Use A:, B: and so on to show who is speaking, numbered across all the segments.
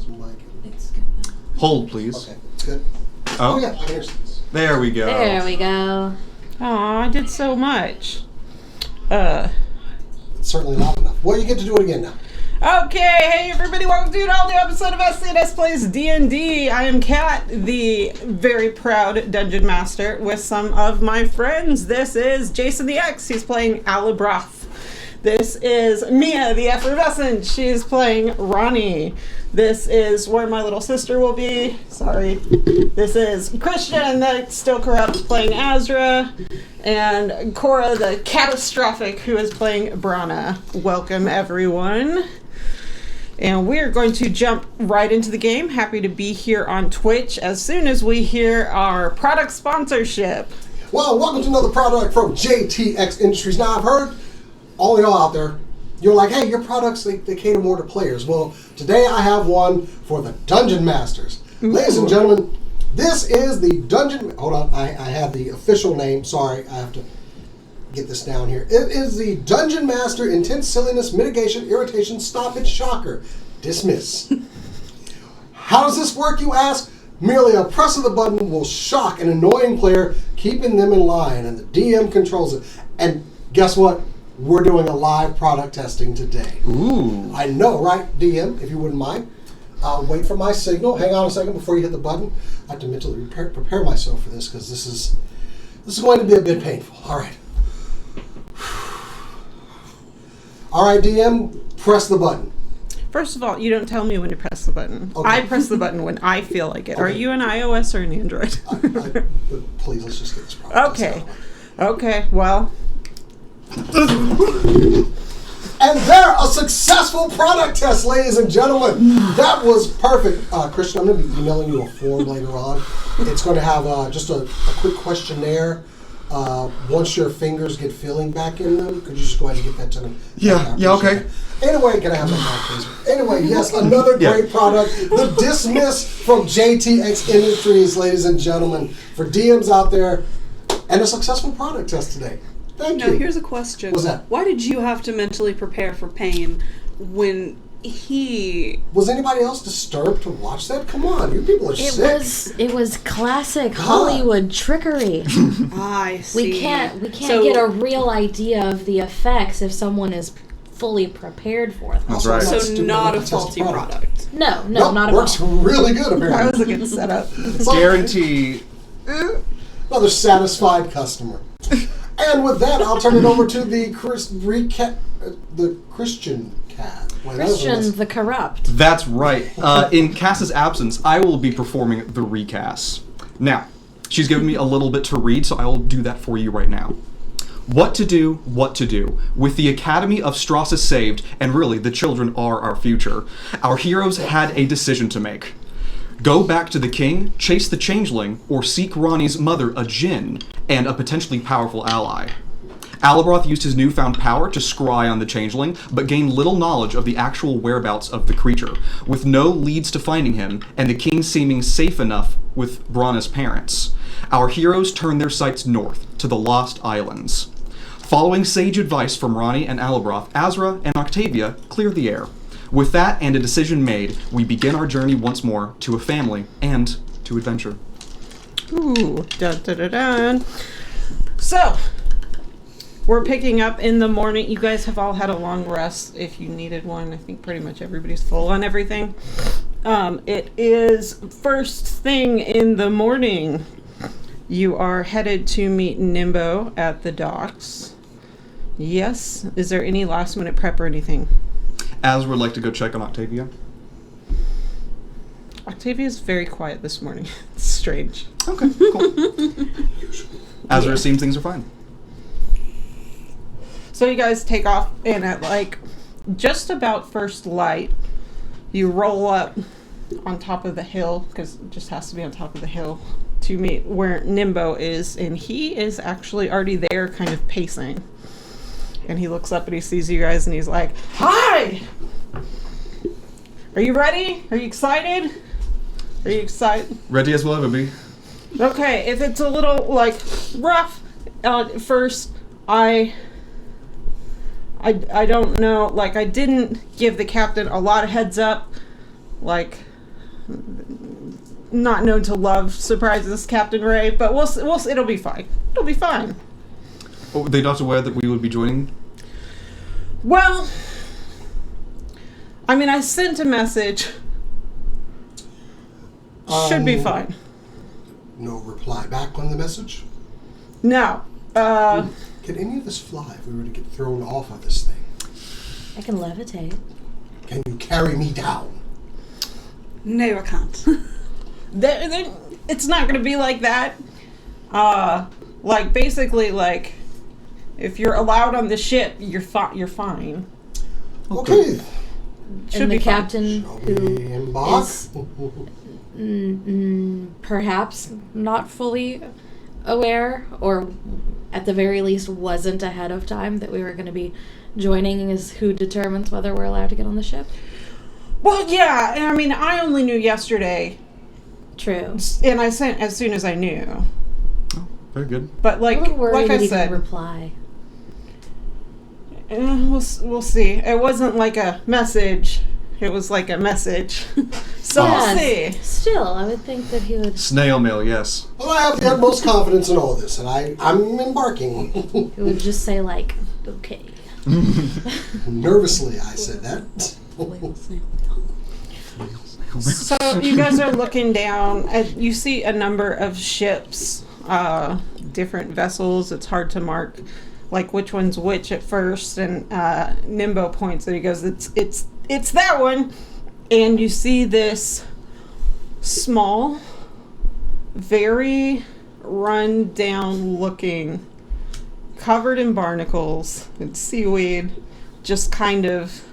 A: his mic.
B: It's good now.
C: Hold, please.
A: Okay, it's good.
C: Oh,
A: Yeah, I can hear this.
C: there we go.
D: There we go.
E: Aw, I did so much.
A: It's certainly not enough. Well, you get to do it again now.
E: Okay, hey everybody, welcome to an all-new episode of SCNS Plays D&D. I am Kat, the very proud Dungeon Master, with some of my friends. This is Jason the X, he's playing Alibroth. This is Mia the Effervescent, she's playing Ronnie. This is where my little sister will be, sorry. This is Christian, the still corrupt, playing Azra. And Cora the Catastrophic, who is playing Brana. Welcome everyone. And we're going to jump right into the game. Happy to be here on Twitch as soon as we hear our product sponsorship.
A: Well, welcome to another product from JTX Industries. Now, I've heard all y'all out there, you're like, hey, your products, they cater more to players. Well, today I have one for the Dungeon Masters. Ooh. Ladies and gentlemen, this is the Dungeon... Hold on, I have the official name. Sorry, I have to get this down here. It is the Dungeon Master Intense Silliness Mitigation Irritation Stoppage Shocker. Dismiss. How does this work, you ask? Merely a press of the button will shock an annoying player, keeping them in line, and the DM controls it. And guess what? We're doing a live product testing today.
C: Ooh.
A: I know, right, DM, if you wouldn't mind. Wait for my signal. Hang on a second before you hit the button. I have to mentally prepare myself for this because this is going to be a bit painful. All right. All right, DM, press the button.
E: First of all, you don't tell me when to press the button. Okay. I press the button when I feel like it. Okay. Are you an iOS or an Android?
A: Please, let's just get this product.
E: Okay, well.
A: And there, a successful product test, ladies and gentlemen. That was perfect. Christian, I'm going to be emailing you a form later on. It's going to have just a quick questionnaire. Once your fingers get feeling back in them, could you just go ahead and get that to me?
C: Yeah, okay.
A: Anyway, can I have that back, please? Anyway, yes, another great product. The Dismiss from JTX Industries, ladies and gentlemen. For DMs out there, and a successful product test today. Thank you.
B: Now, here's a question.
A: What's that?
B: Why did you have to mentally prepare for pain when he...
A: Was anybody else disturbed to watch that? Come on, you people are sick.
D: It was classic Hollywood trickery.
B: I see.
D: We can't get a real idea of the effects if someone is fully prepared for them.
C: That's right.
B: So not a faulty product.
D: No,
A: nope,
D: not at
A: works
D: all.
A: Really good, apparently.
E: That was a good setup.
C: Guarantee.
A: Another satisfied customer. And with that, I'll turn it over to the Christian cat.
D: Christian the Corrupt.
C: That's right. In Cass's absence, I will be performing the recast. Now, she's given me a little bit to read, so I will do that for you right now. What to do. With the Academy of Strassus saved, and really, the children are our future, our heroes had a decision to make. Go back to the king, chase the changeling, or seek Ronnie's mother, a djinn, and a potentially powerful ally. Alibroth used his newfound power to scry on the changeling, but gained little knowledge of the actual whereabouts of the creature, with no leads to finding him, and the king seeming safe enough with Brana's parents. Our heroes turned their sights north, to the Lost Islands. Following sage advice from Ronnie and Alibroth, Azra and Octavia cleared the air. With that and a decision made, we begin our journey once more to a family and to adventure.
E: Ooh, dun dun dun dun. So, we're picking up in the morning. You guys have all had a long rest if you needed one. I think pretty much everybody's full on everything. It is first thing in the morning. You are headed to meet Nimbo at the docks. Yes? Is there any last minute prep or anything?
C: Az would like to go check on Octavia.
E: Octavia's very quiet this morning. It's strange.
C: Okay, cool. Azra seems things are fine.
E: So you guys take off, and at just about first light, you roll up on top of the hill, because it just has to be on top of the hill, to meet where Nimbo is, and he is actually already there kind of pacing. And he looks up and he sees you guys and he's like, "Hi! Are you ready? Are you excited? Are you excited?"
C: Ready as we'll ever be.
E: Okay, if it's a little, rough at first, I don't know, I didn't give the captain a lot of heads up. not known to love surprises, Captain Ray, but we'll it'll be fine. It'll be fine.
C: Oh, they not aware that we would be joining?
E: Well, I mean, I sent a message. Should be fine.
A: No reply back on the message?
E: No.
A: Can any of us fly if we were to get thrown off of this thing?
D: I can levitate.
A: Can you carry me down?
B: No, I can't.
E: It's not going to be like that. Like, basically, like, if you're allowed on the ship, you're fine.
A: Okay.
E: Should
D: And the
E: be fine.
D: captain
A: Shall
D: who
A: we embark?
D: is perhaps not fully aware, or at the very least wasn't ahead of time that we were going to be joining, is who determines whether we're allowed to get on the ship.
E: Well, yeah, and I mean, I only knew yesterday,
D: True.
E: and I sent as soon as I knew.
C: Oh, very good.
E: But
D: I'm a little worried
E: like
D: that
E: I
D: he
E: said,
D: didn't reply.
E: we'll see. It wasn't like a message. It was like a message. So we'll see.
D: Still, I would think that he would.
C: Snail mail, yes.
A: Well, I have the utmost confidence in all this, and I'm embarking.
D: He would just say like, "Okay."
A: Nervously, I said that.
E: So you guys are looking down. You see a number of ships, different vessels. It's hard to mark, like which one's which at first. And Nimbo points and he goes, "It's that one." And you see this small, very run down looking, covered in barnacles and seaweed, just kind of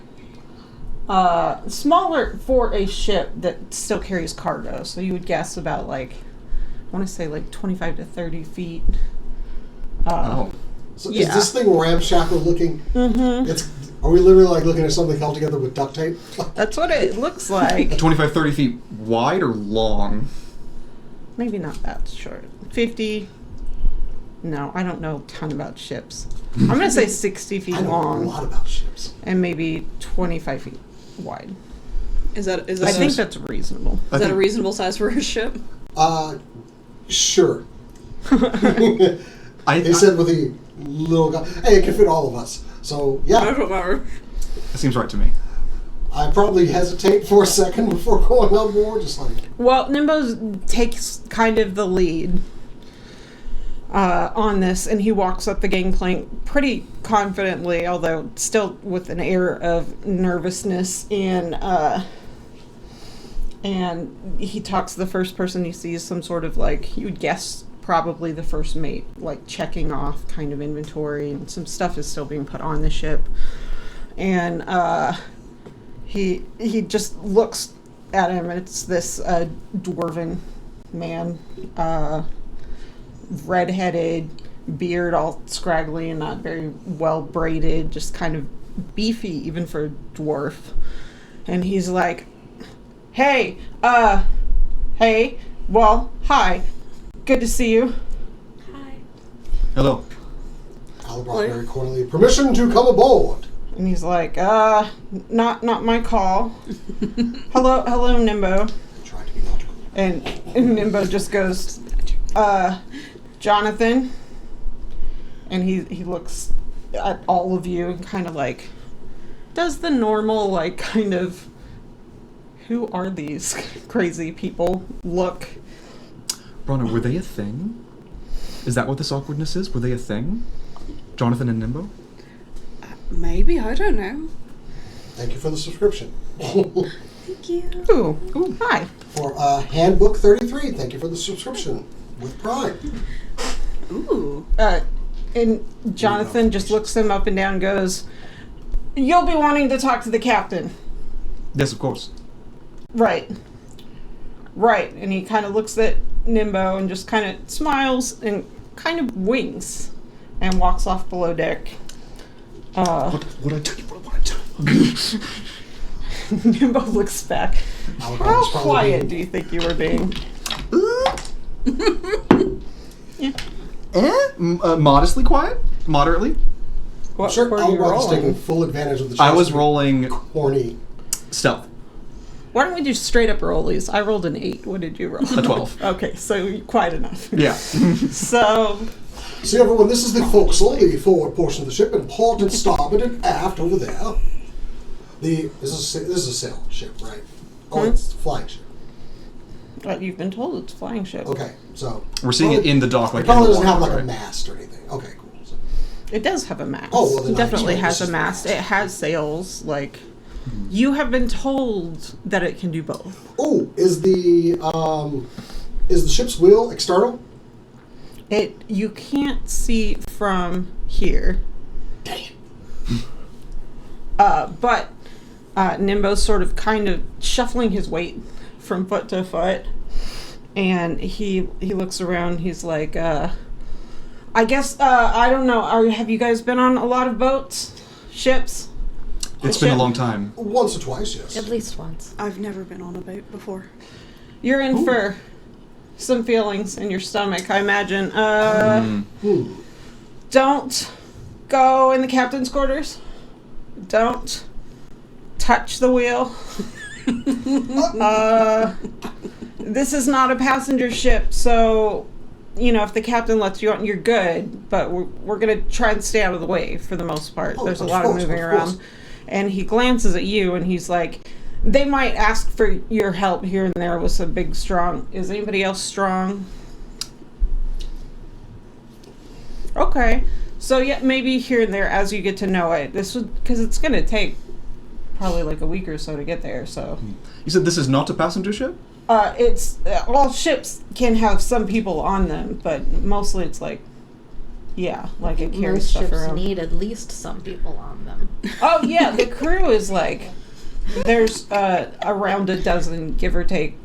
E: smaller for a ship that still carries cargo. So you would guess about like, I want to say like 25 to 30 feet.
C: Oh.
A: So
E: Yeah.
A: is this thing ramshackle looking?
E: Mm-hmm.
A: Are we literally like looking at something held together with duct tape?
E: That's what it looks like.
C: 25, 30 feet wide or long?
E: Maybe not that short. 50. No, I don't know a ton about ships. I'm going to say 60 feet
A: I know a
E: long
A: lot about ships.
E: and maybe 25 feet wide.
B: Is that
E: I think that's reasonable.
B: is that a reasonable size for a ship?
A: Sure.
C: I
A: He said with a little guy, hey, it can fit all of us. So, yeah,
B: Whatever.
C: that seems right to me.
A: I probably hesitate for a second before going on board, just like,
E: Well, Nimbo takes kind of the lead on this, and he walks up the gangplank pretty confidently, although still with an air of nervousness. And he talks to the first person he sees, some sort of like, you would guess probably the first mate, like checking off kind of inventory, and some stuff is still being put on the ship. And he just looks at him, and it's this dwarven man, red-headed, beard all scraggly and not very well braided, just kind of beefy even for a dwarf. And he's like, hey, well, hi, good to see you.
D: Hi.
C: Hello.
A: Albrock very cordially, permission to come aboard.
E: And he's like, not my call. Hello, Nimbo.
A: Try to be logical.
E: And Nimbo just goes, Jonathan. And he looks at all of you and kind of like does the normal, like, kind of, who are these crazy people look.
C: Bronner, were they a thing? Is that what this awkwardness is? Were they a thing? Jonathan and Nimbo?
B: Maybe, I don't know.
A: Thank you for the subscription.
B: Thank you.
E: Ooh, hi.
A: For Handbook 33, thank you for the subscription. With Prime.
B: Ooh.
E: And Jonathan just looks him up and down and goes, you'll be wanting to talk to the captain.
C: Yes, of course.
E: Right. And he kind of looks at Nimbo and just kind of smiles and kind of winks and walks off below deck.
C: What I tell you? What I tell you?
E: Nimbo looks back. How quiet do you think you were being? Yeah.
C: Modestly quiet? Moderately?
E: What
A: Sure,
E: were you
A: Albrock is taking
E: rolling?
A: full advantage of the
C: I
A: chance
C: was
A: to be
C: rolling
A: corny.
C: stealth.
E: Why don't we do straight up rollies? I rolled an 8. What did you roll?
C: A 12.
E: Okay, so quite enough.
C: Yeah.
E: So,
A: See everyone, this is the forecastle, the forward portion of the ship, and port and starboard and aft over there. This is a sail ship, right? Oh, it's a flying ship.
E: you've been told it's a flying ship.
A: Okay, so
C: We're seeing it in the dock, like
A: it probably
C: in the
A: doesn't have
C: water,
A: like a
C: right?
A: mast or anything. Okay, cool. So,
E: It does have a mast.
A: Oh, well, then
E: it definitely
A: I
E: has a
A: just
E: mast.
A: realized.
E: It has sails. Like, you have been told that it can do both.
A: oh, is the ship's wheel external?
E: You can't see from here.
A: Dang it.
E: But Nimbo's sort of kind of shuffling his weight from foot to foot, and he looks around. He's like, I guess I don't know. Have you guys been on a lot of boats, ships?
C: It's been a long time.
A: Once or twice, yes.
D: At least once.
B: I've never been on a boat before.
E: You're in for some feelings in your stomach, I imagine. Don't go in the captain's quarters. Don't touch the wheel. This is not a passenger ship, so if the captain lets you out, you're good. But we're gonna try and stay out of the way for the most part.
A: Oh,
E: There's a
A: of
E: lot
A: course,
E: of moving
A: of
E: around,
A: course.
E: and he glances at you, and he's like, "They might ask for your help here and there with some big strong. Is anybody else strong?" Okay. So yeah, maybe here and there as you get to know it. Because it's gonna take probably like a week or so to get there. So
C: You said this is not a passenger ship?
E: it's all ships can have some people on them, but mostly it's like it carries
D: Most
E: stuff
D: ships
E: around.
D: need at least some people on them.
E: Oh yeah, the crew is like there's around a dozen, give or take,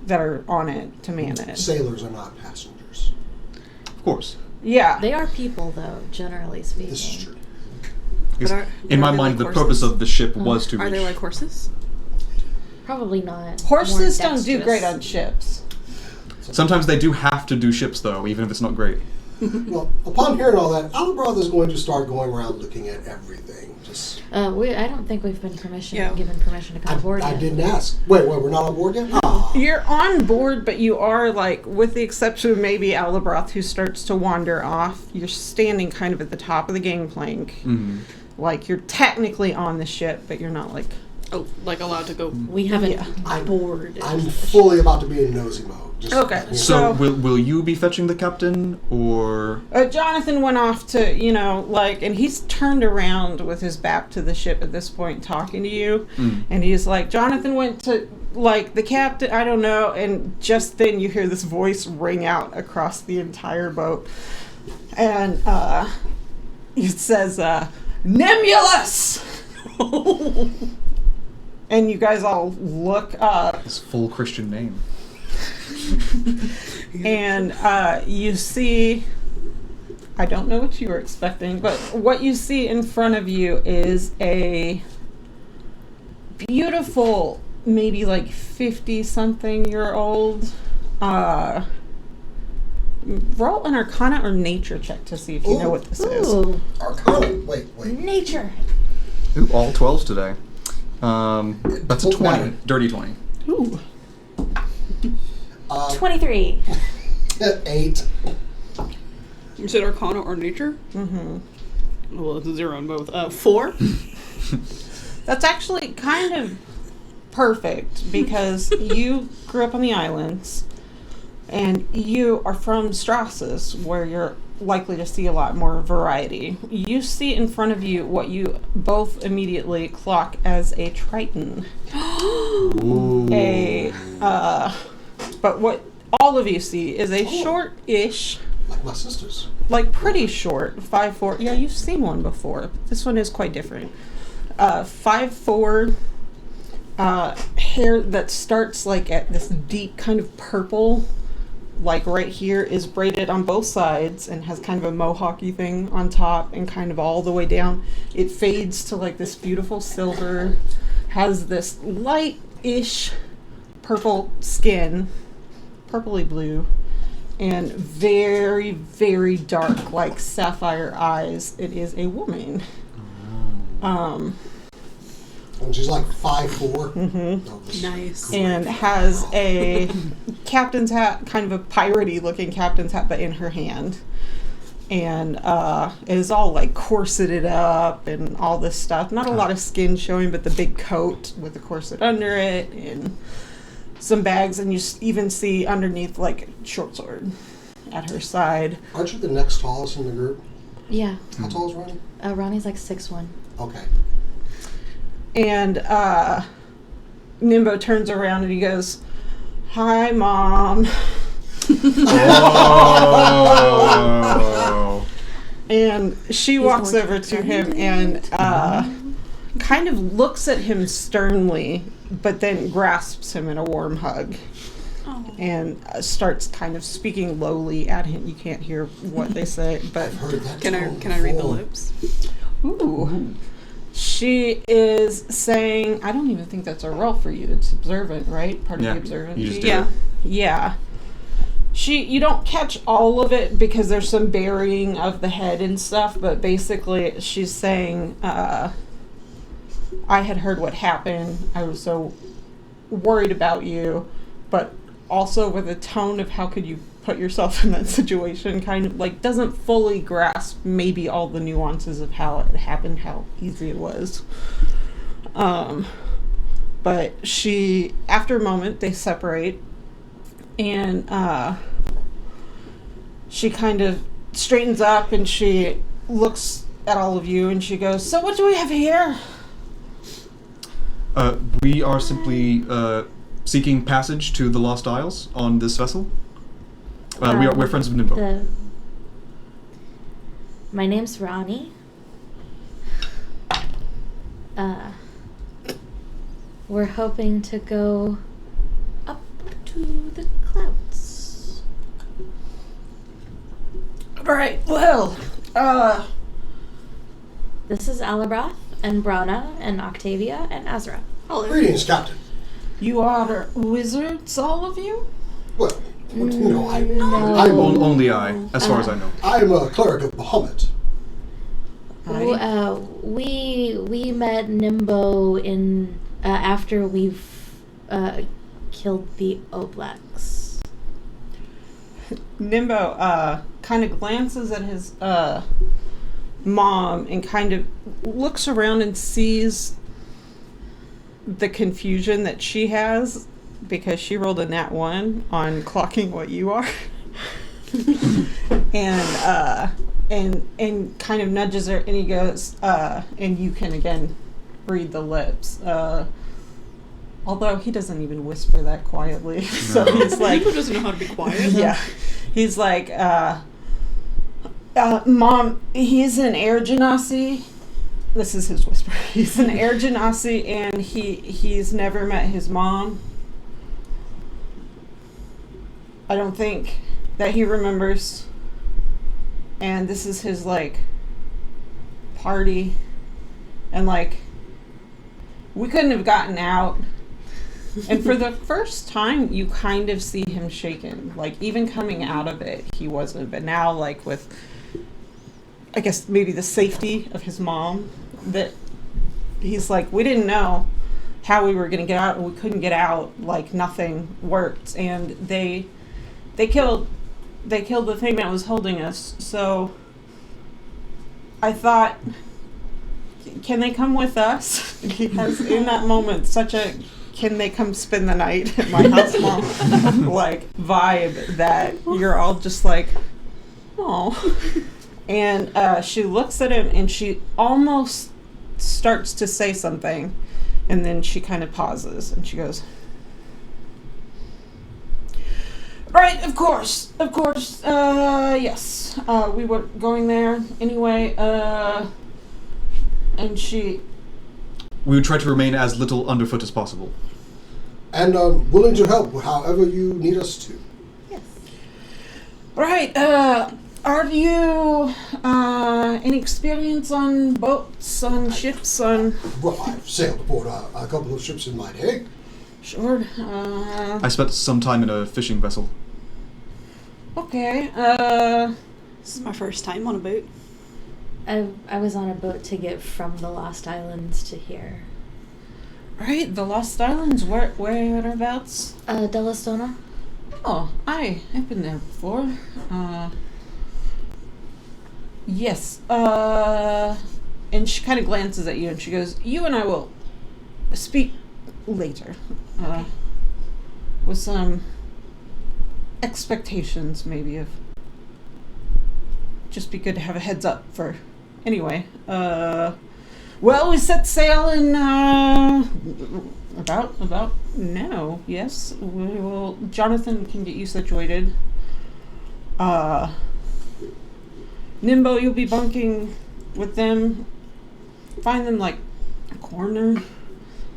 E: that are on it to man it.
A: Sailors are not passengers.
C: Of course.
E: Yeah.
D: They are people, though, generally speaking.
A: This is true.
C: Because in my
B: they
C: mind,
B: like
C: the purpose
B: horses?
C: of the ship was to
B: Are
C: reach.
B: they like horses?
D: Probably not.
E: Horses
D: More
E: don't do
D: dexterous.
E: great on ships.
C: Sometimes they do have to do ships, though, even if it's not great.
A: Well, upon hearing all that, Alabroth is going to start going around looking at everything. Just
D: I don't think we've been
B: Yeah.
D: given permission to come aboard
A: I
D: yet.
A: didn't ask. Wait, we're not on board yet? Ah.
E: You're on board, but you are like, with the exception of maybe Alabroth, who starts to wander off, you're standing kind of at the top of the gangplank.
C: Mm-hmm.
E: Like, you're technically on the ship, but you're not like...
B: Oh, like allowed to go.
D: We haven't
E: Yeah.
D: boarded.
A: I'm fully about to be in nosy mode. Just
E: Okay.
A: let me-
C: So,
E: So-
C: will you be fetching the captain, or...
E: Jonathan went off to, and he's turned around with his back to the ship at this point talking to you. And he's like, Jonathan went to, the captain, I don't know. And just then you hear this voice ring out across the entire boat. And it says, Nemulus! And you guys all look up.
C: His full Christian name.
E: And you see, I don't know what you were expecting, but what you see in front of you is a beautiful, maybe like 50-something-year-old. Roll an Arcana or Nature check to see if you know what this is.
D: Ooh,
A: Arcana. Wait.
D: nature.
C: Ooh, all 12s today. That's a 20.
A: Nine.
C: Dirty 20.
E: Ooh.
D: 23.
A: 8.
B: You said Arcana or Nature?
E: Mm-hmm.
B: Well, it's a 0 on both. 4?
E: That's actually kind of perfect because you grew up on the islands and you are from Strasses, where you're likely to see a lot more variety. You see in front of you what you both immediately clock as a Triton.
C: Ooh.
E: But what all of you see is a short-ish,
A: Like my sisters.
E: like pretty short, 5'4". Yeah, you've seen one before. This one is quite different. 5'4", hair that starts like at this deep kind of purple, like right here, is braided on both sides and has kind of a mohawky thing on top and kind of all the way down. It fades to like this beautiful silver, has this light-ish purple skin, purpley blue, and very, very dark, like sapphire eyes. It is a woman.
A: And she's like 5'4". Mm-hmm.
B: Nice.
E: And has a captain's hat, kind of a piratey looking captain's hat, but in her hand. And is all like corseted up and all this stuff. Not a lot of skin showing, but the big coat with the corset under it and some bags. And you even see underneath like a short sword at her side.
A: Aren't you the next tallest in the group?
D: Yeah.
A: How tall is Ronnie?
D: Ronnie's like 6'1".
A: Okay.
E: And Nimbo turns around and he goes, "Hi, Mom."
C: Oh.
E: And she walks
D: going
E: over
D: to
E: to him and kind of looks at him sternly, but then grasps him in a warm hug.
B: Oh.
E: And starts kind of speaking lowly at him. You can't hear what they say, but
A: I've heard that
B: Can
A: tone
B: I read the
A: before.
B: lips?
E: ooh. She is saying, I don't even think that's a roll for you. It's observant, right? Part of
C: Yeah,
E: the observant.
C: you just do
B: Yeah.
C: it.
E: Yeah. You don't catch all of it because there's some burying of the head and stuff, but basically she's saying, I had heard what happened. I was so worried about you, but also with a tone of how could you put yourself in that situation, kind of like doesn't fully grasp maybe all the nuances of how it happened, how easy it was. But she, after a moment, they separate, and she kind of straightens up and she looks at all of you and she goes, "So what do we have here?"
C: We are simply seeking passage to the Lost Isles on this vessel. We're friends of Nimbo.
D: My name's Ronnie. We're hoping to go up to the clouds.
E: Right, well,
D: This is Alabrath and Brana and Octavia and Azra.
B: Hello.
A: Greetings, Captain.
E: you are wizards, all of you?
A: Well, I'm
C: Only I, as far as I know.
A: I'm a cleric of Bahamut.
D: We met Nimbo in after we've killed the Oblex.
E: Nimbo kind of glances at his mom and kind of looks around and sees the confusion that she has because she rolled a nat 1 on clocking what you are. and kind of nudges her and he goes, and you can again read the lips. Although he doesn't even whisper that quietly. So he's like,
B: Nico doesn't know how to be quiet.
E: yeah. He's like, Mom, he's an air genasi. This is his whisper. He's an air genasi and he's never met his mom. I don't think that he remembers. And this is his, like, party. And, like, we couldn't have gotten out. And for the first time, you kind of see him shaken. Like, even coming out of it, he wasn't. But now, like, with, I guess, maybe the safety of his mom, that he's like, we didn't know how we were going to get out, and we couldn't get out. Like, nothing worked. And they killed the thing that was holding us. So I thought, can they come with us? He has, in that moment, such a can they come spend the night at my house, Mom, like, vibe that you're all just like, oh. And she looks at him and she almost starts to say something. And then she kind of pauses and she goes, right, of course, yes. We were going there anyway, and she...
C: We would try to remain as little underfoot as possible.
A: And willing to help however you need us to.
D: Yes.
E: Right, are you, any experience on boats, on ships, on...
A: Well, I've sailed aboard a couple of ships in my day.
E: Sure,
C: I spent some time in a fishing vessel.
E: okay,
B: This is my first time on a boat.
D: I was on a boat to get from the Lost Islands to here.
E: Right, the Lost Islands. Whereabouts?
D: Delastona.
E: Oh, I've been there before. Yes. And she kind of glances at you and she goes, "You and I will speak later. With some expectations, maybe, of just be good to have a heads up for. Anyway, well, we set sail in about now. Yes, we will. Jonathan can get you situated. Nimbo, you'll be bunking with them. Find them like a corner."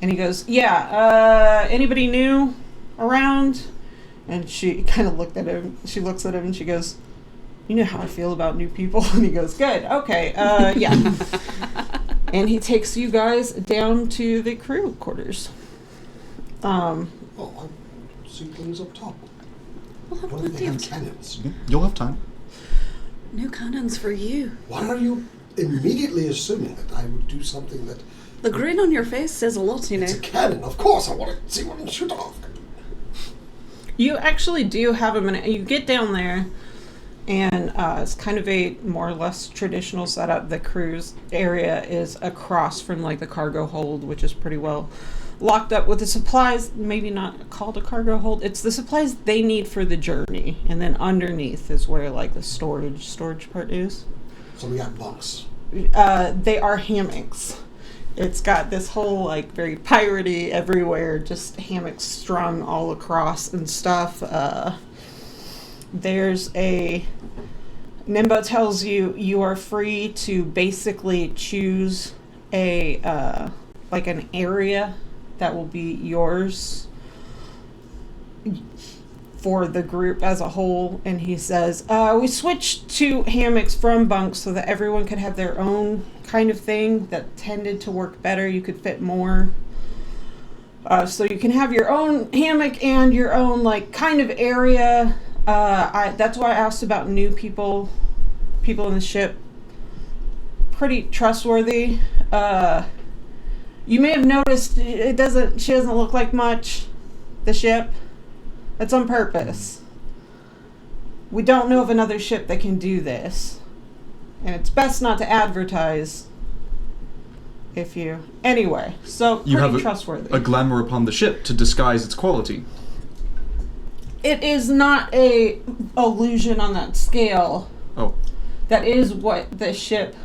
E: And he goes, "Yeah. Anybody new around?" And she kind of looked at him. She looks at him and she goes, "You know how I feel about new people." And he goes, "Good. Okay. Yeah." And he takes you guys down to the crew quarters.
A: Oh, I see things up top.
B: We'll have
A: What if they
B: plenty
A: have
B: of time.
A: cannons?
C: You'll have time.
B: New cannons for you.
A: Why are you immediately assuming that I would do something that...
B: The grin on your face says a lot, you know.
A: It's a cannon. Of course I want to see what I'm shoot off.
E: You actually do have a minute. You get down there, and it's kind of a more or less traditional setup. The cruise area is across from like the cargo hold, which is pretty well locked up with the supplies. Maybe not called a cargo hold. It's the supplies they need for the journey, and then underneath is where like the storage part is.
A: So we got bunks.
E: They are hammocks. It's got this whole like very piratey everywhere, just hammocks strung all across and stuff. There's a Nimbo tells you are free to basically choose a like an area that will be yours for the group as a whole. And he says, we switched to hammocks from bunks so that everyone could have their own kind of thing that tended to work better. You could fit more. So you can have your own hammock and your own like kind of area. That's why I asked about new people in the ship. Pretty trustworthy. You may have noticed she doesn't look like much, the ship. That's on purpose. We don't know of another ship that can do this. And it's best not to advertise Anyway, so
C: You
E: pretty
C: have
E: trustworthy.
C: a glamour upon the ship to disguise its quality.
E: It is not a illusion on that scale.
C: Oh.
E: That is what the ship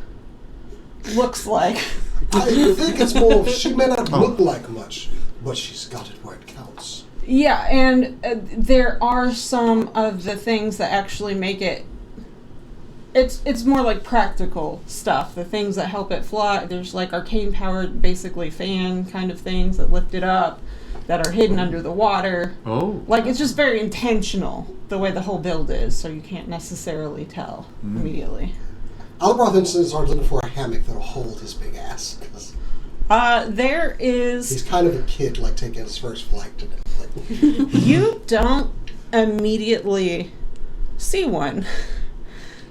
E: looks like.
A: I think it's more of she may not look like much, but she's got it where it counts.
E: Yeah, and there are some of the things that actually make it. It's more like practical stuff. The things that help it fly. There's like arcane powered, basically fan kind of things that lift it up, that are hidden under the water.
C: Oh.
E: Like it's just very intentional the way the whole build is, so you can't necessarily tell immediately.
A: Albroth instantly starts looking for a hammock that'll hold his big ass. 'Cause
E: There is.
A: he's kind of a kid, like taking his first flight today.
E: You don't immediately see one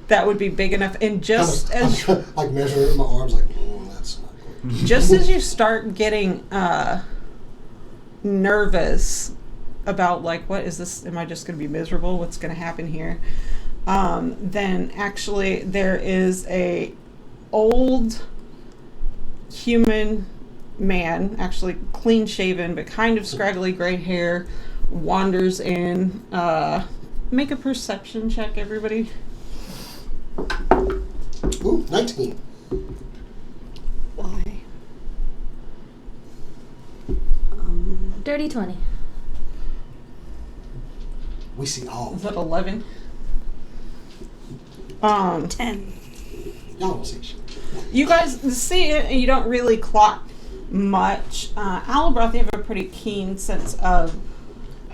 E: that would be big enough, and just as
A: like measuring it in my arms, like, that's not good.
E: just as you start getting nervous about like, what is this? Am I just going to be miserable? What's going to happen here? Then actually there is a old human man, actually clean shaven but kind of scraggly gray hair, wanders in. Make a perception check, everybody.
A: Ooh, 19.
B: Why?
D: Dirty 20.
A: We see all.
E: Is that 11?
B: 10.
A: Y'all don't see shit.
E: You guys see it, and you don't really clock much. Alabroth, you have a pretty keen sense of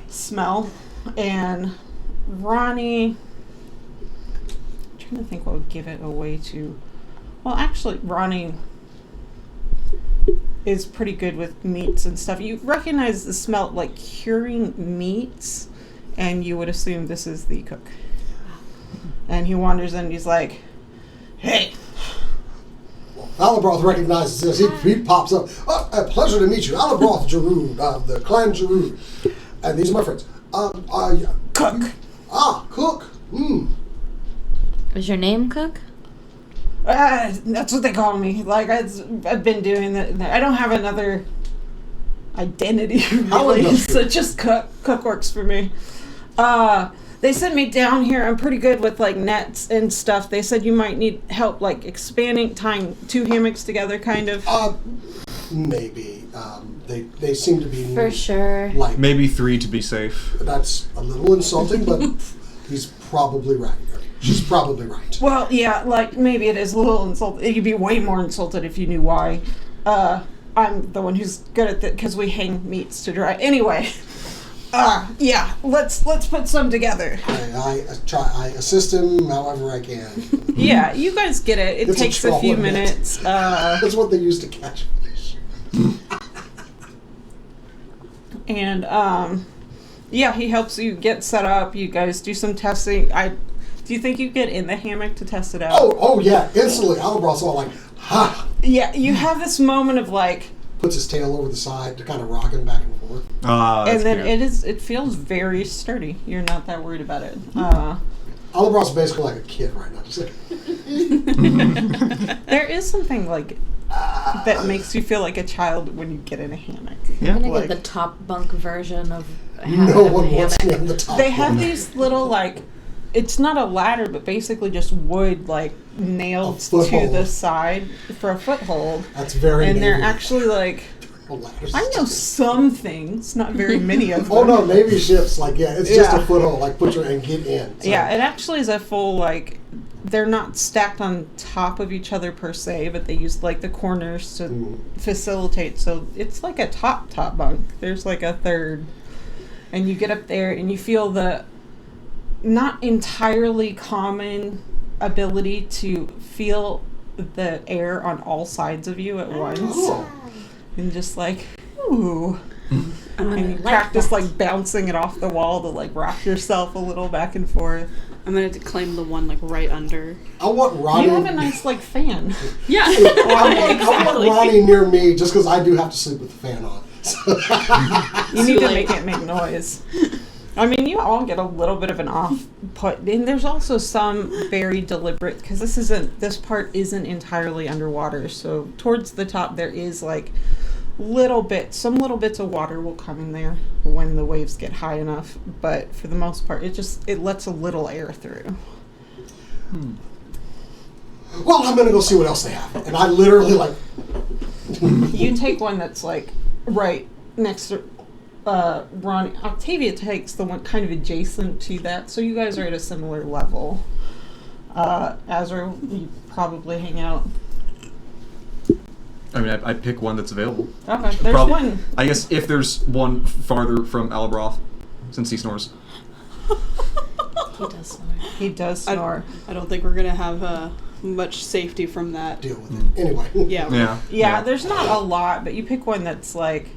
E: smell, and Ronnie, I'm trying to think what would give it away to. Well, actually, Ronnie is pretty good with meats and stuff. You recognize the smell like curing meats, and you would assume this is the cook. And he wanders in, and he's like, "Hey."
A: Well, Alabroth recognizes this. He pops up. Oh, a pleasure to meet you. Alabroth Jarud, the clan Jarud. And these are my friends.
E: Cook.
A: Cook.
D: Is your name Cook?
E: That's what they call me. Like, I've been doing that. I don't have another identity, really. So just Cook. Cook works for me. They sent me down here. I'm pretty good with, like, nets and stuff. They said you might need help, like, expanding, tying 2 hammocks together, kind of.
A: Maybe. They seem to be...
D: For sure.
A: Like,
C: Maybe 3 to be safe.
A: that's a little insulting, but he's probably right. She's probably right.
E: Well, yeah, like, maybe it is a little insulting. You'd be way more insulted if you knew why. I'm the one who's good at it, because we hang meats to dry. Anyway... yeah, let's put some together.
A: I assist him however I can.
E: Yeah, you guys get it. It
A: It's
E: takes
A: a
E: a few
A: trouble, man.
E: minutes.
A: That's what they use to catch fish.
E: And yeah, he helps you get set up. You guys do some testing. Do you think you get in the hammock to test it out?
A: Oh yeah, instantly. Alabroth's all like, ha!
E: Yeah, you have this moment of like,
A: Puts his tail over the side to kind of rock him back and forth.
E: and then it feels very sturdy. You're not that worried about it.
A: Alabroth's basically like a kid right now. Just like,
E: There is something like that makes you feel like a child when you get in a hammock.
C: Yeah.
D: I'm gonna
E: Like-
D: get the top bunk version of
A: no one
D: a
A: wants me
D: hammock.
A: on the top.
E: They have
A: one.
E: these little like, it's not a ladder, but basically just wood like nailed
A: A
E: to
A: foothold.
E: the side for a foothold.
A: That's very
E: And they're
A: Navy.
E: actually like,
A: Ladders.
E: I know some things, not very many of them.
A: Oh no, Navy ships like it's just a
E: Yeah.
A: foothold, like put your and get in. So,
E: Yeah, it actually is a full like, they're not stacked on top of each other per se, but they use like the corners to facilitate. So it's like a top bunk. There's like a third, and you get up there and you feel the not entirely common ability to feel the air on all sides of you at once,
A: Oh.
E: and just like, ooh.
B: I'm
E: And you
B: gonna,
E: practice like bouncing it off the wall to like rock yourself a little back and forth.
B: I'm gonna claim the one like right under.
A: I want Ronnie.
E: You have a nice like fan.
B: Yeah.
A: I want Ronnie near me just because I do have to sleep with the fan on. So,
E: You need to
B: Like-
E: make it make noise. I mean, you all get a little bit of an off put, and there's also some very deliberate, because this part isn't entirely underwater. So towards the top, there is like some little bits of water will come in there when the waves get high enough. But for the most part, it lets a little air through.
A: well, I'm gonna go see what else they have, and I literally like.
E: You take one that's like right next to Ronnie. Octavia takes the one kind of adjacent to that, so you guys are at a similar level. Azra, you probably hang out.
C: I mean, I pick one that's available.
E: Okay, there's one.
C: I guess if there's one farther from Alabroth, since he snores.
D: He does snore.
E: He does snore.
B: I don't think we're gonna have much safety from that.
A: Deal with it anyway.
B: Yeah.
E: Yeah, there's not a lot, but you pick one that's like,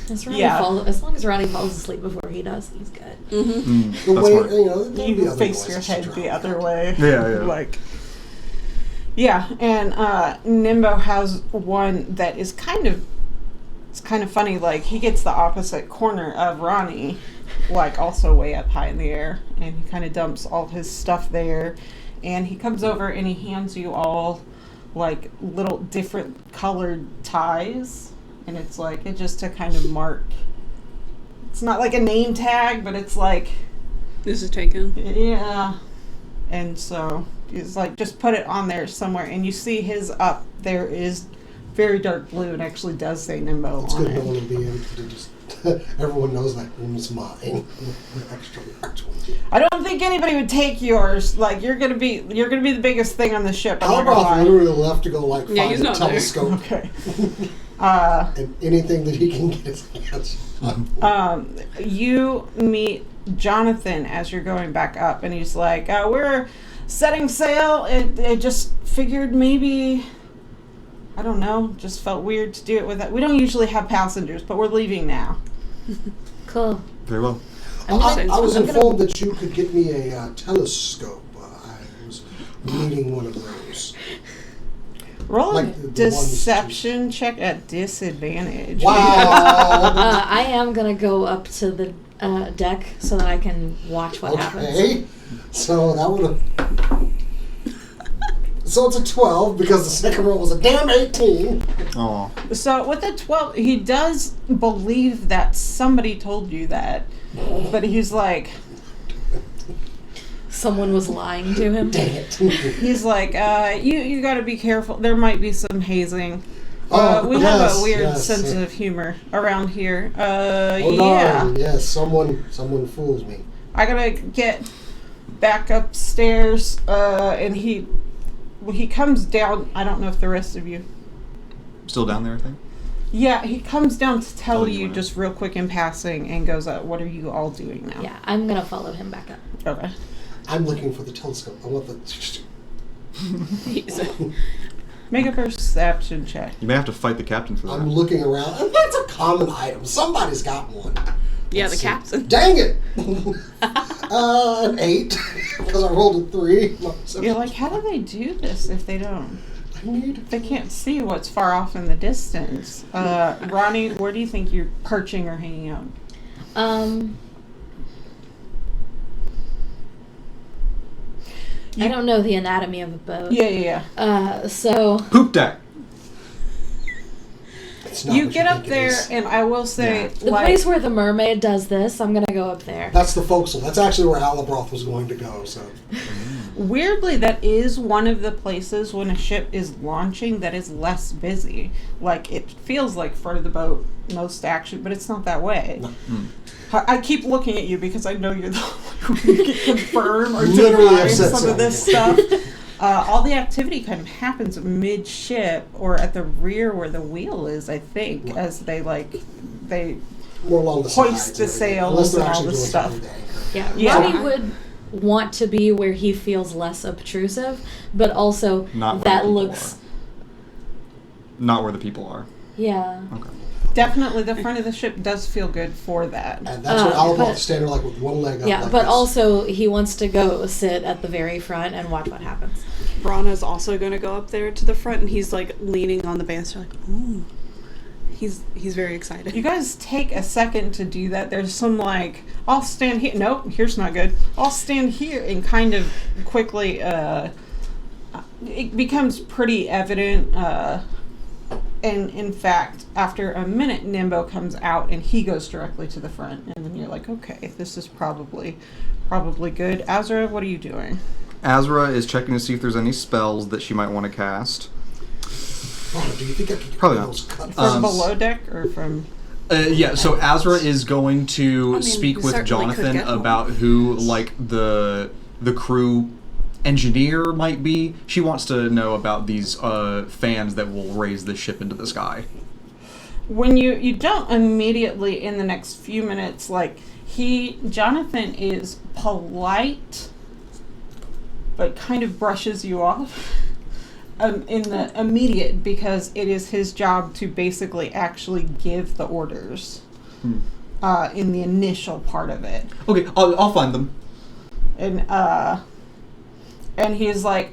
D: As
E: Yeah.
D: as long as Ronnie falls asleep before he does, he's good.
B: Mm-hmm.
A: The
C: That's
A: way
C: smart.
A: there'll be
E: you
A: other
E: face your
A: noises
E: head
A: to
E: the
A: drown
E: other
A: out.
E: way.
C: Yeah.
E: Like, yeah, and Nimbo has one that is kind of funny. Like, he gets the opposite corner of Ronnie, like also way up high in the air, and he kind of dumps all his stuff there, and he comes over and he hands you all like little different colored ties, and it's like it just to kind of mark. It's not like a name tag, but it's like,
B: This is taken.
E: yeah. And so he's like, just put it on there somewhere. And you see his up there is very dark blue and actually does say Nimbo
A: It's
E: on
A: good no
E: it.
A: one will be able to just. Everyone knows that room's mine. The extra large one.
E: I don't think anybody would take yours. Like, you're gonna be the biggest thing on the ship. I'm not gonna
A: Alabroth
E: lie.
A: literally left to go like
B: Yeah,
A: find
B: he's
A: a
B: not there.
A: telescope
E: Okay.
A: and anything that he can get his hands on.
E: You meet Jonathan as you're going back up, and he's like, we're setting sail. It just figured maybe, I don't know, just felt weird to do it with it. We don't usually have passengers, but we're leaving now.
D: Cool.
C: Very well.
D: I'm gonna,
A: I was
D: I'm gonna-
A: informed that you could get me a telescope. I was needing one of those.
E: Roll a
A: Like the
E: deception check at disadvantage.
A: Wow.
D: I am gonna go up to the deck so that I can watch what happens.
A: Okay. So that would have. So it's a 12 because the second roll was a damn 18.
C: Oh.
E: So with the 12, he does believe that somebody told you that, but he's like,
D: Someone was lying to him.
A: Dang it.
E: he's like, you got to be careful. There might be some hazing. We have
A: yes,
E: a weird
A: yes.
E: sense of humor around here.
A: Oh,
E: Yeah.
A: darn. Yes, someone fools me.
E: I gotta get back upstairs, and he comes down. I don't know if the rest of you.
C: Still down there, I think?
E: Yeah, he comes down to tell
C: Oh, you
E: you
C: wanna-
E: just real quick in passing and goes, what are you all doing now?
D: Yeah, I'm gonna follow him back up.
E: Okay.
A: I'm looking for the telescope. I want the.
E: Make a perception check.
C: You may have to fight the captain for that.
A: I'm looking around. And that's a common item. Somebody's got one.
B: Yeah,
A: Let's
B: the
A: see.
B: captain.
A: Dang it! An 8 because I rolled a 3.
E: You're like, how do they do this if they don't?
A: I need.
E: If they can't see what's far off in the distance. Ronnie, where do you think you're perching or hanging out?
D: I don't know the anatomy of a boat.
E: Yeah.
D: So
C: Poop deck!
A: It's not
E: You
A: what
E: get up
A: think it
E: there,
A: is.
E: and I will say,
D: the
E: like,
D: place where the mermaid does this, I'm gonna go up there.
A: That's the forecastle. That's actually where Alabroth was going to go. So
E: weirdly, that is one of the places when a ship is launching that is less busy. Like, it feels like front of the boat, most action, but it's not that way.
A: No.
E: I keep looking at you because I know you're the one who can confirm or
A: Literally,
E: deny
A: I've said
E: some of this
A: something.
E: stuff. All the activity kind of happens midship or at the rear where the wheel is, I think,
A: Right.
E: as they
A: more along the
E: Hoist
A: sides
E: the
A: and everything,
E: sails
A: unless they're
E: and all
A: actually
E: this
A: doing
E: stuff.
A: something with the anchor.
D: Yeah,
E: Yeah.
D: Ronnie would want to be where he feels less obtrusive, but also
C: Not where
D: that
C: the people
D: looks.
C: Not where the people are.
D: Yeah.
C: Okay.
E: Definitely, the front of the ship does feel good for that.
A: And that's where Alabroth
D: but-
A: is standing like with one leg up.
D: Yeah,
A: like
D: but
A: this.
D: also he wants to go sit at the very front and watch what happens.
B: Brana's also going to go up there to the front, and he's like leaning on the banister, like, ooh. He's very excited.
E: You guys take a second to do that. There's some like, I'll stand here. Nope, here's not good. I'll stand here, and kind of quickly, it becomes pretty evident. And in fact, after a minute, Nimbo comes out, and he goes directly to the front. And then you're like, okay, this is probably good. Azra, what are you doing?
C: Azra is checking to see if there's any spells that she might want to cast.
A: Oh, do you think I could get
C: Probably
A: those cut?
E: From below deck or from?
C: Yeah, so Azra is going to
B: I mean,
C: speak
B: we
C: with
B: certainly could
C: Jonathan
B: get one.
C: about who, like, the crew engineer might be. She wants to know about these fans that will raise the ship into the sky.
E: When you don't immediately in the next few minutes, like, Jonathan is polite, but kind of brushes you off in the immediate, because it is his job to basically actually give the orders in the initial part of it.
C: Okay, I'll find them.
E: And he's like,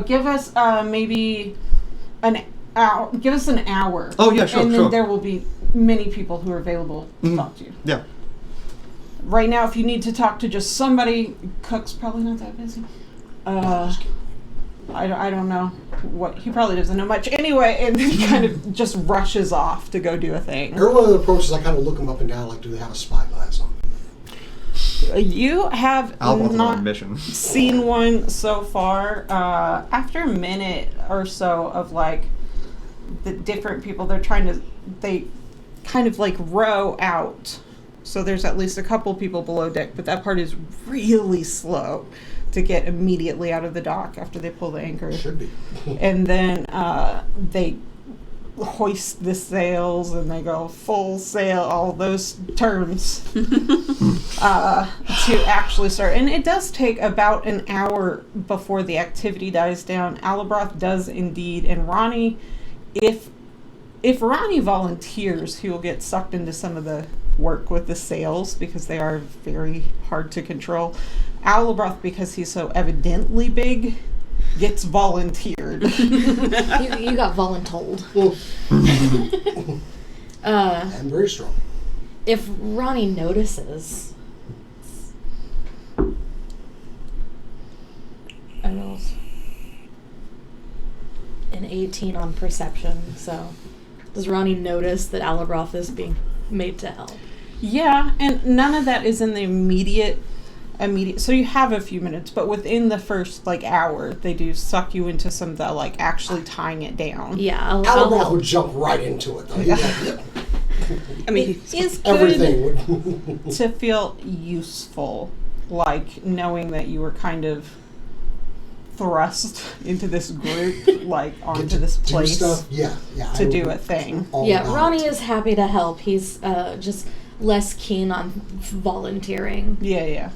E: give us maybe an hour. Give us an hour.
C: Oh, yeah, sure,
E: And then
C: sure.
E: there will be many people who are available to talk to you.
C: Yeah.
E: Right now, if you need to talk to just somebody, Cook's probably not that busy. I don't know what, he probably doesn't know much anyway, and then he kind of just rushes off to go do a thing.
A: Every one of the approaches, I kind of look them up and down, like, do they have a spyglass on them?
E: You have
C: Alabroth is on a
E: not
C: mission.
E: seen one so far. After a minute or so of like the different people, they kind of like row out. So there's at least a couple people below deck, but that part is really slow to get immediately out of the dock after they pull the anchor.
A: Should be.
E: And then they hoist the sails and they go full sail, all those terms, to actually start. And it does take about an hour before the activity dies down. Alabroth does indeed, and Ronnie, if Ronnie volunteers, he will get sucked into some of the work with the sails because they are very hard to control. Alabroth, because he's so evidently big, gets volunteered word.
D: You got voluntold.
A: I'm very strong.
D: If Ronnie notices, I rolled an 18 on perception, so does Ronnie notice that Alabroth is being made to help?
E: Yeah, and none of that is in the immediate. So you have a few minutes, but within the first hour, they do suck you into some of the actually tying it down.
D: Yeah, I'll
A: Alabroth
D: help.
A: would jump right into it, though. He's like, yep,
B: I mean,
E: It's good
A: everything would.
E: to feel useful, knowing that you were kind of thrust into this group, onto this
A: do
E: place
A: stuff. Yeah.
E: to do a thing.
D: Yeah, Ronnie is happy to help. He's just less keen on volunteering.
E: Yeah.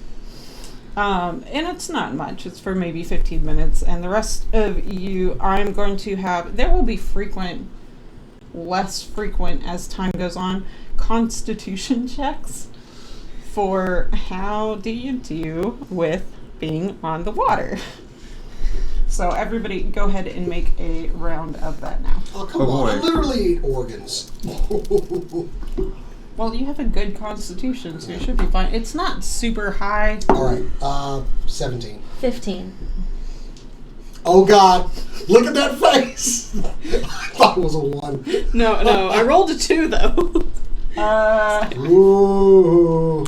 E: And it's not much. It's for maybe 15 minutes. And the rest of you, I'm going to have, there will be less frequent as time goes on, constitution checks for how do you do with being on the water. So everybody go ahead and make a round of that now.
A: Oh, come
C: Oh,
A: on. I
C: boy.
A: literally eat organs.
E: Well, you have a good constitution, so you should be fine. It's not super high.
A: All right. 17.
D: 15.
A: Oh, God. Look at that face. I thought it was a 1.
B: no, I rolled a 2 though.
A: Ooh.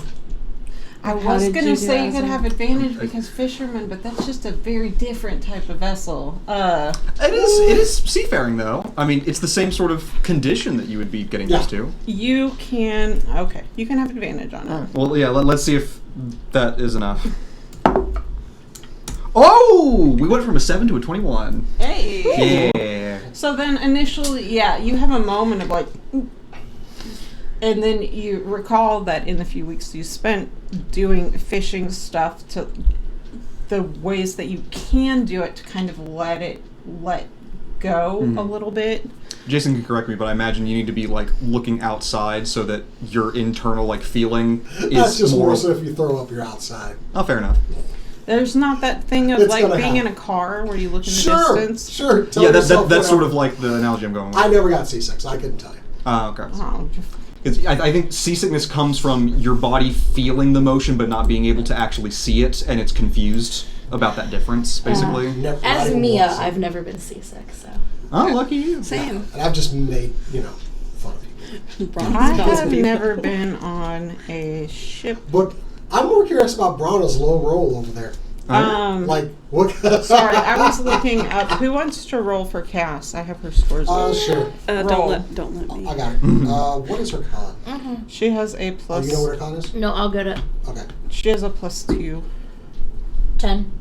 E: I
B: How
E: was
B: did
E: going
B: you
E: to
B: do
E: say
B: that,
E: you could
B: Asa?
E: have advantage because fishermen, but that's just a very different type of vessel.
C: It is seafaring though. I mean, it's the same sort of condition that you would be getting used to.
E: You can have advantage on it.
C: Well, yeah. Let's see if that is enough. Oh, we went from a 7 to a 21.
E: Hey!
C: Yeah.
E: So then initially, you have a moment of and then you recall that in the few weeks you spent doing fishing stuff, to the ways that you can do it to kind of let go a little bit.
C: Jason can correct me, but I imagine you need to be looking outside so that your internal feeling is
A: That's just
C: more.
A: more so if you throw up, you're outside.
C: Oh, fair enough.
E: There's not that thing of
A: It's gonna
E: being in
A: happen.
E: a car where you look in the
A: Sure.
E: distance.
A: Sure. Tell
C: Yeah,
A: yourself
C: that's sort
A: whatever.
C: of the analogy I'm going with.
A: I never got seasick, so I couldn't tell you.
C: Okay.
E: Oh,
C: I think seasickness comes from your body feeling the motion but not being able to actually see it, and it's confused about that difference, basically.
A: Never, not
D: As
A: even
D: Mia,
A: once.
D: I've never been seasick, so.
C: Oh, lucky you.
B: Same.
A: And I've just made, fun of people.
E: I have never been on a ship.
A: But I'm more curious about Brana's low roll over there. What?
E: Sorry, I was looking up. Who wants to roll for Cass? I have her scores.
A: Sure.
B: Don't
E: Roll.
B: let me.
A: I got it. What is her con?
E: She has a
A: Oh,
E: plus.
A: you know what her con is?
D: No, I'll go to
A: Okay.
E: She has a +2.
D: 10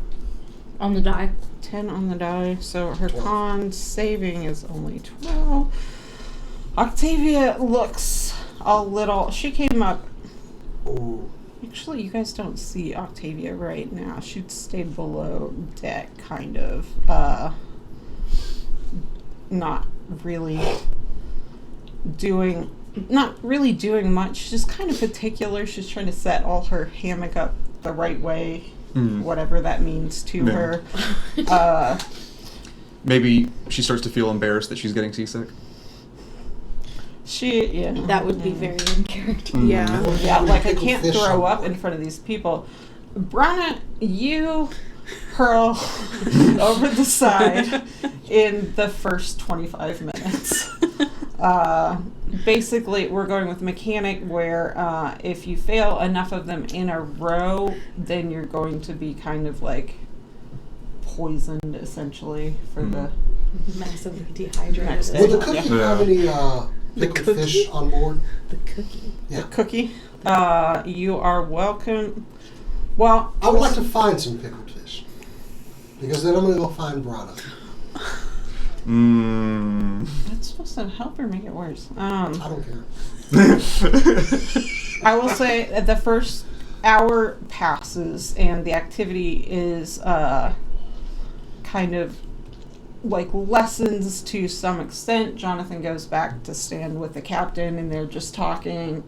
D: on the die.
E: 10 on the die. So her
A: 12.
E: con saving is only 12. Octavia looks a little. She came up.
A: Ooh.
E: Actually, you guys don't see Octavia right now. She'd stayed below deck, kind of. Not really doing much. Just kind of particular. She's trying to set all her hammock up the right way, whatever that means to
C: Yeah.
E: her.
C: Maybe she starts to feel embarrassed that she's getting seasick.
D: That would be very in character.
B: Yeah.
E: Yeah, I
A: Pickled
E: can't
A: fish
E: throw
A: on
E: up
A: board.
E: in front of these people. Brana, you hurl over the side in the first 25 minutes. Basically, we're going with mechanic where if you fail enough of them in a row, then you're going to be kind of poisoned, essentially, for the...
D: Massively dehydrated.
E: Next day.
A: Would the cookie
C: Yeah.
A: have any pickled
B: cookie?
A: fish on board?
D: The cookie.
A: Yeah.
E: cookie. You are welcome. Well,
A: I would like to find some pickled fish. Because then I'm going to go find Brana.
E: that's supposed to help or make it worse.
A: I don't care.
E: I will say that the first hour passes and the activity is kind of lessons to some extent. Jonathan goes back to stand with the captain and they're just talking.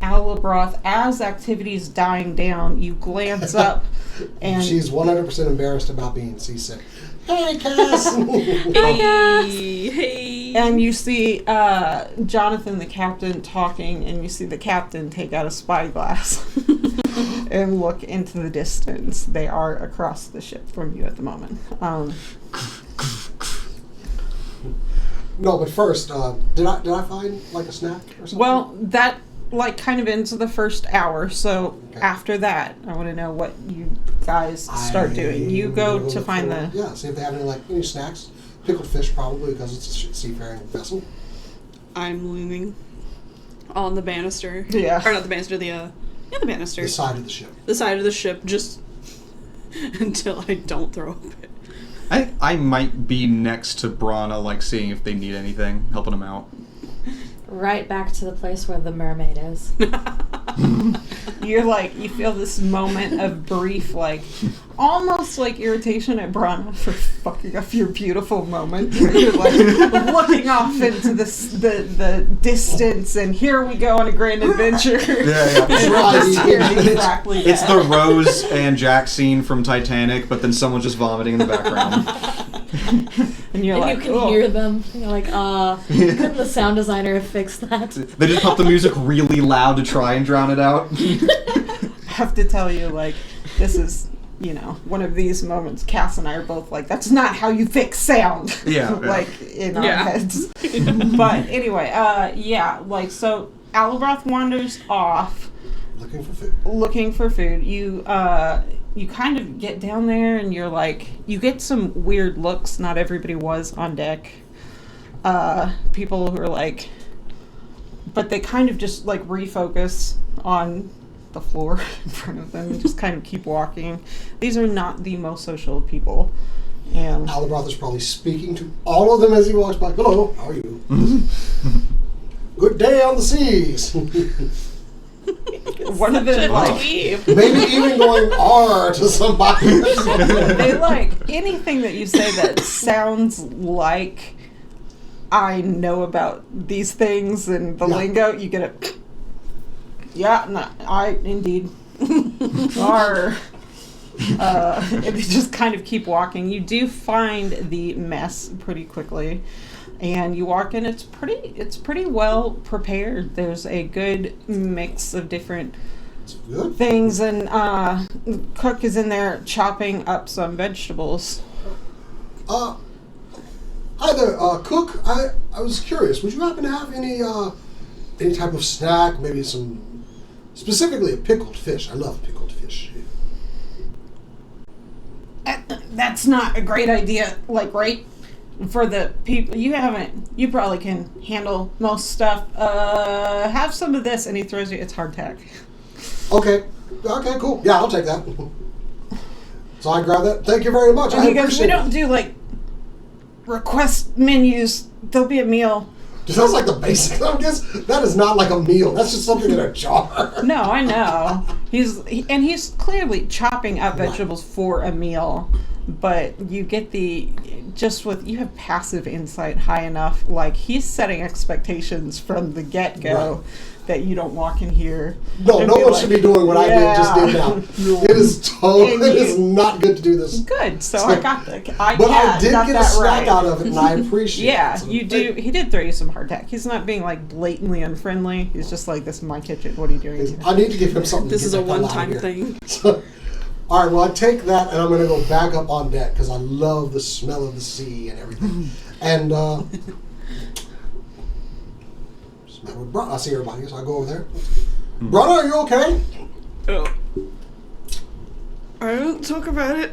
E: Alabroth, as activity's dying down, you glance up and
A: She's 100% embarrassed about being seasick. Hey, Cass!
B: Hey.
E: and you see Jonathan, the captain, talking, and you see the captain take out a spyglass and look into the distance. They are across the ship from you at the moment.
A: No, but first, did I find like a snack or something?
E: Well, that like kind of ends the first hour. So
A: Okay.
E: after that, I want to know what you guys start doing. You go to find the.
A: Yeah, see if they have any snacks. Pickled fish, probably, because it's a seafaring vessel.
B: I'm leaning on the banister.
E: Yeah.
B: Or not the banister, the banister.
A: The side of the ship.
B: The side of the ship, just until I don't throw up.
C: I might be next to Brana, like seeing if they need anything, helping them out.
D: Right back to the place where the mermaid is.
E: You're like, you feel this moment of brief, like, almost like irritation at Brana for fucking up your beautiful moment. You're like looking off into the distance, and here we go on a grand adventure.
C: Yeah.
E: Exactly.
C: It's the Rose and Jack scene from Titanic, but then someone's just vomiting in the background.
E: And you're
D: And
E: like,
D: you can
E: "Oh."
D: hear them. You're like, couldn't the sound designer have fixed that?
C: They just pop the music really loud to try and drown it out.
E: I have to tell you, like, this is, one of these moments. Cass and I are both like, that's not how you fix sound.
C: Yeah.
E: Like, in our
B: Yeah.
E: heads. But anyway, like, so Alabroth wanders off
A: Looking for food.
E: looking for food. You kind of get down there and you're like, you get some weird looks. Not everybody was on deck. People who are like, but they kind of just like refocus on the floor in front of them and just kind of keep walking. These are not the most social of people. And
A: Alabroth is probably speaking to all of them as he walks by. Hello, how are you? Good day on the seas.
E: one of them like,
A: Maybe even going R to somebody.
E: they like anything that you say that sounds like I know about these things and the
A: Yeah.
E: lingo, you get it. Yeah, no, I indeed are. And they just kind of keep walking. You do find the mess pretty quickly, and you walk in. It's pretty well prepared. There's a good mix of different
A: Good.
E: things, and the cook is in there chopping up some vegetables.
A: Hi there, cook. I was curious. Would you happen to have any type of snack? Maybe specifically a pickled fish. I love pickled fish.
E: That's not a great idea, like, right? For the people, you probably can handle most stuff. Have some of this, and he throws you, it's hardtack.
A: Okay, cool. Yeah, I'll take that. So I grab that. Thank you very much.
E: And
A: I
E: he goes, we
A: appreciate
E: don't
A: it.
E: do, like, request menus. There'll be a meal.
A: Sounds like the basic. I guess that is not like a meal. That's just something in a jar.
E: No, I know. He's clearly chopping up
A: Right.
E: vegetables for a meal, but you get you have passive insight high enough. Like, he's setting expectations from the get-go
A: Right.
E: that you don't walk in here.
A: No
E: and
A: one
E: be like,
A: should be doing what I just did now. It is
E: And
A: it is
E: you-
A: not good to do this.
E: Good. So
A: So-
E: I got the.
A: But I did
E: got
A: get a
E: that
A: snack
E: right.
A: out of it, and I appreciate it.
E: Yeah,
A: So
E: you do. He did throw you some hardtack. He's not being like blatantly unfriendly. He's just like, this is my kitchen. What are you doing here?
A: I need to give him something.
B: This
A: to
B: is
A: get
B: a
A: the hell out of
B: one-time
A: here.
B: thing.
A: So, all right, well, I take that, and I'm going to go back up on deck because I love the smell of the sea and everything. And smell with Brana. I see everybody, so I go over there. Brana, are you okay?
B: Oh. I don't talk about it.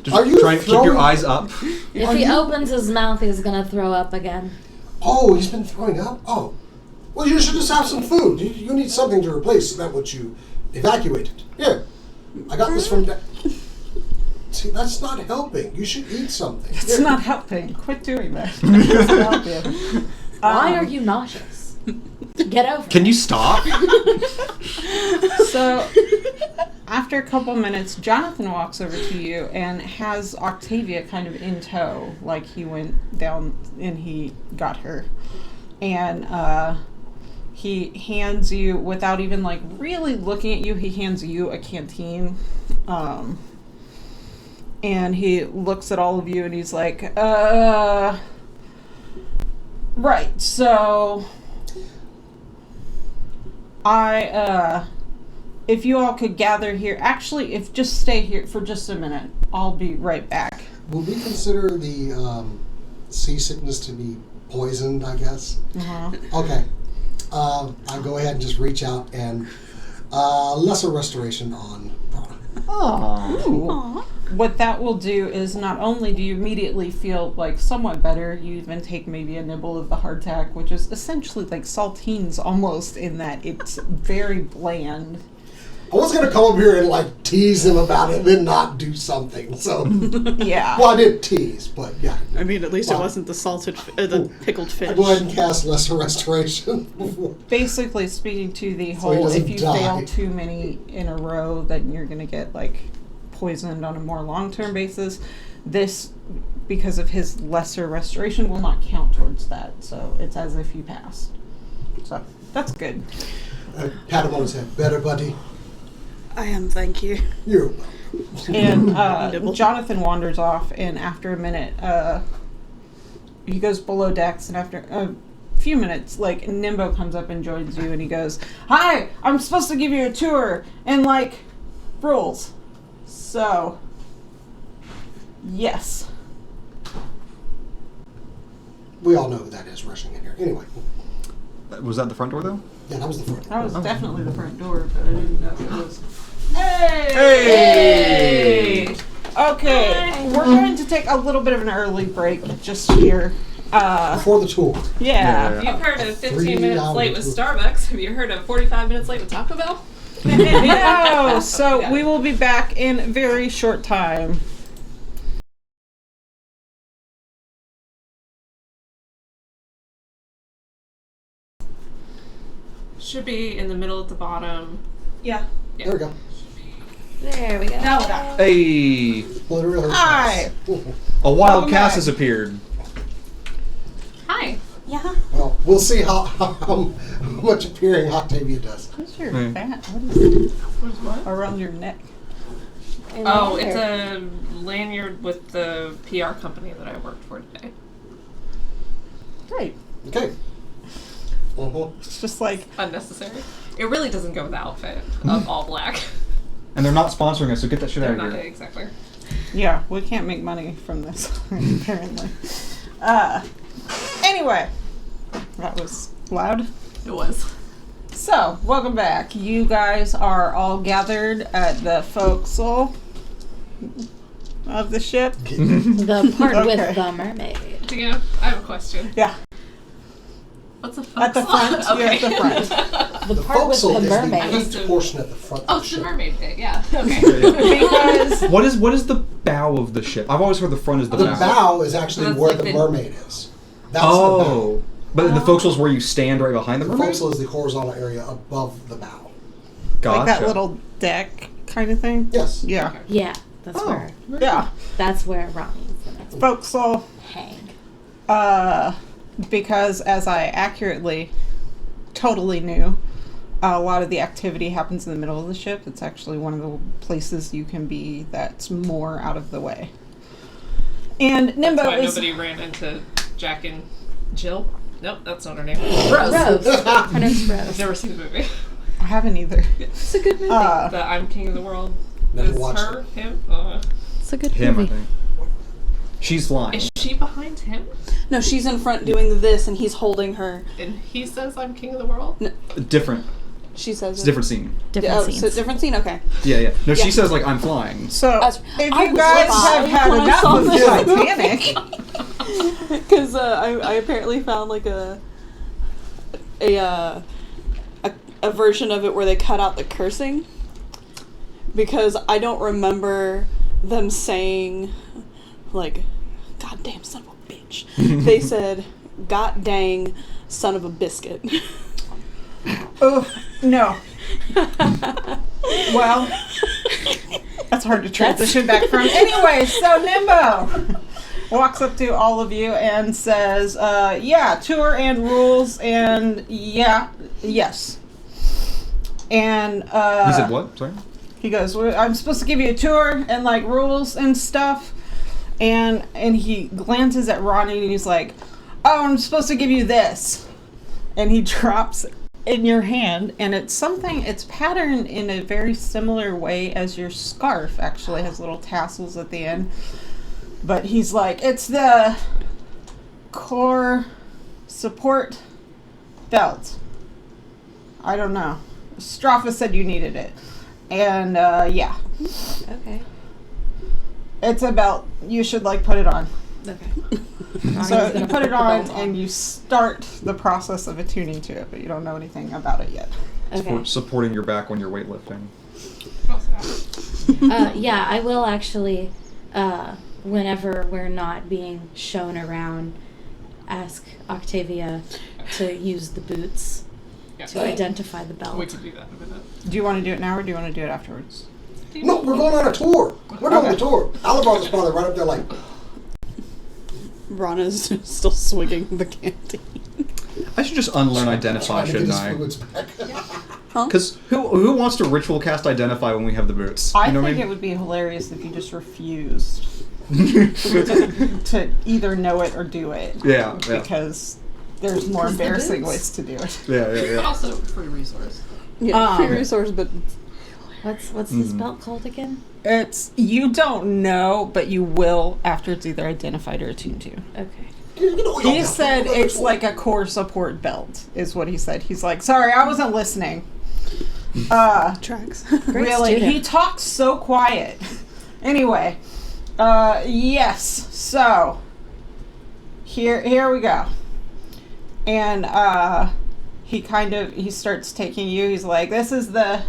C: Just
A: Are you
C: trying to keep your
A: throwing-
C: eyes up.
D: If
A: Are
D: he
A: you-
D: opens his mouth, he's gonna throw up again.
A: Oh, he's been throwing up? Oh. Well, you should just have some food. You need something to replace that what you evacuated. Here. I got this from... See, that's not helping. You should eat something.
E: It's
A: Here.
E: not helping. Quit doing that. It doesn't help you.
D: Why are you nauseous? Get over
C: Can
D: it.
C: you stop?
E: So, after a couple minutes, Jonathan walks over to you and has Octavia kind of in tow, like he went down and he got her. And he hands you, without even like really looking at you, he hands you a canteen. And he looks at all of you and he's like, right, so if you all could gather here, actually, if just stay here for just a minute, I'll be right back.
A: Will we consider the seasickness to be poisoned, I guess?
E: Uh-huh.
A: Okay. I'll go ahead and just reach out and lesser restoration on Prana.
E: Oh. What that will do is not only do you immediately feel like somewhat better, you even take maybe a nibble of the hardtack, which is essentially like saltines almost, in that it's very bland.
A: I was going to come up here and like tease him about it and then not do something. So,
E: Yeah.
A: well, I did tease, but yeah.
B: I mean, at least it wasn't the salted, the pickled fish.
A: I'll go ahead and cast lesser restoration before.
E: Basically speaking to the
A: So he
E: whole,
A: doesn't
E: if you
A: die.
E: fail too many in a row, then you're going to get like poisoned on a more long-term basis. This, because of his lesser restoration, will not count towards that. So it's as if you passed. So that's good.
A: Pat him on his head. Better, buddy.
B: I am, thank you.
A: You.
E: And
B: Nibble.
E: Jonathan wanders off, and after a minute, he goes below decks, and after a few minutes, like, Nimbo comes up and joins you, and he goes, "Hi, I'm supposed to give you a tour, and, like, rules. So, yes."
A: We all know who that is rushing in here. Anyway.
C: Was that the front door, though?
A: Yeah, that was the front.
E: That was definitely the front door, but I didn't know if it was. Hey!
C: Hey!
E: Okay, we're going to take a little bit of an early break just here.
A: Before the tour.
E: Yeah.
F: You've heard of 15
A: 3
F: minutes
A: hours
F: late with
A: to-
F: Starbucks. Have you heard of 45 minutes late with Taco Bell?
E: No, so we will be back in a very short time.
F: Should be in the middle at the bottom.
E: Yeah.
A: There we go.
D: There we go.
F: No.
C: Hey!
A: Literally.
E: Hi.
C: A wild
E: Okay.
C: cast has appeared.
F: Hi.
B: Yeah.
A: Well, we'll see how much appearing Octavia does.
E: What's your
C: Hmm.
E: bat? What is it?
F: What's what?
E: Around your neck.
D: And
F: Oh,
D: there.
F: it's a lanyard with the PR company that I worked for today.
E: Great.
A: Okay. Uh-huh.
E: It's just like,
F: Unnecessary. It really doesn't go with the outfit of all black.
C: And they're not sponsoring us, so get that shit
F: They're
C: out
F: not
C: of here.
F: exactly.
E: yeah, we can't make money from this, apparently. Anyway, that was loud.
F: It was.
E: So, welcome back. You guys are all gathered at the forecastle of the ship.
D: The part
E: Okay.
D: with the mermaid.
F: Tia, I have a question.
E: Yeah,
F: What's a
E: at the front.
F: okay.
E: You're at the front.
D: The
A: The
D: part with
A: forecastle
D: the
A: is
D: mermaid.
A: the peaked portion at the front
F: Oh,
A: of the
F: it's the
A: ship.
F: mermaid bit, yeah. Okay.
E: Because
C: What is the bow of the ship? I've always heard the front is the,
A: The bow is actually
F: That's
A: where
F: like
A: the
F: the-
A: mermaid is. That's the
C: Oh. But the forecastle is where you stand right behind the
A: bow. The
C: mermaid?
A: forecastle is the horizontal area above the bow.
C: Gotcha.
E: like that little deck kind of thing.
A: Yes.
E: Yeah.
D: Yeah, that's
A: Oh.
D: where.
E: Yeah.
D: That's where Ronnie's gonna
E: Forecastle.
D: hang.
E: Because as I accurately totally knew, a lot of the activity happens in the middle of the ship. It's actually one of the places you can be that's more out of the way. And Nimbo
F: That's why
E: is
F: nobody ran into Jack and Jill. Nope, that's not her name. Rose.
D: Rose. Her name's
F: I've
D: Rose.
F: never seen the movie.
E: I haven't either.
D: It's a good movie.
F: The I'm King of the World.
A: Never
F: Is
A: watched
F: her,
A: it.
F: him?
D: It's a good
C: Him, I
D: movie.
C: think. She's flying.
F: Is she behind him?
B: No, she's in front doing this, and he's holding her.
F: And he says I'm King of the World?
C: Different.
B: She says
C: It's a different scene.
D: Different
B: Oh,
D: scenes.
B: so different scene. Okay.
C: Yeah, yeah. No,
B: Yeah.
C: she says, like, I'm flying.
E: So
B: That's-
E: if
B: I
E: you
B: was
E: guys
B: five
E: have had
B: when I
E: enough
B: saw
E: of
B: this
E: Titanic,
B: Because I apparently found like a version of it where they cut out the cursing, because I don't remember them saying like "God damn son of a bitch." They said "God dang son of a biscuit."
E: oh no. Well, that's hard to transition back from. Anyway, so Nimbo walks up to all of you and says, yeah, tour and rules, and yeah, Yes. And
C: He said what? Sorry.
E: he goes, "Well, I'm supposed to give you a tour and like rules and stuff." And he glances at Ronnie and he's like, "Oh, I'm supposed to give you this." And he drops in your hand, and it's patterned in a very similar way as your scarf. Actually has little tassels at the end. But he's like, "It's the core support belt." I don't know. Straffa said you needed it. And yeah.
D: Okay.
E: It's a belt. You should like put it on.
D: Okay.
E: So you put it on and you start the process of attuning to it, but you don't know anything about it yet.
D: Okay.
C: Supporting your back when you're weightlifting.
D: Yeah, I will actually, whenever we're not being shown around, ask Octavia to use the boots to identify the belt.
F: We can do that in a minute.
E: Do you want to do it now or do you want to do it afterwards?
A: No, we're going on a tour. We're doing the tour. Alibard's probably right up there like,
B: Rana's still swigging the candy.
C: I should just unlearn identify,
A: trying to get
C: shouldn't
A: his
C: I?
A: fluids back.
B: Huh?
C: Because who wants to ritual cast identify when we have the boots?
E: I
C: You know
E: think
C: what
E: it would be hilarious if you just refused to either know it or do it.
C: Yeah, yeah.
E: Because there's more
D: Because the
E: embarrassing
D: boots.
E: ways to do it.
C: Yeah,
F: But
C: yeah.
F: also free resource.
B: Yeah, free resource, but
D: What's this belt called again?
E: It's, you don't know, but you will after it's either identified or attuned to.
D: Okay.
E: He said it's like a core support belt, is what he said. He's like, "Sorry, I wasn't listening."
B: tracks.
E: Really,
D: student.
E: he talks so quiet. Anyway, yes. So here we go. And he starts taking you. He's like, "This is the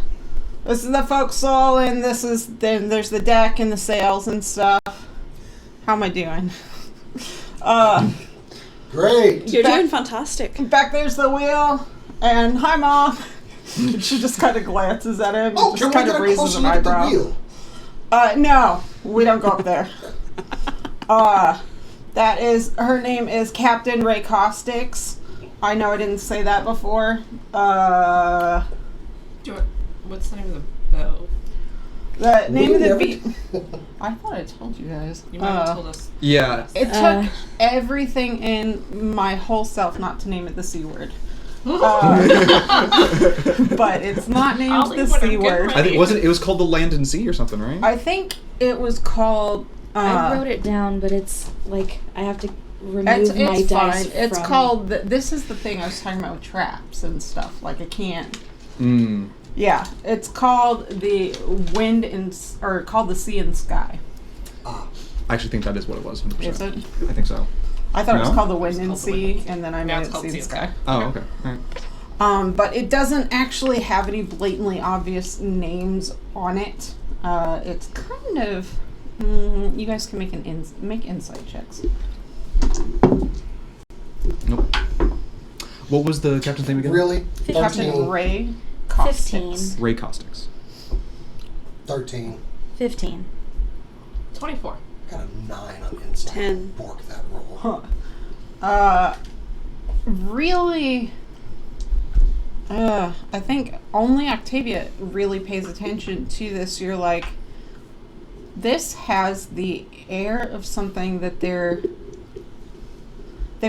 E: forecastle, and then there's the deck and the sails and stuff." How am I doing?
A: Great.
B: You're doing fantastic.
E: Back there's the wheel, and "Hi, Mom." She just kind of glances at him and
A: Oh,
E: just
A: can we
E: kind
A: get
E: of
A: a
E: raises
A: closer
E: an
A: look at the
E: eyebrow.
A: wheel?
E: No, we don't go up there. That is, her name is Captain Ray Caustics. I know I didn't say that before.
F: What's the name of the boat?
E: The name of the
A: never-
E: beat. I thought I told you guys.
F: You might have told us.
C: Yeah.
E: It took everything in my whole self not to name it the C word. But it's not named
F: I'll
E: the
F: leave when I'm
E: C
F: getting
E: word.
F: ready.
C: I think it was called the Land and Sea or something, right?
E: I think it was called.
D: I wrote it down, but it's like I have to remove
E: It's
D: my dice.
E: fine. It's
D: from-
E: called. This is the thing I was talking about with traps and stuff. Like I can't.
C: Mm.
E: Yeah, it's called the wind or called the sea and sky.
C: I actually think that is what it was. 100%.
E: Is it?
C: I think so.
E: I thought it was
C: No?
E: called the wind
F: It's
E: and
F: called the
E: sea,
F: wind and
E: and then I
F: Yeah,
E: made
F: it's
E: it
F: called
E: sea and
F: Sea and
E: sky.
C: Oh, okay. All right.
E: But it doesn't actually have any blatantly obvious names on it. It's kind of. You guys can make insight checks.
C: Nope. What was the captain's name again?
A: Really?
E: Captain
A: 13.
E: Ray Caustics.
D: 15.
C: Ray Caustics.
A: 13.
D: 15.
F: 24.
A: Got a 9 on insight.
B: 10.
A: Bork that roll.
E: Really, I think only Octavia really pays attention to this. You're like, this has the air of something that they've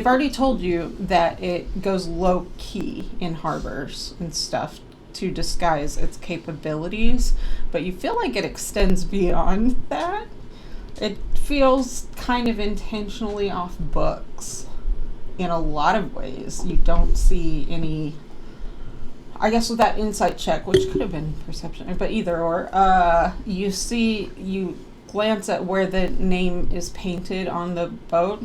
E: already told you that it goes low key in harbors and stuff to disguise its capabilities, but you feel like it extends beyond that. It feels kind of intentionally off books in a lot of ways. You don't see any, I guess with that insight check, which could have been perception, but either or, you glance at where the name is painted on the boat,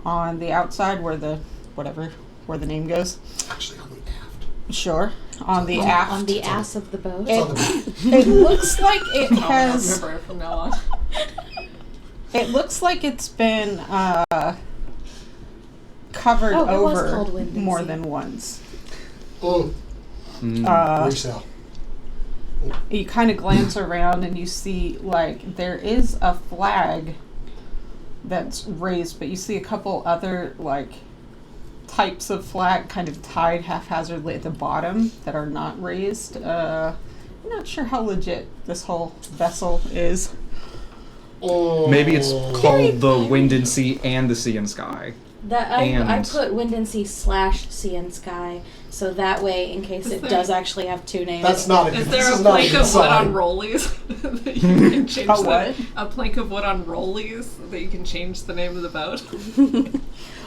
E: on the outside where the name goes.
A: Actually, on the aft.
E: Sure. On the aft.
D: On the ass of the boat.
A: It's on the
E: It looks like it
F: I'll
E: has.
F: remember it from now on.
E: It looks like it's been covered
D: Oh, it was
E: over
D: called Wind and
E: more
D: Sea.
E: than once.
C: Mm.
A: Resell.
E: You kind of glance around and you see like there is a flag that's raised, but you see a couple other like types of flag kind of tied haphazardly at the bottom that are not raised. I'm not sure how legit this whole vessel is.
C: Maybe it's called the Wind and Sea and the Sea and Sky.
D: I put Wind and Sea / Sea and Sky, so that way, in case it does actually have two names.
A: That's not a good
F: Is there
A: this
F: a
A: is not
F: plank
A: good
F: of wood
A: sign.
F: on rollies that you can change
E: A what?
F: A plank of wood on rollies that you can change the name of the boat?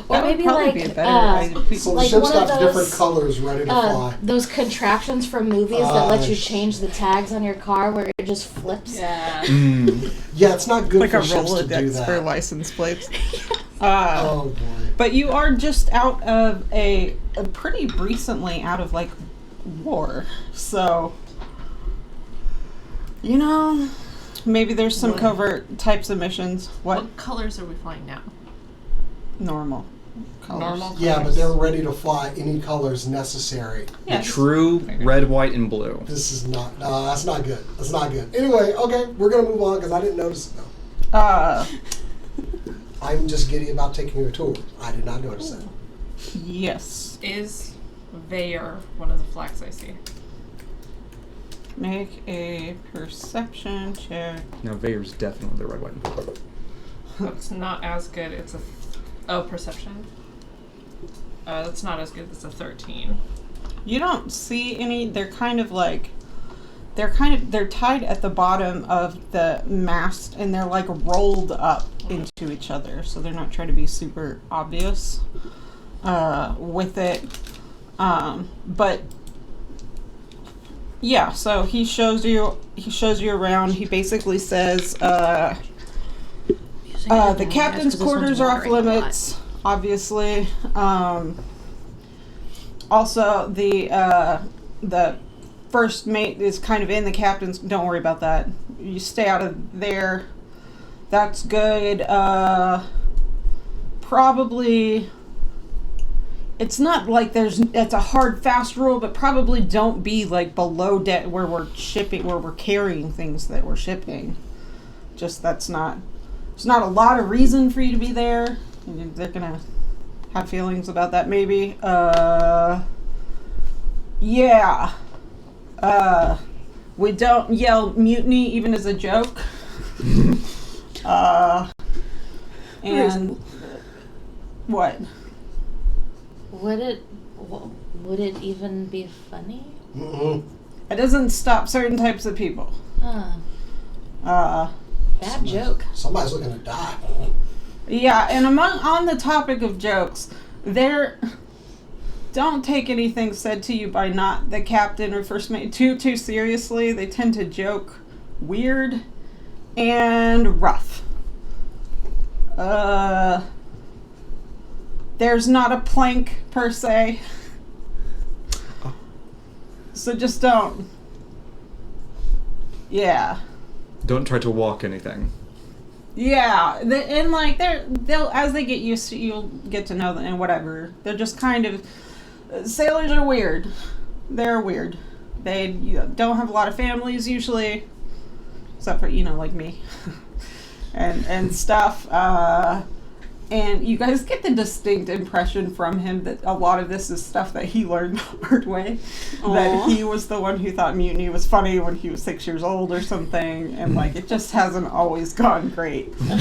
D: Or
E: That would
D: maybe
E: probably
D: like
E: be a better idea.
A: So the
D: like
A: ship's
D: one of
A: got
D: those,
A: different colors ready to fly.
D: those contraptions from movies that let you
A: sh-
D: change the tags on your car where it just flips.
F: Yeah.
A: Yeah, it's not good
E: Like
A: for
E: a
A: ships to do
E: Rolodex
A: that.
E: for license plates.
A: Oh boy.
E: But you are just out of a pretty recently out of like war, so you know maybe there's some covert types of missions.
F: What colors are we flying now?
E: Normal colors.
F: Normal.
A: Yeah, but
F: colors.
A: they're ready to fly any colors necessary.
C: The true red, white, and blue.
A: This is not. No, that's not good. That's not good. Anyway, okay, we're gonna move on because I didn't notice it though. I'm just giddy about taking a tour. I did not notice that.
E: Yes.
F: Is Vayer one of the flags I see?
E: Make a perception check.
C: No, Vayer's definitely the red, white, and blue.
F: That's not as good. It's a perception. That's not as good. It's a 13.
E: You don't see any. They're tied at the bottom of the mast, and they're like rolled up into each other, so they're not trying to be super obvious with it. But yeah, so he shows you around. He basically says the captain's quarters are off limits, obviously. Also, the first mate is kind of in the captain's. Don't worry about that. You stay out of there. That's good. Probably. It's not like it's a hard, fast rule, but probably don't be like below deck where we're carrying things that we're shipping. Just there's not a lot of reason for you to be there. They're gonna have feelings about that maybe. Yeah. We don't yell mutiny even as a joke. And what?
D: Would it even be funny?
A: Mm-mm.
E: It doesn't stop certain types of people.
D: Bad joke.
A: Somebody's looking to die.
E: Yeah, and on the topic of jokes, don't take anything said to you by not the captain or first mate too seriously. They tend to joke weird and rough. There's not a plank per se. So just don't. Yeah.
C: Don't try to walk anything.
E: Yeah, and like they'll as they get used to, you'll get to know them and whatever. They're just kind of sailors are weird. They're weird. They don't have a lot of families usually, except for like me, and stuff. And you guys get the distinct impression from him that a lot of this is stuff that he learned the hard way.
B: Aww.
E: That he was the one who thought mutiny was funny when he was 6 years old or something, and like it just hasn't always gone great. But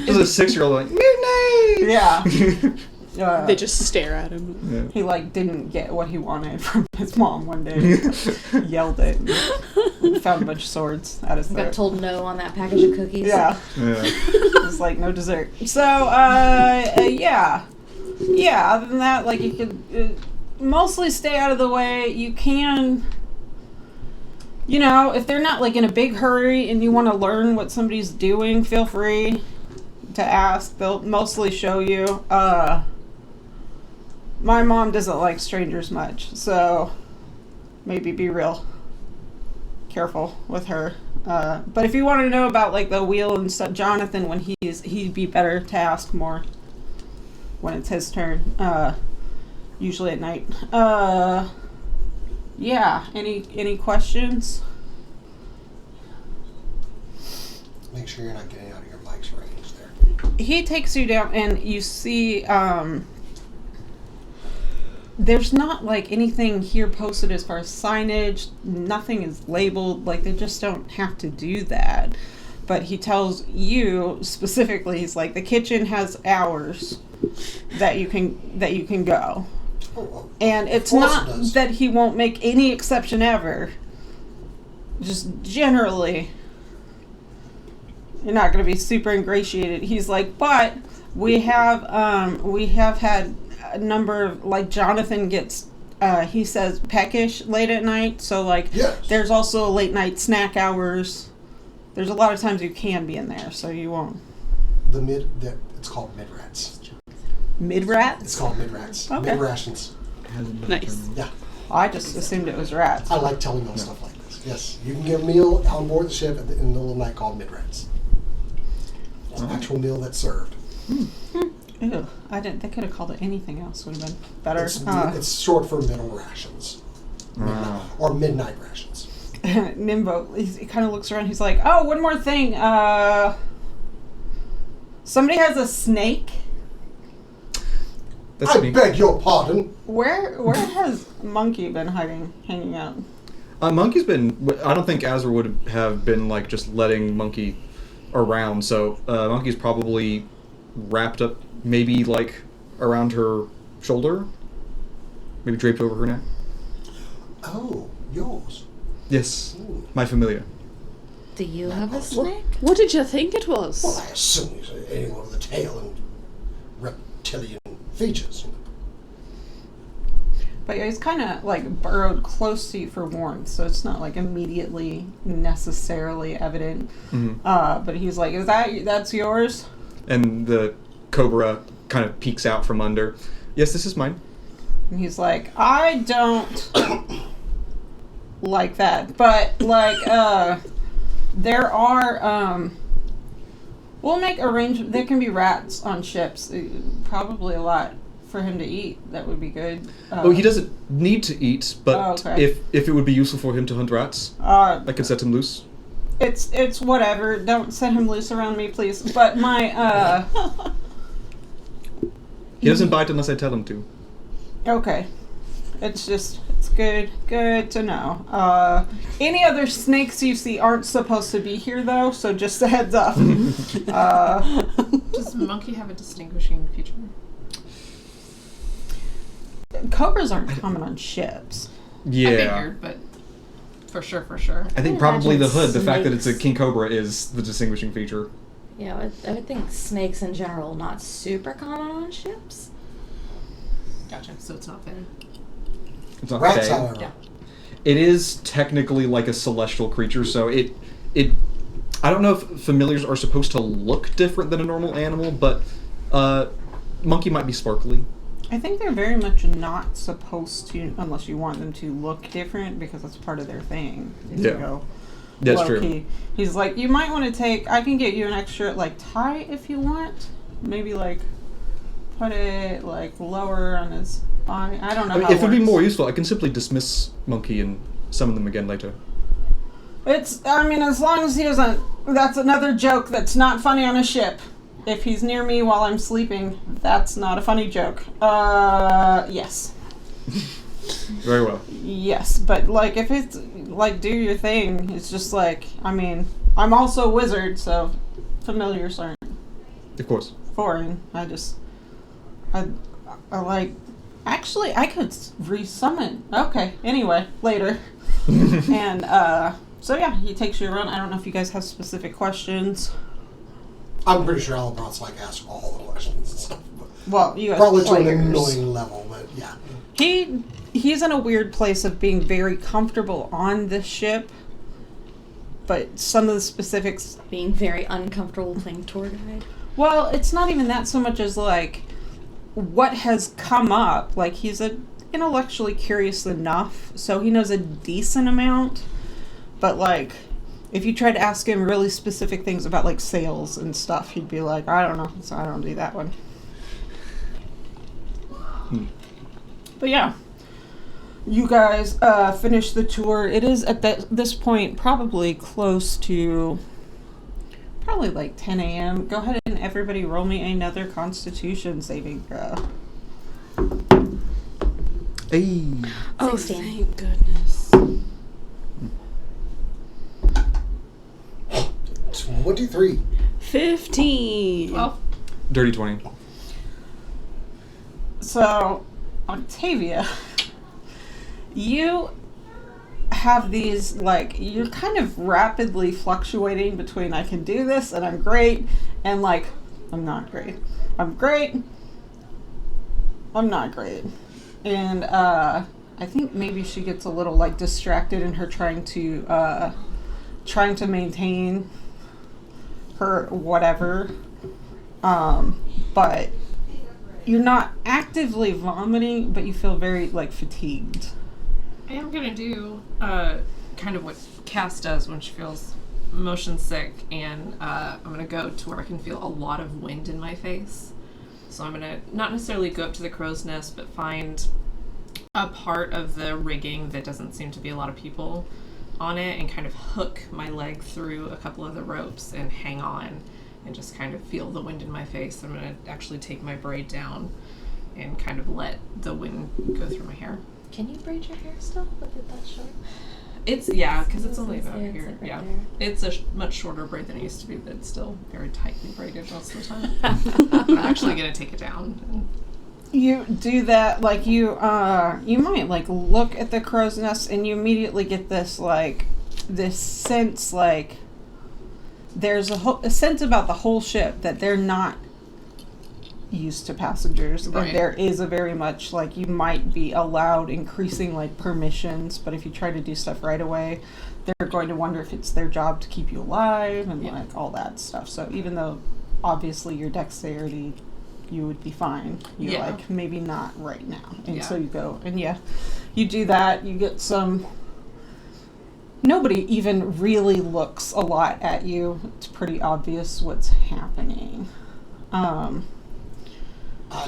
C: As a 6-year-old, like, mutiny!
E: yeah,
B: They just stare at him.
C: Yeah.
E: he like didn't get what he wanted from his mom one day. Yelled it. And found a bunch of swords at his
D: Got
E: throat.
D: told no on that package of cookies.
E: Yeah.
C: Yeah.
E: It's like no dessert. So, yeah. Yeah, other than that, like you could mostly stay out of the way. You can, if they're not like in a big hurry and you want to learn what somebody's doing, feel free to ask. They'll mostly show you. My mom doesn't like strangers much, so maybe be real careful with her. But if you want to know about like the wheel and stuff, Jonathan, when he'd be better to ask more when it's his turn. Usually at night. Yeah. Any questions?
A: Make sure you're not getting out of your mic's range there.
E: he takes you down, and you see there's not like anything here posted as far as signage. Nothing is labeled. Like, they just don't have to do that. But he tells you specifically, he's like, the kitchen has hours that you can go. And it's not that he won't make any exception ever. Just generally, you're not going to be super ingratiated. He's like, but we have had a number of, like, Jonathan gets, he says, peckish late at night. So, like,
A: Yes.
E: There's also late night snack hours. There's a lot of times you can be in there, so you won't.
A: It's called mid-rats.
E: Mid-rats?
A: It's called mid-rats.
E: Okay.
A: Mid-rations.
C: Hasn't been
B: Nice.
C: determined.
A: Yeah.
E: I just assumed it was rats.
A: I like telling them stuff like this. Yes. You can get a meal on board the ship in the middle of the night called mid-rats. It's an actual meal that's served.
E: Ew, they could have called it anything else. Would have been better.
A: It's short for middle rations. Or midnight rations.
E: Nimbo, he kind of looks around. He's like, oh, one more thing. Somebody has a snake.
C: That's
A: I
C: me.
A: beg your pardon.
E: Where has Monkey been hanging out?
C: Monkey's been. I don't think Azra would have been like just letting Monkey around. So Monkey's probably wrapped up, maybe like around her shoulder, maybe draped over her neck.
A: Oh, yours.
C: Yes,
A: Ooh.
C: my familia.
D: Do you have a snake?
B: What did you think it was?
A: Well, I assume you say anyone with a tail and reptilian features.
E: But yeah, he's kind of like burrowed close to you for warmth, so it's not like immediately necessarily evident. But he's like, that's yours?
C: And the cobra kind of peeks out from under. Yes, this is mine.
E: And he's like, I don't like that, but like there are we'll make arrangements. There can be rats on ships, probably a lot for him to eat. That would be good.
C: Oh, he doesn't need to eat, but
E: Oh, okay.
C: if it would be useful for him to hunt rats,
E: I
C: could set him loose.
E: It's whatever. Don't set him loose around me, please. But my
C: He doesn't bite unless I tell him to.
E: okay. It's good to know. Any other snakes you see aren't supposed to be here, though, so just a heads up.
F: Does Monkey have a distinguishing feature?
E: Cobras aren't common on ships.
C: Yeah.
F: I figured, but for sure.
C: I think
D: I
C: probably the
D: imagine
C: hood, the fact that it's a
D: snakes-
C: king cobra is the distinguishing feature.
D: Yeah, I would think snakes in general not super common on ships.
F: Gotcha. So it's not fair.
C: It's not
A: Rats,
C: fey.
A: however.
F: Yeah.
C: It is technically like a celestial creature, so it I don't know if familiars are supposed to look different than a normal animal, but monkey might be sparkly.
E: I think they're very much not supposed to, unless you want them to look different, because that's part of their thing. Is to
C: Yeah.
E: go
C: That's
E: low
C: true.
E: key. He's like, you might want to I can get you an extra, like, tie if you want. Maybe, like, put it, like, lower on his body. I don't know how
C: If it would be
E: works.
C: more useful, I can simply dismiss monkey and summon them again later.
E: As long as he doesn't, that's another joke that's not funny on a ship. If he's near me while I'm sleeping, that's not a funny joke. Yes.
C: Very well.
E: Yes, but, like, if it's, like, do your thing, it's just, like, I'm also a wizard, so familiars aren't
C: Of course.
E: foreign. I like, actually, I could resummon. Okay, anyway, later. And, so yeah, he takes you around. I don't know if you guys have specific questions.
A: I'm pretty sure Alabron's like asked all the questions and stuff. But
E: Well, you guys
A: probably to an
E: players.
A: annoying level, but yeah.
E: He's in a weird place of being very comfortable on this ship, but some of the specifics.
D: Being very uncomfortable playing tour guide.
E: Well, it's not even that so much as like what has come up. Like he's intellectually curious enough, so he knows a decent amount. But like, if you tried to ask him really specific things about like sales and stuff, he'd be like, I don't know, so I don't do that one. But yeah, you guys finish the tour. It is at this point probably close to probably like 10 a.m. Go ahead and everybody roll me another Constitution saving throw.
C: Hey.
B: Oh,
D: 16.
B: thank goodness.
A: 23.
B: 15.
F: Well,
C: Dirty 20.
E: So, Octavia, you have these, like, you're kind of rapidly fluctuating between I can do this and I'm great, and like, I'm not great. I'm great. I'm not great. And I think maybe she gets a little like distracted in her trying to maintain her whatever. But you're not actively vomiting, but you feel very like fatigued.
F: I am gonna do kind of what Cass does when she feels motion sick, and I'm gonna go to where I can feel a lot of wind in my face. So I'm gonna not necessarily go up to the crow's nest, but find a part of the rigging that doesn't seem to be a lot of people on it, and kind of hook my leg through a couple of the ropes and hang on and just kind of feel the wind in my face. I'm gonna actually take my braid down and kind of let the wind go through my hair.
D: Can you braid your hair still with it that short?
F: It's, yeah, because it's only
D: It's
F: about
D: like
F: here.
D: right
F: Yeah.
D: there.
F: It's a much shorter braid than it used to be, but it's still very tightly braided most of the time. But I'm actually going to take it down.
E: You do that, like you might like look at the crow's nest and you immediately get this sense like there's a sense about the whole ship that they're not used to passengers.
F: Right.
E: And there is a very much like you might be allowed increasing like permissions, but if you try to do stuff right away, they're going to wonder if it's their job to keep you alive and
F: Yeah.
E: like all that stuff. So even though obviously your dexterity, you would be fine, you're
F: Yeah.
E: like maybe not right now. And
F: Yeah.
E: so you go and you do that, you get some. Nobody even really looks a lot at you. It's pretty obvious what's happening.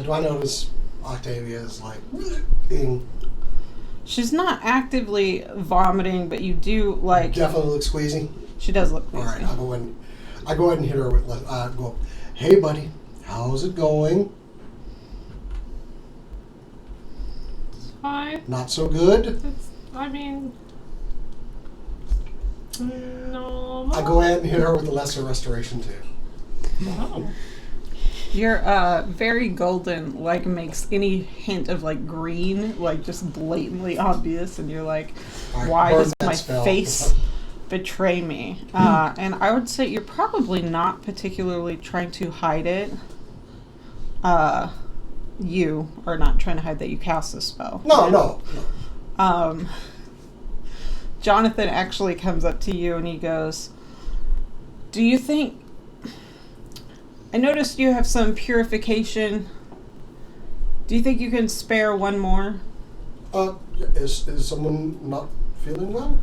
A: Do I notice Octavia is like being
E: She's not actively vomiting, but you do like.
A: definitely looks squeezy?
E: She does look
A: All
E: crazy.
A: right, I go ahead and hit her with go. Hey, buddy, how's it going?
F: Fine.
A: Not so good.
F: It's, I mean, no.
A: I go ahead and hit her with the lesser restoration too.
F: Oh.
E: Your very golden like makes any hint of like green like just blatantly obvious, and you're like,
A: All right,
E: why
A: burn
E: does
A: that
E: my
A: spell.
E: face betray me? And I would say you're probably not particularly trying to hide it. You are not trying to hide that you cast this spell.
A: No.
E: Jonathan actually comes up to you and he goes, do you think, I noticed you have some purification. Do you think you can spare one more?
A: Is someone not feeling well?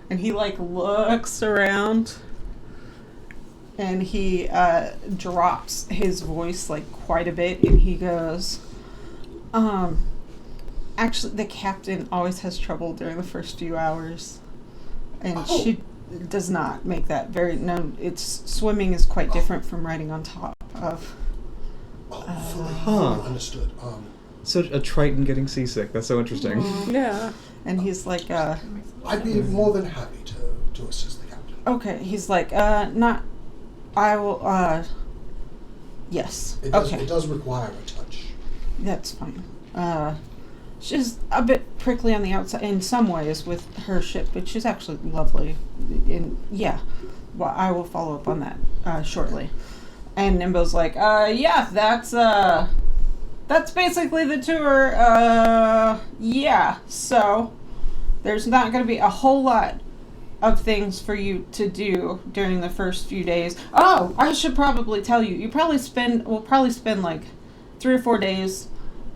E: And he like looks around and he drops his voice like quite a bit and he goes, actually the captain always has trouble during the first few hours, and she does not make that very known. It's swimming is quite different from riding on top of.
A: Fully understood.
C: So a Triton getting seasick. That's so interesting.
B: Yeah.
E: And he's like,
A: I'd be more than happy to assist the captain.
E: okay. He's like, not. I will. Yes.
A: It does.
E: Okay.
A: It does require a touch.
E: That's fine. She's a bit prickly on the outside in some ways with her ship, but she's actually lovely. Yeah, well, I will follow up on that shortly. And Nimbo's like, yeah, that's basically the tour. Yeah, so there's not going to be a whole lot of things for you to do during the first few days. Oh, I should probably tell you, we'll probably spend like 3 or 4 days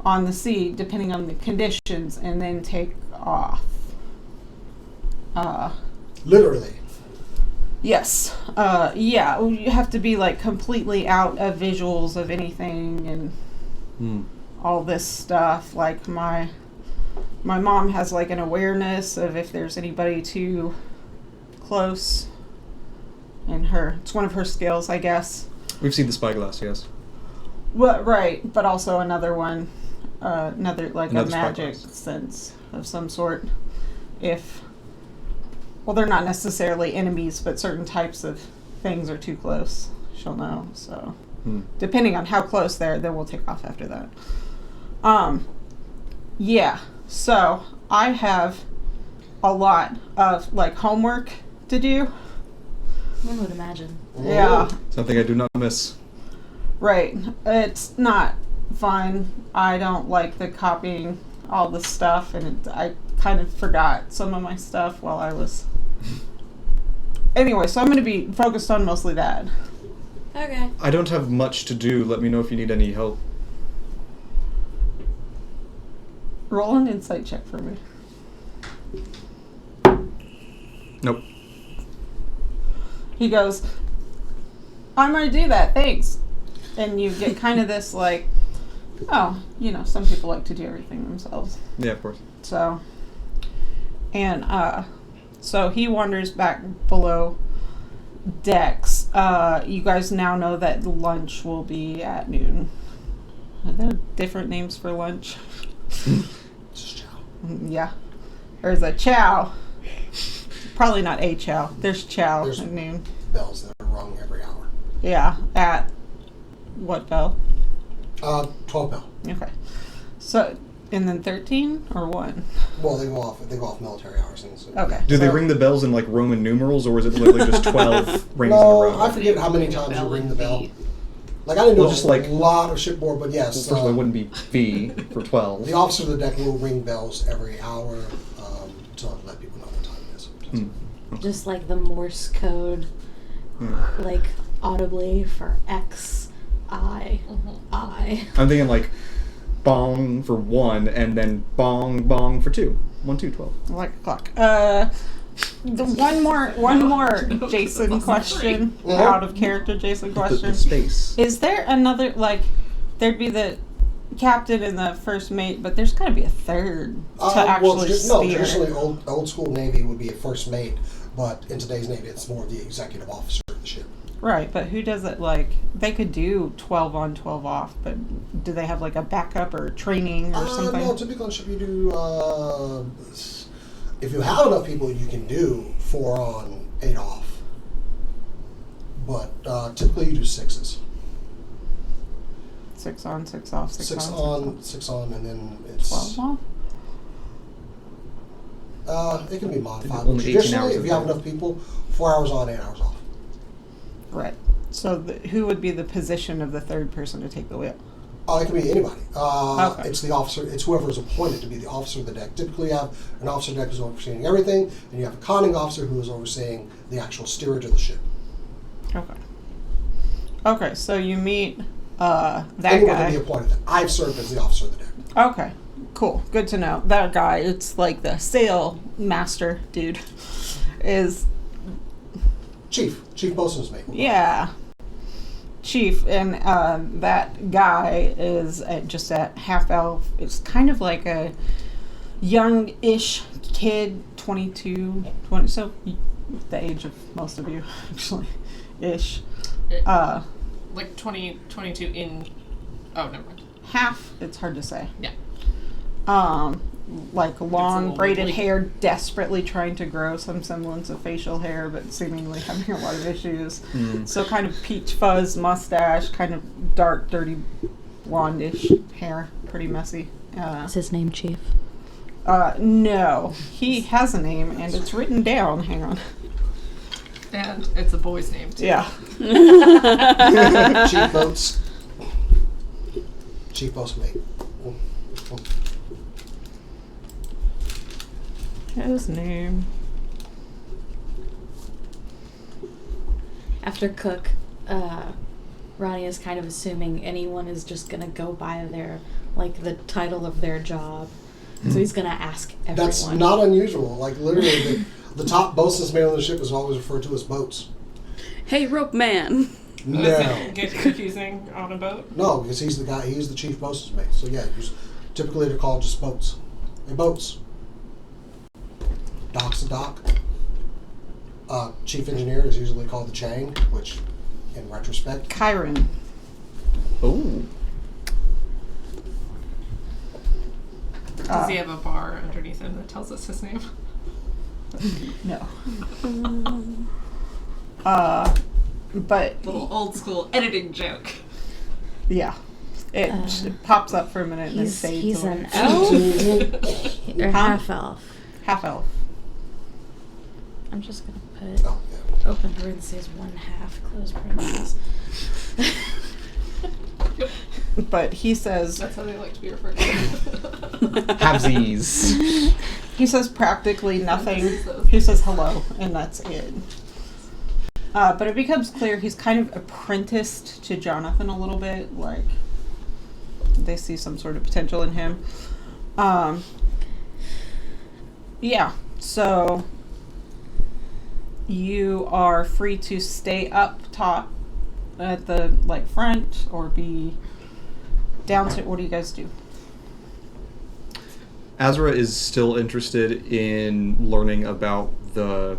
E: on the sea, depending on the conditions, and then take off.
A: Literally.
E: Yes. Yeah, you have to be like completely out of visuals of anything and all this stuff. Like my mom has like an awareness of if there's anybody too close, and it's one of her skills, I guess.
C: We've seen the spyglass, yes.
E: Well, right, but also another one, another a magic
C: spyglass.
E: sense of some sort. Well, they're not necessarily enemies, but certain types of things are too close. She'll know. So, depending on how close they are, then we'll take off after that. Yeah. So I have a lot of homework to do.
D: One would imagine.
E: Yeah.
C: Something I do not miss.
E: Right. It's not fun. I don't like the copying all the stuff, and I kind of forgot some of my stuff while I was... Anyway, so I'm going to be focused on mostly that.
D: Okay.
C: I don't have much to do. Let me know if you need any help.
E: Roll an insight check for me.
C: Nope.
E: He goes, I'm going to do that, thanks. And you get kind of this oh, some people like to do everything themselves.
C: Yeah, of course.
E: So, and so he wanders back below decks. You guys now know that lunch will be at noon. Are there different names for lunch?
A: Just chow.
E: Yeah. There's a chow. Probably not a chow. There's chow
A: There's
E: at noon.
A: bells that are rung every hour.
E: Yeah. At what bell?
A: 12 bell.
E: Okay. So, and then 13 or 1?
A: Well, they go off military hours. And so,
E: Okay.
C: Do they ring the bells in Roman numerals, or is it literally just 12 rings in a
A: No,
C: row?
A: I forget how many times you ring the bell. I didn't do a lot of shipboard, but yes.
C: Well, first of all, it wouldn't be V for 12.
A: The officer of the deck will ring bells every hour to let people know what time it is.
D: Just like the Morse code, audibly for X, I, I.
C: I'm thinking bong for 1, and then bong, bong for 2. 1, 2, 12.
E: Like a clock. One more Jason question. Out of character Jason question.
C: The space.
E: Is there another, there'd be the captain and the first mate, but there's got to be a third to actually steer.
A: Traditionally old school Navy would be a first mate, but in today's Navy it's more the executive officer of the ship.
E: Right, but who does it they could do 12 on, 12 off, but do they have a backup or training or something?
A: No, typically on ship you do, if you have enough people, you can do 4 on, 8 off. But typically you do 6s.
E: 6 on, 6 off,
A: 6 on, and then it's
E: 12 off?
A: It can be modified.
C: Only 18
A: Traditionally,
C: hours
A: if you have enough people, 4 hours on, 8 hours off.
E: Right. So who would be the position of the third person to take the wheel?
A: It can be anybody.
E: Okay.
A: It's the officer. It's whoever is appointed to be the officer of the deck. Typically, you have an officer of the deck who's overseeing everything, and you have a conning officer who is overseeing the actual steerage of the ship.
E: Okay. Okay, so you meet that
A: Anyone
E: guy.
A: can be appointed. I've served as the officer of the deck.
E: Okay, cool. Good to know. That guy, it's like the sail master dude, is
A: Chief bosun's mate.
E: yeah. Chief, and that guy is just a half elf. It's kind of like a young-ish kid, 22, 20, so the age of most of you, actually, ish.
F: 20, 22 in... Oh, never mind.
E: Half, it's hard to say.
F: Yeah.
E: Long
F: little
E: braided
F: wiggly.
E: hair, desperately trying to grow some semblance of facial hair, but seemingly having a lot of issues. So kind of peach fuzz mustache, kind of dark, dirty, blondish hair, pretty messy.
D: Is his name Chief?
E: No, he has a name and it's written down. Hang on.
F: And it's a boy's name, too.
E: Yeah.
A: Chief boats. Chief bosun mate.
E: His name.
D: After Cook, Ronnie is kind of assuming anyone is just gonna go by their the title of their job. So he's gonna ask everyone.
A: That's not unusual. Literally, the top bosun's mate on the ship is always referred to as boats.
B: Hey, rope man.
A: No.
F: Does it get confusing on a boat?
A: No, because he's the guy. He's the chief bosun's mate. So yeah, typically they're called just boats. Hey, boats. Dock's a dock. Chief engineer is usually called the Chang, which in retrospect.
E: Chiron.
C: Oh.
F: Does he have a bar underneath him that tells us his name?
E: No. But
F: Little old school editing joke.
E: yeah, it pops up for a minute and then fades
D: He's
E: away.
D: an elf or half elf.
E: Half elf.
D: I'm just gonna put
A: Oh, yeah.
D: open parentheses 1/2 close parentheses.
E: But he says
F: That's how they like to be referred to.
C: Halvesies.
E: he says practically nothing. He says hello, and that's it. But it becomes clear he's kind of apprenticed to Jonathan a little bit. Like they see some sort of potential in him. Yeah. So you are free to stay up top at the front or be down to. What do you guys do?
C: Azra is still interested in learning about the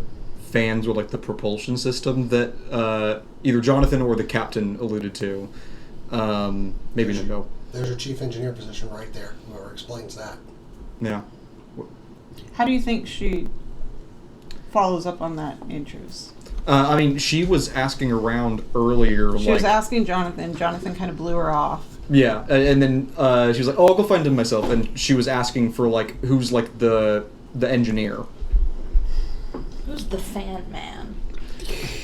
C: fans or the propulsion system that either Jonathan or the captain alluded to. Maybe Nico.
A: There's your chief engineer position right there. Whoever explains that.
C: Yeah.
E: How do you think she follows up on that interest?
C: I mean, she was asking around earlier.
E: She was asking Jonathan. Jonathan kind of blew her off.
C: Yeah, and then she was like, "Oh, I'll go find him myself." And she was asking for who's the engineer.
D: Who's the fan man?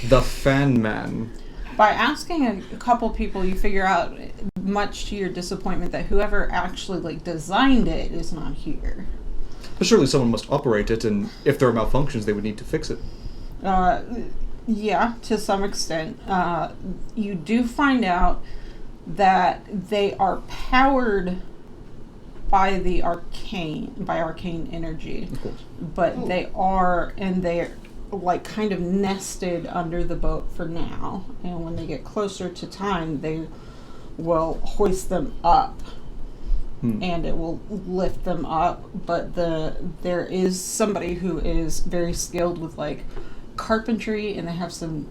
C: The fan man.
E: By asking a couple people, you figure out, much to your disappointment, that whoever actually designed it is not here.
C: But surely someone must operate it, and if there are malfunctions, they would need to fix it.
E: Yeah, to some extent. You do find out that they are powered by arcane energy.
C: Of course.
E: But they're kind of nested under the boat for now. And when they get closer to time, they will hoist them up. And it will lift them up. But there is somebody who is very skilled with carpentry, and they have some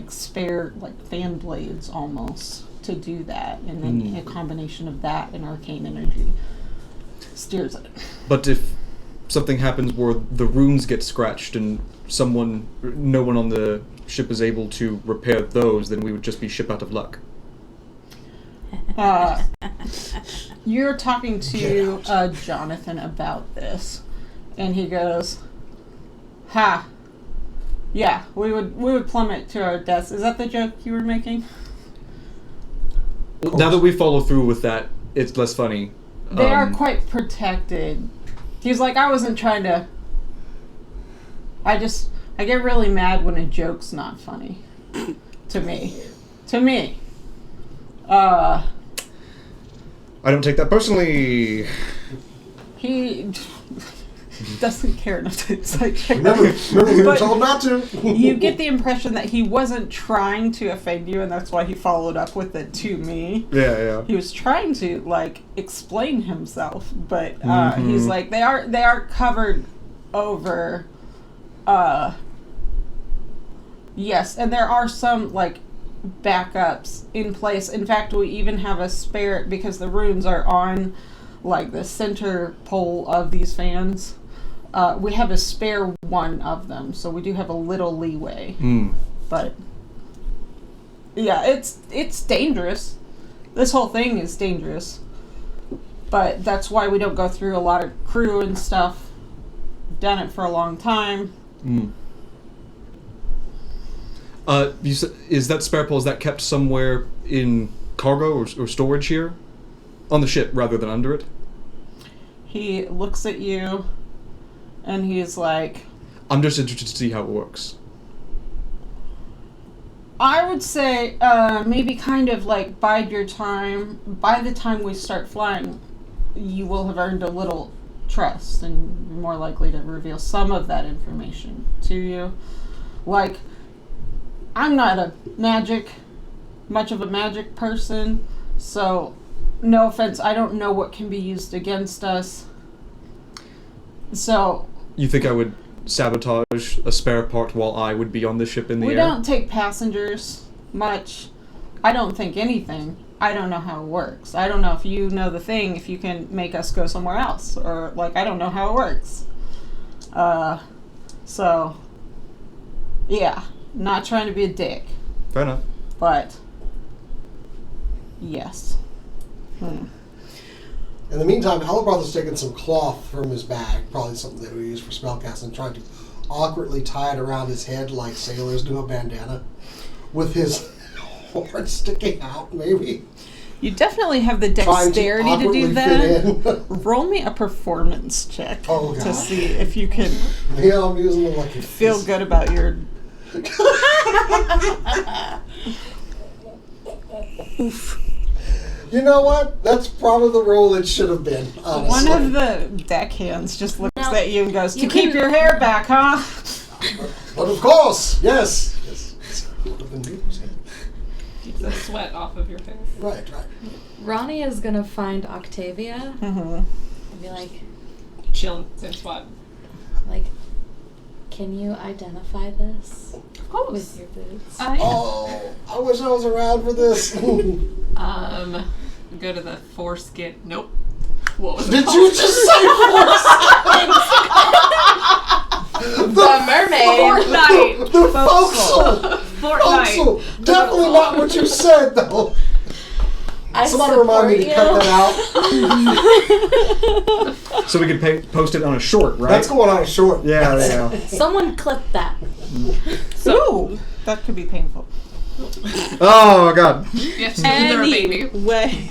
E: spare fan blades almost to do that, and then a combination of that and arcane energy steers it.
C: But if something happens where the runes get scratched and no one on the ship is able to repair those, then we would just be ship out of luck.
E: You're talking to Jonathan about this, and he goes, "Ha, yeah, we would plummet to our deaths." Is that the joke you were making?
C: Now that we follow through with that, it's less funny.
E: They are quite protected. He's like, I wasn't trying to. I get really mad when a joke's not funny. To me.
C: I don't take that personally.
E: He doesn't care enough to
A: Remember we were told not to.
E: You get the impression that he wasn't trying to offend you, and that's why he followed up with it to me.
C: Yeah.
E: He was trying to explain himself, but he's like, they are covered over. Yes, and there are some backups in place. In fact, we even have a spare, because the runes are on the center pole of these fans. We have a spare one of them, so we do have a little leeway. But yeah, it's dangerous. This whole thing is dangerous. But that's why we don't go through a lot of crew and stuff. Done it for a long time.
C: You said, is that spare pole, is that kept somewhere in cargo or storage here? On the ship rather than under it?
E: He looks at you and he's like,
C: I'm just interested to see how it works.
E: I would say maybe kind of bide your time. By the time we start flying, you will have earned a little trust and you're more likely to reveal some of that information to you. I'm not much of a magic person, so no offense, I don't know what can be used against us. So...
C: You think I would sabotage a spare part while I would be on the ship in the air?
E: We don't take passengers. much. I don't think anything. I don't know how it works. I don't know if you know the thing, if you can make us go somewhere else. Or, like, I don't know how it works. So, yeah. Not trying to be a dick.
C: Fair enough.
E: But, yes.
A: In the meantime, Hellbroth is taking some cloth from his bag, probably something that we use for spellcasting, and trying to awkwardly tie it around his head like sailors do a bandana, with his horn sticking out, maybe.
E: You definitely have the
A: Trying
E: dexterity to do
A: awkwardly
E: that.
A: fit in.
E: Roll me a performance check
A: Oh,
E: to
A: God.
E: see if you can
A: Yeah, I'm using the lucky
E: feel
A: face.
E: good about your.
A: You know what? That's probably the roll it should have been, honestly.
E: One of the deckhands just looks
D: No,
E: at you and goes, "To
D: you
E: keep
D: can-
E: your hair back, huh?"
A: But of course, yes. Yes. Would have been people's hand.
F: Keep the sweat off of your face.
A: Right.
D: Ronnie is gonna find Octavia
E: Mm-hmm.
D: and be like,
F: Chill, same spot.
D: can you identify this
F: Of course.
D: with your boots?
A: Oh, I wish I was around for this.
F: Go to the foreskin. Nope. What was it
A: Did
F: called?
A: you just say
D: The mermaid.
F: Fortnite.
A: the forecastle?
F: Fortnite.
A: Forecastle. Definitely not what you said, though.
D: I
A: Somebody remind me to cut that out.
C: So we could post it on a short, right?
A: That's going on a short.
C: Yeah, there you go.
D: Someone clip that.
E: Ooh, that could be painful.
C: Oh, God.
F: You have to they're a baby.
E: Anyway.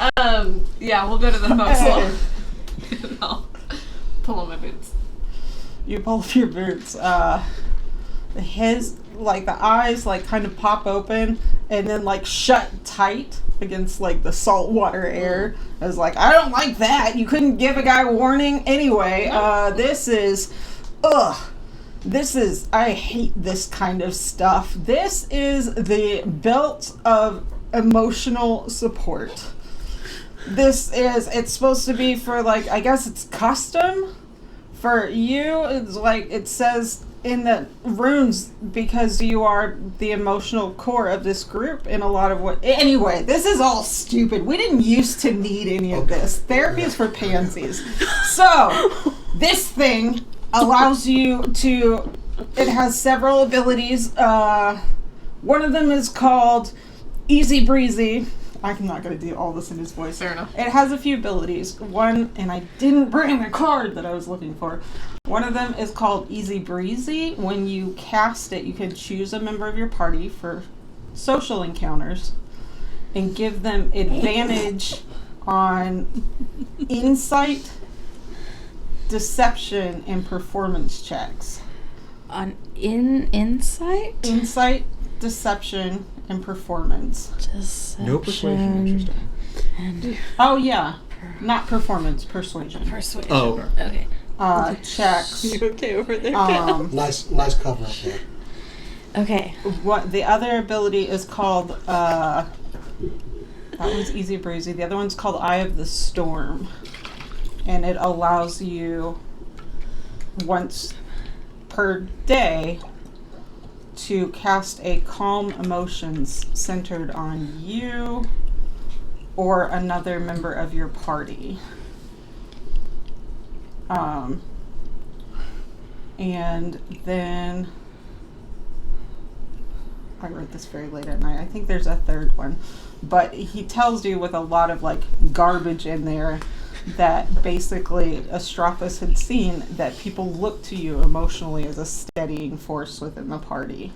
F: Yeah, we'll go to the forecastle. I'll pull on my boots.
E: You pull up your boots. His, like, the eyes, like, kind of pop open and then, like, shut tight against, like, the saltwater air. I was like, I don't like that. You couldn't give a guy warning. Anyway, this is, I hate this kind of stuff. This is the belt of emotional support. It's supposed to be for, like, I guess it's custom. For you, it's like, it says in the runes, because you are the emotional core of this group in a lot of what. Anyway, this is all stupid. We didn't used to need any of this. Therapy is for pansies. So, this thing allows you to. It has several abilities. One of them is called Easy Breezy. I'm not going to do all this in his voice.
F: Fair enough.
E: It has a few abilities. One, and I didn't bring the card that I was looking for. One of them is called Easy Breezy. When you cast it, you can choose a member of your party for social encounters and give them advantage on insight, deception, and performance checks.
D: On insight?
E: Insight, deception, and performance.
D: Deception.
C: No persuasion. Interesting.
D: And
E: Oh, yeah. Not performance, persuasion.
D: persuasion.
C: Oh, okay.
D: Okay.
E: Checks.
B: You okay over there?
A: Nice cover up there.
D: Okay.
E: What the other ability is called, that one's Easy Breezy. The other one's called Eye of the Storm. And it allows you once per day to cast a calm emotions centered on you or another member of your party. And then I wrote this very late at night. I think there's a third one, but he tells you with a lot of like garbage in there that basically Astrophus had seen that people look to you emotionally as a steadying force within the party.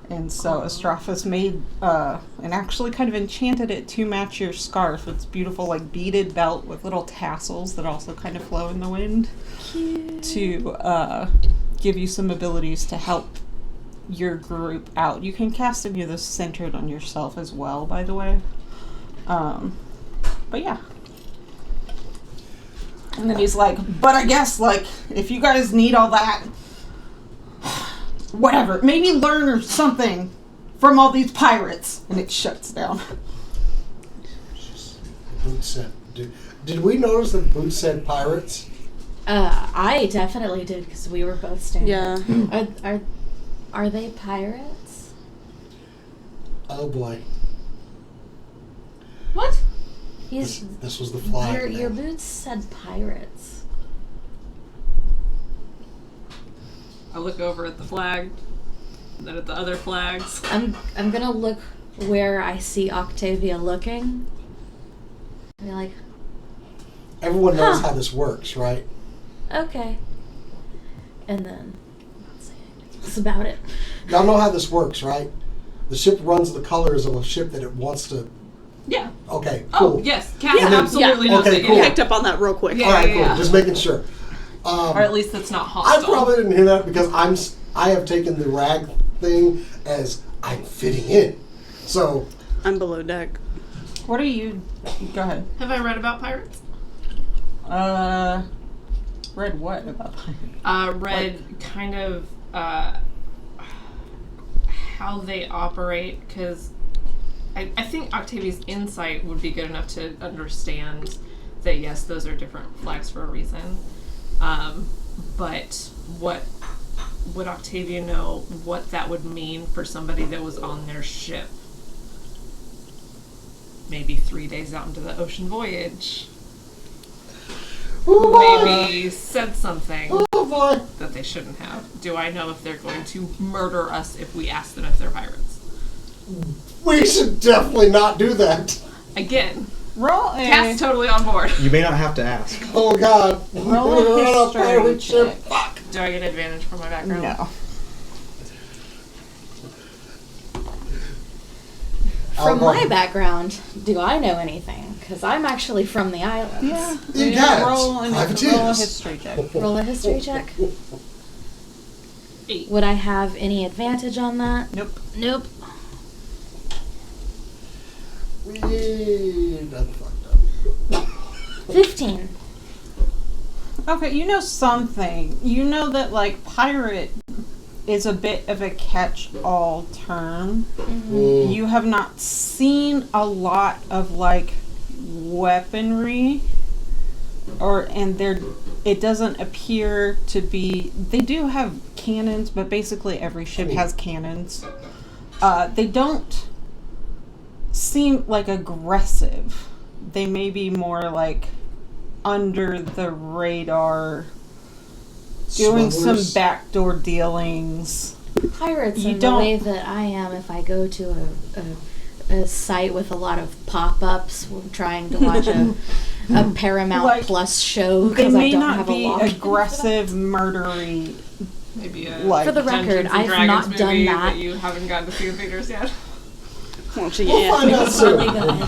E: And so Astrophus made and actually kind of enchanted it to match your scarf. It's beautiful, like beaded belt with little tassels that also kind of flow in the wind.
D: Cute.
E: To give you some abilities to help your group out. You can cast any of those centered on yourself as well, by the way. But yeah. And then he's like, but I guess, like, if you guys need all that, whatever, maybe learn or something from all these pirates. And it shuts down.
A: Boot said. Did we notice that Boot said pirates?
D: I definitely did because we were both standing.
B: Yeah.
D: Are they pirates?
A: Oh boy.
F: What?
A: This was the flag.
D: Your boots said pirates.
F: I look over at the flag, and then at the other flags.
D: I'm gonna look where I see Octavia looking. Be like,
A: Everyone knows
D: Huh.
A: how this works, right?
D: okay. And then not say anything else about it.
A: Y'all know how this works, right? The ship runs the colors of a ship that it wants to.
F: Yeah.
A: Okay, cool.
F: Oh, yes. Cass
B: Yeah.
F: absolutely knows
A: Okay,
F: it.
A: cool.
F: Yeah.
B: Picked up on that real quick.
F: Yeah.
A: All right, cool. Just making sure.
F: Or at least it's not
A: I
F: hostile.
A: probably didn't hear that because I have taken the rag thing as I'm fitting in. So
B: I'm below deck.
E: What are you? Go ahead.
F: Have I read about pirates?
E: Read what about pirates?
F: Read kind of how they operate, because I think Octavia's insight would be good enough to understand that yes, those are different flags for a reason. But what would Octavia know what that would mean for somebody that was on their ship? Maybe 3 days out into the ocean voyage. Who maybe said something
A: oh boy.
F: that they shouldn't have. Do I know if they're going to murder us if we ask them if they're pirates?
A: We should definitely not do that.
F: Again,
E: Roll a
F: Cass totally on board.
C: You may not have to ask.
A: Oh god.
E: roll
A: We're
E: a
A: on a pirate
E: history
A: ship.
E: check.
A: Fuck.
F: Do I get advantage for my background?
E: No.
D: From
A: I'll
D: my
A: go.
D: background, do I know anything? Because I'm actually from the islands.
E: Yeah.
A: You got it.
E: Roll a
A: Privateers.
E: history check.
D: Roll a history check.
F: 8.
D: Would I have any advantage on that?
E: Nope.
D: Nope.
A: We done fucked up.
D: 15.
E: Okay, you know something. You know that like pirate is a bit of a catch-all term.
A: Mm.
E: You have not seen a lot of like weaponry, it doesn't appear to be. They do have cannons, but basically every ship has cannons. They don't seem like aggressive. They may be more like under the radar, doing some
A: Smugglers.
E: backdoor dealings.
D: Pirates
E: You
D: in the
E: don't-
D: way that I am if I go to a site with a lot of pop-ups trying to watch a Paramount
E: Like,
D: Plus show
E: They
D: because I
E: may
D: don't
E: not
D: have a
E: be
D: login for that.
E: aggressive, murdery.
F: Maybe a
E: Like-
D: For the
F: Dungeons
D: record,
F: and
D: I've
F: Dragons
D: not
F: movie
D: done that.
F: you haven't gotten to see in theaters yet.
B: Won't you?
A: We'll
B: Yeah.
A: find out soon.
D: Really good.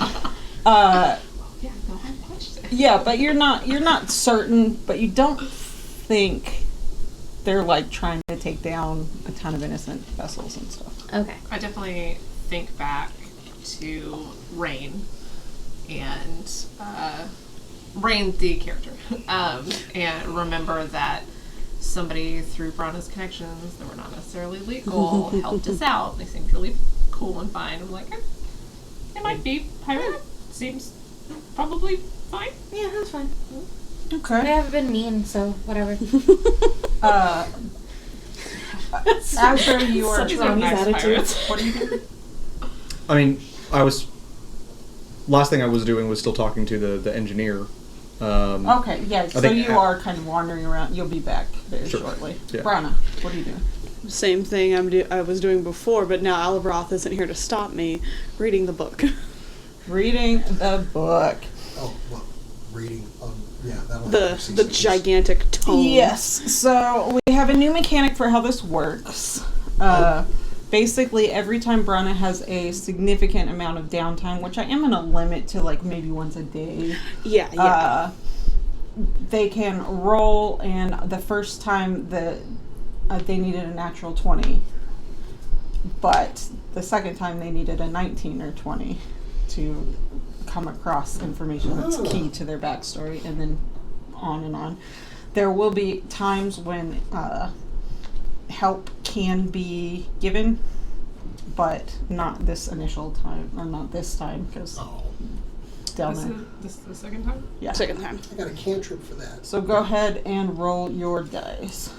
F: Yeah, go ahead and watch it.
E: Yeah, but you're not certain, but you don't think they're like trying to take down a ton of innocent vessels and stuff.
D: Okay.
F: I definitely think back to Rain and Rain the character, and remember that somebody through Brana's connections that were not necessarily legal helped us out. They seemed really cool and fine. I'm like, it might be pirate. Seems probably fine.
D: Yeah, that's fine. They
E: Okay.
D: haven't been mean, so whatever.
E: After you are
D: Such wrong
F: nice
D: attitudes.
F: pirates.
E: what do you do?
C: I mean, last thing I was doing was still talking to the engineer.
E: Okay, yeah. So
C: think
E: you are kind of wandering around. You'll be back very
C: Sure.
E: shortly.
C: Yeah.
E: Brana, what are you doing?
B: Same thing I was doing before, but now Alibroth isn't here to stop me. Reading the book.
E: Reading the book.
A: Oh, well, reading. Yeah, that'll
B: The gigantic tome.
E: Yes. So we have a new mechanic for how this works. Basically, every time Brana has a significant amount of downtime, which I am going to limit to like maybe once a day,
B: Yeah.
E: they can roll, and the first time that they needed a natural 20, but the second time they needed a 19 or 20 to come across information that's key to their backstory, and then on and on. There will be times when help can be given, but not this initial time, or not this time, because
A: Oh,
E: down
F: This
E: there.
F: is the second time?
E: Yeah.
B: Second time.
A: I got a cantrip for that.
E: So go ahead and roll your dice.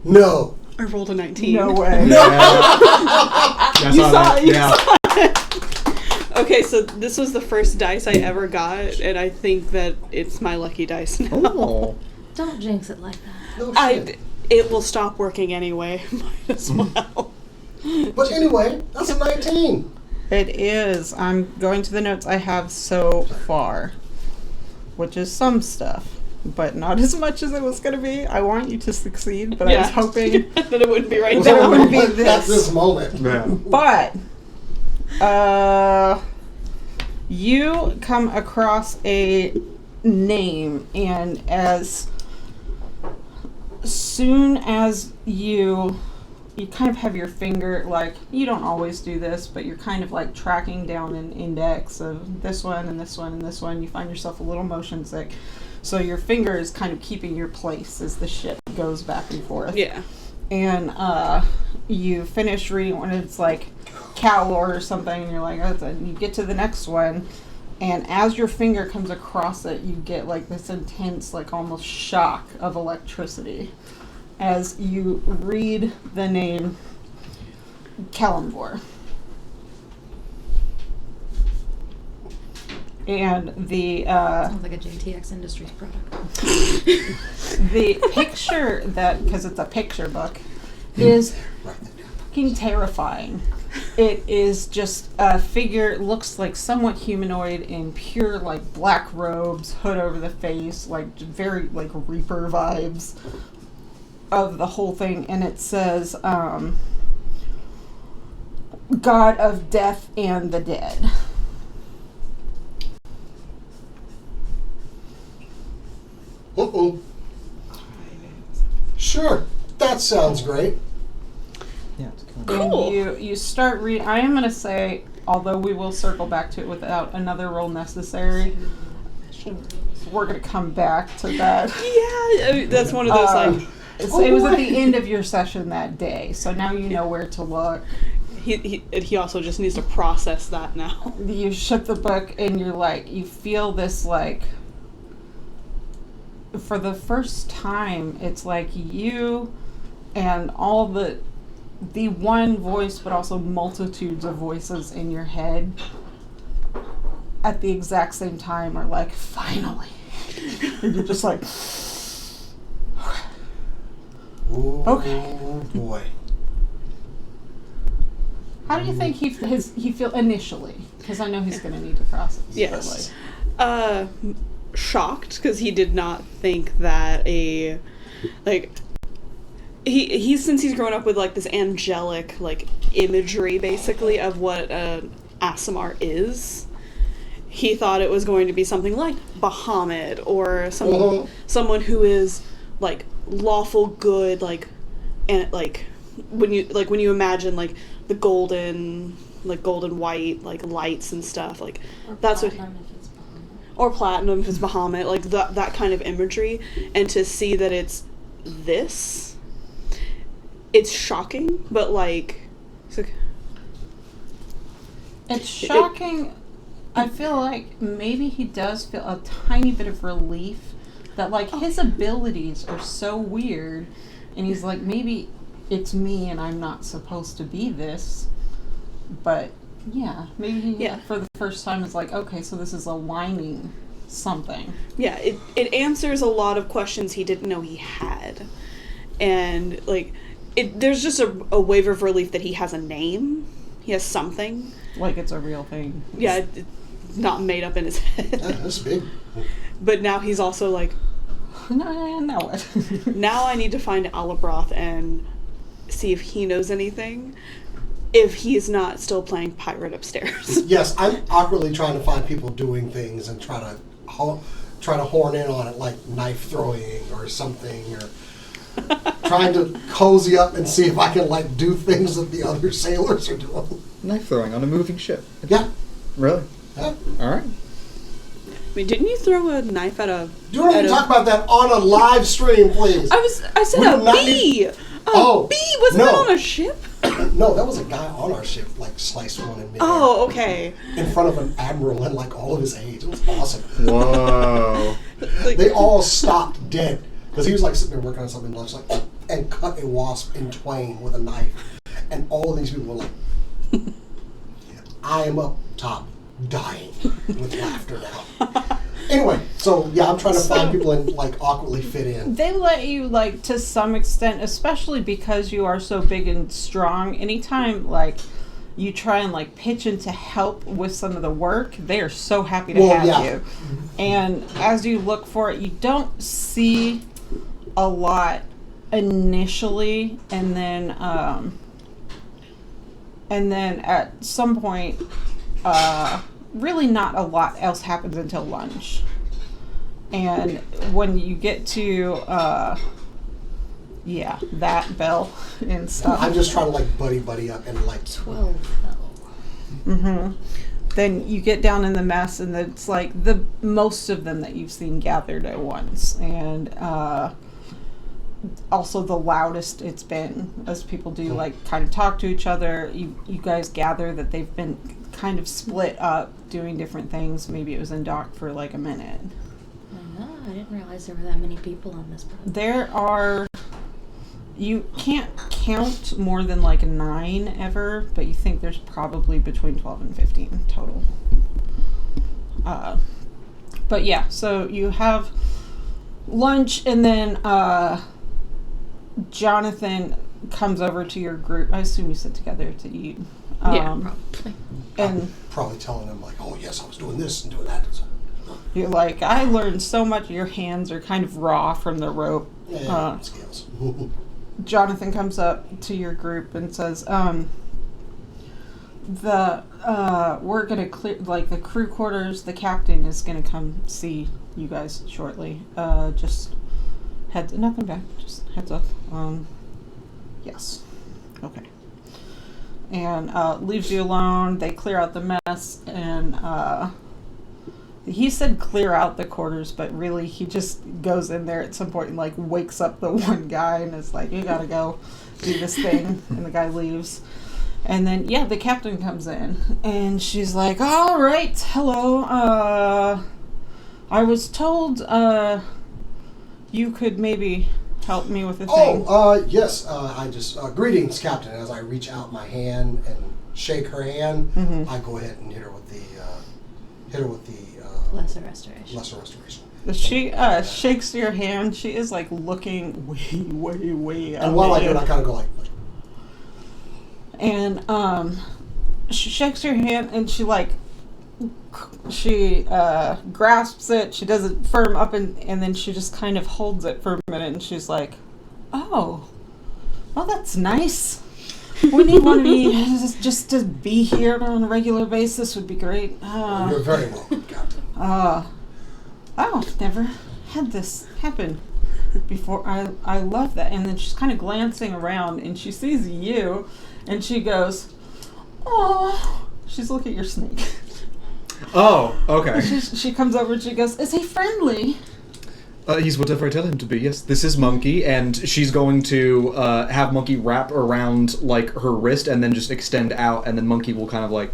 A: No.
B: I rolled a 19.
E: No way.
C: Yeah,
B: You saw it. You
C: yeah.
B: saw it. Okay, so this was the first dice I ever got, and I think that it's my lucky dice now.
C: Oh.
D: Don't jinx it like that.
A: No shit.
B: It will stop working anyway. Might as well.
A: But anyway, that's a 19.
E: It is. I'm going to the notes I have so far, which is some stuff, but not as much as it was going to be. I want you to succeed, but I was hoping
B: that it wouldn't be right
A: It was
B: there.
E: There wouldn't be
A: at
E: this.
A: this moment.
C: Yeah.
E: But you come across a name, and as soon as you kind of have your finger, like, you don't always do this, but you're kind of like tracking down an index of this one and this one and this one. You find yourself a little motion sick, so your finger is kind of keeping your place as the ship goes back and forth.
B: Yeah.
E: And you finish reading when it's like Calor or something, and you're like, oh, and you get to the next one, and as your finger comes across it, you get like this intense, like almost shock of electricity as you read the name Kalimvor. And the
D: Sounds like a JTX Industries product.
E: the picture that, because it's a picture book, is fucking terrifying. It is just a figure, looks like somewhat humanoid in pure like black robes, hood over the face, like very like Reaper vibes of the whole thing. And it says, God of Death and the Dead.
A: Uh-oh. Sure, that sounds great.
C: Yeah, it's kind of
B: Cool.
E: And you start reading. I am going to say, although we will circle back to it without another roll necessary, we're going to come back to that.
B: Yeah, I mean, that's one of those like
E: It was at the end of your session that day, so now you know where to look.
B: he also just needs to process that now.
E: You shut the book and you're like, you feel this like, for the first time, it's like you and all the one voice, but also multitudes of voices in your head at the exact same time are like, finally. And you're just like,
A: Oh,
E: Okay.
A: boy.
E: how do you think he feel initially? Because I know he's going to need to process.
B: Yes. Shocked because he did not think that he since he's grown up with like this angelic like imagery basically of what an Aasimar is, he thought it was going to be something like Bahamut or someone who is like lawful good, like, and like when you imagine like the golden white like lights and stuff, like that's what. Or platinum if it's Bahamut, like that kind of imagery, and to see that it's this, it's shocking, but like,
E: It's shocking. I feel like maybe he does feel a tiny bit of relief that like his abilities are so weird, and he's like, maybe it's me and I'm not supposed to be this, but yeah, maybe he, for the first time it's like, okay, so this is aligning something.
B: yeah, it answers a lot of questions he didn't know he had, and like there's just a wave of relief that he has a name, he has something,
E: Like it's a real thing.
B: yeah, it's not made up in his head.
A: Yeah, that's big.
B: But now he's also like,
E: No, now what?
B: now I need to find Alabroth and see if he knows anything, if he's not still playing pirate upstairs.
A: Yes, I'm awkwardly trying to find people doing things and try to horn in on it, like knife throwing or something, or trying to cozy up and see if I can like do things that the other sailors are doing.
C: knife throwing on a moving ship.
A: Yeah.
C: Really?
A: Yeah.
C: All right.
B: I mean, didn't you throw a knife at a...
A: Do you want to talk about that on a live stream, please?
B: I said
A: We
B: a
A: do not
B: bee!
A: need- Oh,
B: bee! Wasn't
A: no.
B: that on a ship?
A: No, that was a guy on our ship, like sliced one in midair.
B: Oh, okay.
A: In front of an admiral and like all of his aides. It was awesome.
C: Whoa.
B: Like,
A: They all stopped dead because he was like sitting there working on something. And I was like, and cut a wasp in twain with a knife. And all of these people were like, I am up top dying with laughter now. Anyway, so yeah, I'm trying to find people and like awkwardly fit in.
E: They let you, like, to some extent, especially because you are so big and strong, anytime, like, you try and, like, pitch in to help with some of the work, they are so happy to have you. And as you look for it, you don't see a lot initially, and then at some point, really not a lot else happens until lunch. And when you get to that bell and stuff,
A: I'm just trying to like buddy up and like
D: 12 bell.
E: then you get down in the mess, and it's like the most of them that you've seen gathered at once, and also the loudest it's been, as people do like kind of talk to each other. You guys gather that they've been kind of split up doing different things. Maybe it was in dock for like a minute.
D: Oh, I didn't realize there were that many people on this project.
E: There are, you can't count more than like 9 ever, but you think there's probably between 12 and 15 total. But yeah, so you have lunch, and then Jonathan comes over to your group. I assume you sit together to eat.
D: Probably.
E: And
A: probably telling them like, oh yes, I was doing this and doing that.
E: you're like, I learned so much. Your hands are kind of raw from the rope.
A: Yeah, scales.
E: Jonathan comes up to your group and says, we're gonna clear, like, the crew quarters. The captain is gonna come see you guys shortly. Just nothing bad. Just heads up. Yes. Okay. And leaves you alone. They clear out the mess, and he said clear out the quarters, but really he just goes in there at some point and like wakes up the one guy and is like, you gotta go do this thing, and the guy leaves. And then the captain comes in, and she's like, all right, hello, I was told you could maybe help me with a thing.
A: Yes, I just greetings, Captain. As I reach out my hand and shake her hand, I go ahead and hit her with the
D: Lesser restoration.
A: lesser restoration.
E: She shakes your hand. She is like looking way
A: And while I do it, I kind of go like
E: and she shakes your hand, and she grasps it. She does it firm up, and then she just kind of holds it for a minute, and she's like, oh, well, that's nice. We need one of you just to be here on a regular basis would be great.
A: you're very welcome, Captain.
E: I've never had this happen before. I love that. And then she's kind of glancing around, and she sees you, and she goes, oh. She's looking at your snake.
C: Oh, okay.
E: She comes over and she goes, is he friendly?
C: He's whatever I tell him to be, yes. This is Monkey, and she's going to have Monkey wrap around, like, her wrist and then just extend out, and then Monkey will kind of, like,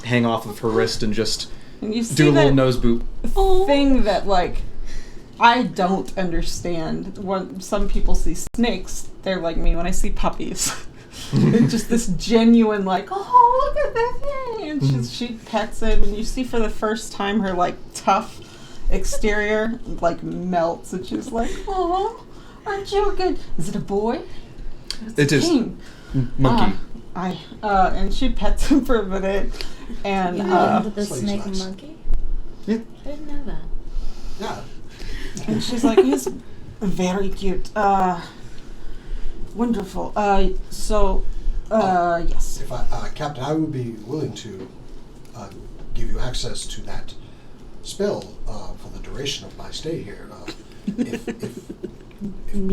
C: hang off of her wrist and just do a little nose boop.
E: Thing that, like, I don't understand. When some people see snakes, they're like me when I see puppies. It's just this genuine, like, oh, look at that thing. And she pets him, and you see for the first time her, like, tough exterior like melts, and she's like, oh, aren't you a good, is it a boy?
C: It is Monkey.
E: And she pets him for a minute, and
D: You named the
A: Slave's
D: snake
A: nice.
D: Monkey?
C: Yeah.
D: I didn't know that.
A: Yeah.
E: and she's like, he's very cute. Wonderful. Yes.
A: If Captain, I would be willing to give you access to that spell for the duration of my stay here. If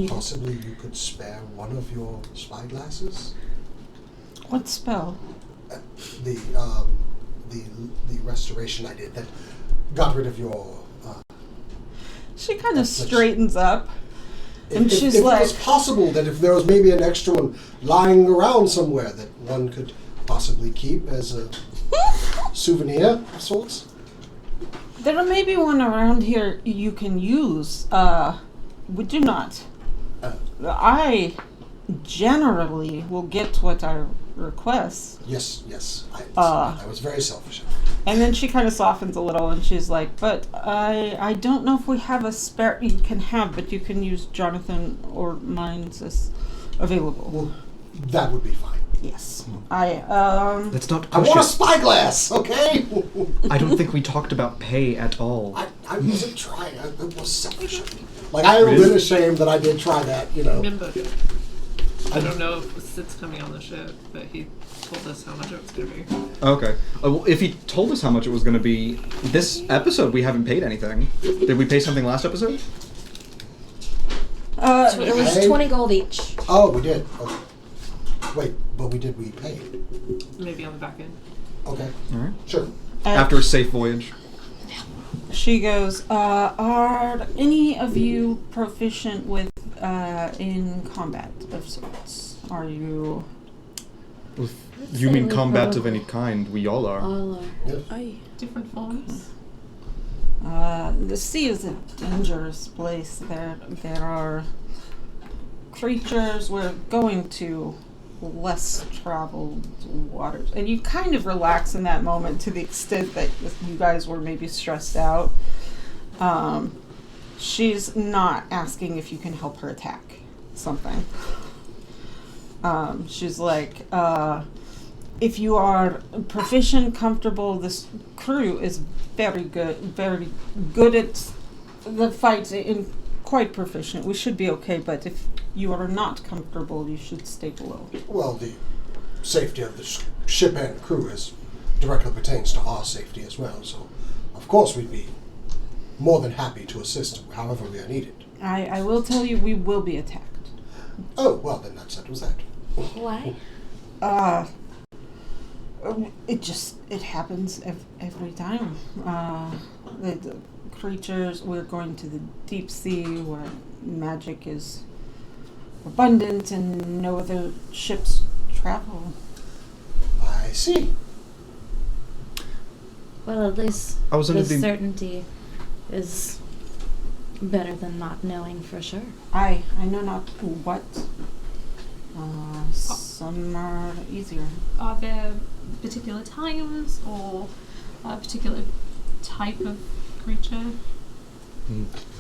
A: possibly you could spare one of your spyglasses.
E: What spell?
A: The restoration I did that got rid of your.
E: She kind of straightens up, and she's
A: if
E: like,
A: it was possible that if there was maybe an extra one lying around somewhere that one could possibly keep as a souvenir of sorts.
E: there may be one around here you can use. Would you not? I generally will get what I request.
A: Yes. I was very selfish.
E: And then she kind of softens a little and she's like, but I don't know if we have a spare you can have, but you can use Jonathan or mine's as available.
A: Well, that would be fine.
E: Yes.
C: That's not
A: I want a spyglass, okay?
C: I don't think we talked about pay at all.
A: I wasn't trying. It was selfish. Like, I am a bit ashamed that I did try that, you know.
F: Remember, I don't know if Sid's coming on the ship, but he told us how much it was going to be.
C: Okay. Well, if he told us how much it was going to be, this episode we haven't paid anything. Did we pay something last episode?
D: It was 20 gold each.
A: Oh, we did. Okay. Wait, but we paid.
F: Maybe on the back end.
A: Okay.
C: All right.
A: Sure.
C: After a safe voyage.
E: She goes, are any of you proficient with in combat of sorts? Are you...
C: You mean combat of any kind? We all are.
D: All are.
A: Yes.
B: Aye.
F: Different forms.
E: The sea is a dangerous place. There are creatures. We're going to less traveled waters. And you kind of relax in that moment to the extent that you guys were maybe stressed out. She's not asking if you can help her attack something. She's like, if you are proficient, comfortable, this crew is very good at the fight and quite proficient. We should be okay, but if you are not comfortable, you should stay below.
A: Well, the safety of the ship and crew is directly pertains to our safety as well, so of course we'd be more than happy to assist however we are needed.
E: I will tell you, we will be attacked.
A: Oh, well, then that settles that.
D: Why?
E: It happens every time. The creatures, we're going to the deep sea where magic is abundant and no other ships travel.
A: I see.
D: Well, at least
C: I was
D: the
C: under the-
D: certainty is better than not knowing for sure.
E: I know not what. Some are easier.
F: Are there particular times or a particular type of creature?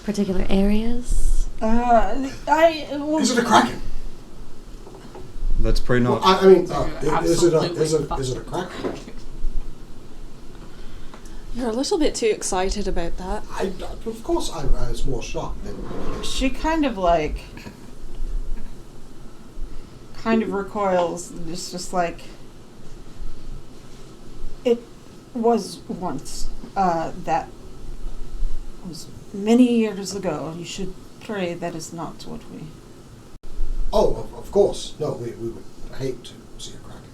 D: Particular areas?
A: Is it a kraken?
C: Let's pray not.
A: Well, I mean,
F: You're
A: is it
F: absolutely
A: a kraken?
B: You're a little bit too excited about that.
A: Of course, I was more shocked than.
E: She kind of recoils. It's just like, it was once. That was many years ago. You should pray that is not what we...
A: Oh, of course. No, we would hate to see a kraken.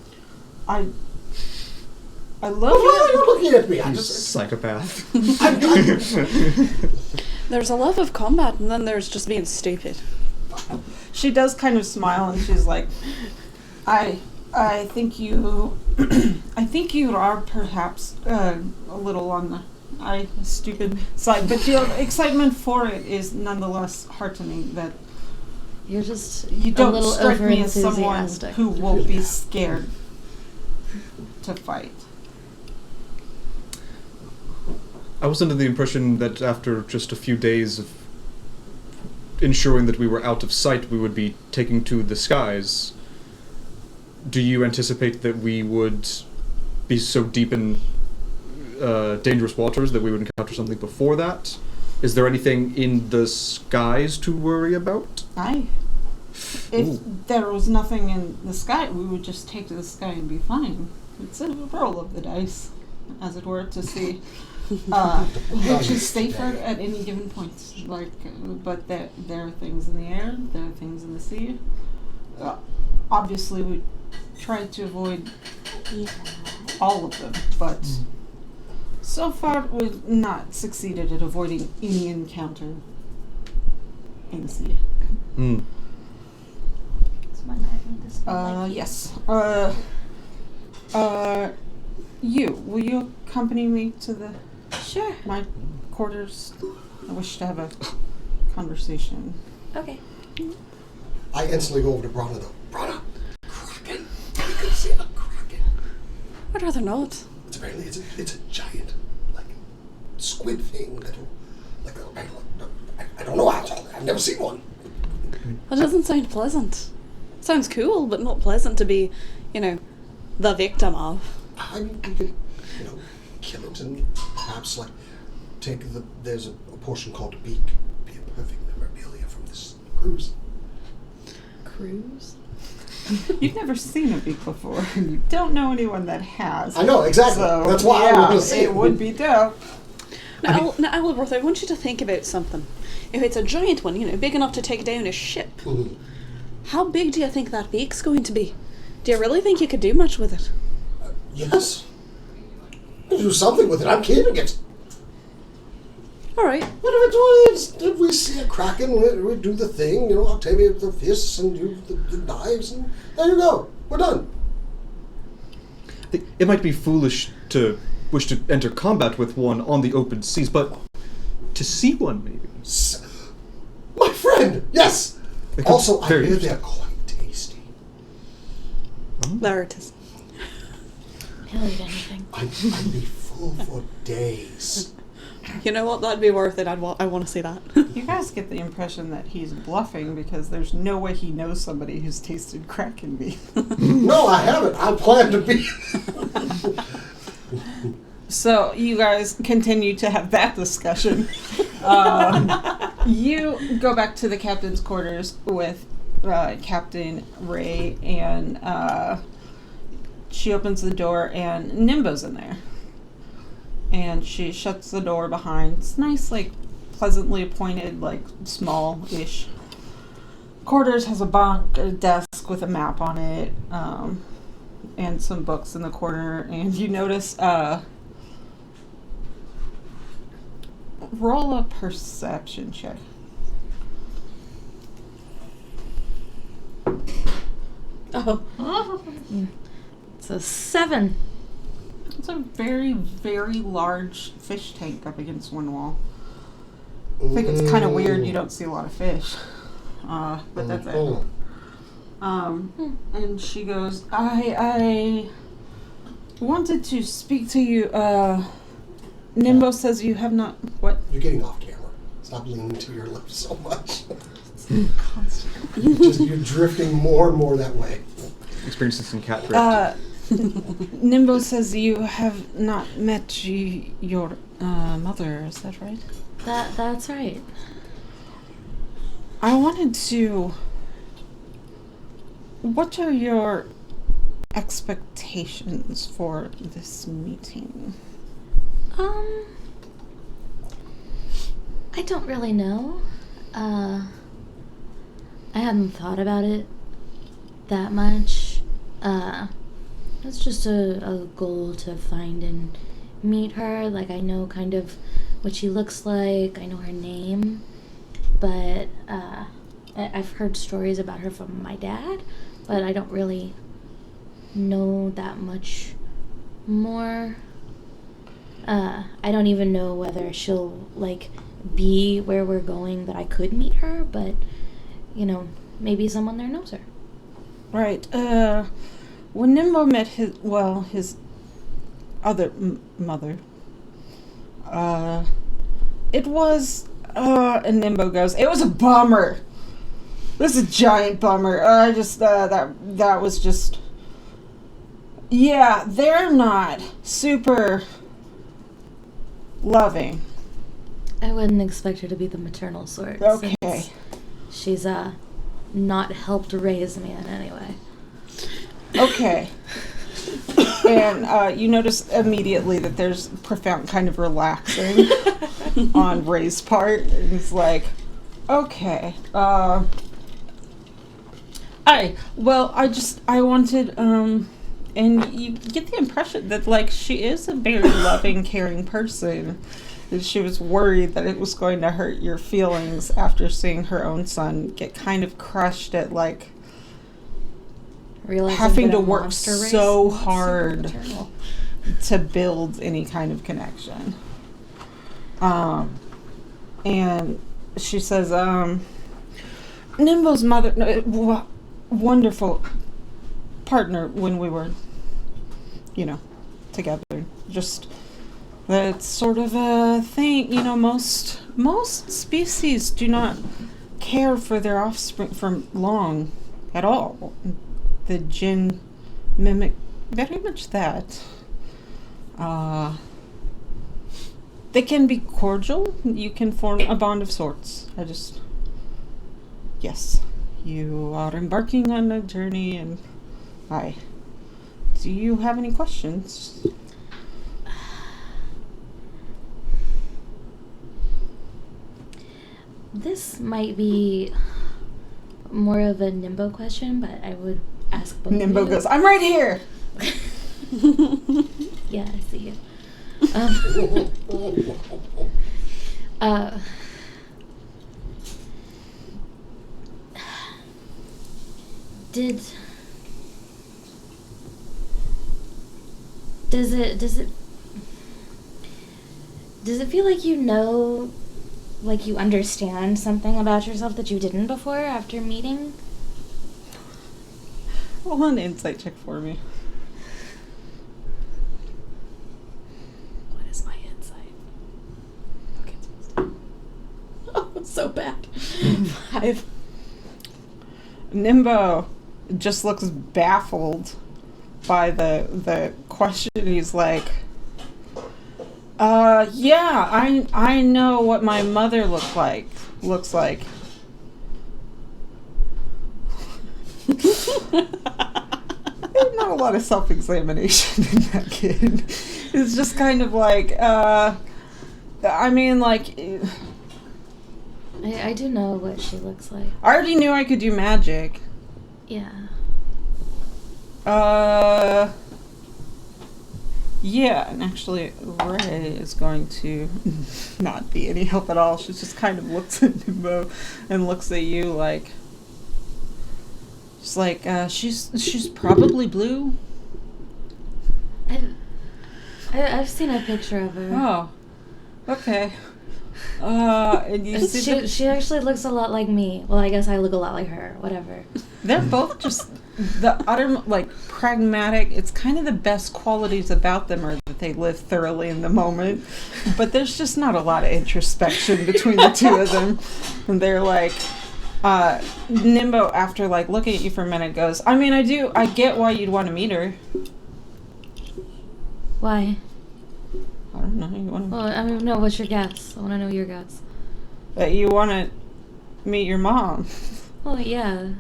E: I love
A: Why are
E: you.
A: you looking at me? I
C: You
A: just.
C: psychopath.
B: There's a love of combat, and then there's just being stupid.
E: She does kind of smile, and she's like, I think you, I think you are perhaps a little on the stupid side, but your excitement for it is nonetheless heartening. That
D: You're just
E: you
D: a
E: don't
D: little
E: strike me as someone
D: over-enthusiastic.
E: who will be scared to fight.
C: I was under the impression that after just a few days of ensuring that we were out of sight, we would be taking to the skies. Do you anticipate that we would be so deep in dangerous waters that we would encounter something before that? Is there anything in the skies to worry about?
E: Aye. If
C: Ooh.
E: there was nothing in the sky, we would just take to the sky and be fine. It's a roll of the dice, as it were, to see which is safer at any given point. But there are things in the air, there are things in the sea. Obviously, we try to avoid all of them, but so far we've not succeeded at avoiding any encounter in the sea.
C: Hmm.
E: Yes. Will you accompany me to
D: Sure.
E: my quarters? I wish to have a conversation.
D: Okay.
A: I instantly go over to Brana though. Brana, Kraken. You can see a Kraken.
B: I'd rather not.
A: It's apparently it's a giant, like, squid thing that'll, like, I don't know how tall. I've never seen one.
B: That doesn't sound pleasant. Sounds cool, but not pleasant to be, the victim of.
A: I mean, you could, kill it and perhaps, like, there's a portion called a beak. Be a perfect memorabilia from this cruise.
B: Cruise?
E: You've never seen a beak before, and you don't know anyone that has.
A: I know, exactly.
E: So,
A: that's why I want to see
E: it would be dope.
B: Now, Albert, I want you to think about something. If it's a giant one, big enough to take down a ship,
A: Mhm.
B: how big do you think that beak's going to be? Do you really think you could do much with it?
A: Yes. Do something with it. I'm keeping it.
B: All right.
A: What if we see a Kraken, we do the thing, Octavia with the fists and you the knives, and there you go. We're done.
C: It might be foolish to wish to enter combat with one on the open seas, but to see one, maybe.
A: My friend, yes.
C: It could
A: Also,
C: be
A: I
C: very
A: hear they're
C: interesting.
A: quite tasty.
B: There it is.
D: He'll eat anything.
A: I'd be full for days.
B: You know what? That'd be worth it. I want to see that.
E: You guys get the impression that he's bluffing because there's no way he knows somebody who's tasted Kraken beef.
A: No, I haven't. I plan to be.
E: So you guys continue to have that discussion. You go back to the captain's quarters with Captain Ray, and she opens the door, and Nimbo's in there. And she shuts the door behind. It's nice, like, pleasantly appointed, like, small-ish quarters. Has a bunk, a desk with a map on it, and some books in the corner. And you notice, roll a perception check.
D: Oh. It's a 7.
E: It's a very, very large fish tank up against one wall. I think it's kind of weird you don't see a lot of fish. But that's it. And she goes, I wanted to speak to you. Nimbo says you have not... What?
A: You're getting off camera. Stop leaning to your left so much.
E: Constant.
A: You're drifting more and more that way.
C: Experiencing some cat drift.
E: Nimbo says you have not met your mother. Is that right?
D: That's right.
E: I wanted to... What are your expectations for this meeting?
D: I don't really know. I hadn't thought about it that much. It's just a goal to find and meet her. Like, I know kind of what she looks like. I know her name. But, I've heard stories about her from my dad, but I don't really know that much more. I don't even know whether she'll, like, be where we're going that I could meet her, but, maybe someone there knows her.
E: Right. When Nimbo met his other mother, it was, and Nimbo goes, it was a bummer. This is a giant bummer. I just, that was just, yeah, they're not super loving.
D: I wouldn't expect her to be the maternal sort.
E: Okay.
D: Since she's, not helped raise me in any way.
E: Okay. And you notice immediately that there's profound kind of relaxing on Ray's part. And he's like, okay. I wanted, and you get the impression that, like, she is a very loving, caring person. And she was worried that it was going to hurt your feelings after seeing her own son get kind of crushed at, like,
D: Realizing
E: having
D: that
E: to
D: a
E: work
D: monster race
E: so
D: is super
E: hard
D: maternal.
E: to build any kind of connection. And she says, Nimbo's mother, wonderful partner when we were, together. Just, that's sort of a thing, most species do not care for their offspring for long at all. The Jinn mimic very much that. They can be cordial. You can form a bond of sorts. Yes, you are embarking on a journey, and do you have any questions?
D: This might be more of a Nimbo question, but I would ask both
E: Nimbo
D: of you.
E: goes, I'm right here!
D: Yeah, I see you. Does it feel like like you understand something about yourself that you didn't before after meeting?
E: Roll an insight check for me.
B: What is my insight? Okay, it's supposed to. Oh, it's so bad. 5.
E: Nimbo just looks baffled by the question. He's like, yeah, I know what my mother looks like. There's not a lot of self-examination in that kid. It's just kind of like, I
D: do know what she looks like.
E: I already knew I could do magic.
D: Yeah.
E: Yeah, and actually Ray is going to not be any help at all. She just kind of looks at Nimbo and looks at you like, she's like, she's probably blue.
D: I've seen a picture of her.
E: Oh, okay. And you see
D: she actually looks a lot like me. Well, I guess I look a lot like her. Whatever.
E: they're both just the utter, pragmatic. It's kind of the best qualities about them are that they live thoroughly in the moment. But there's just not a lot of introspection between the two of them. And they're like, Nimbo, after looking at you for a minute, goes, I get why you'd want to meet her.
D: Why?
E: I don't know. You want to...
D: Well, no, what's your guess? I want to know your guess.
E: That you want to meet your mom.
D: Well, yeah.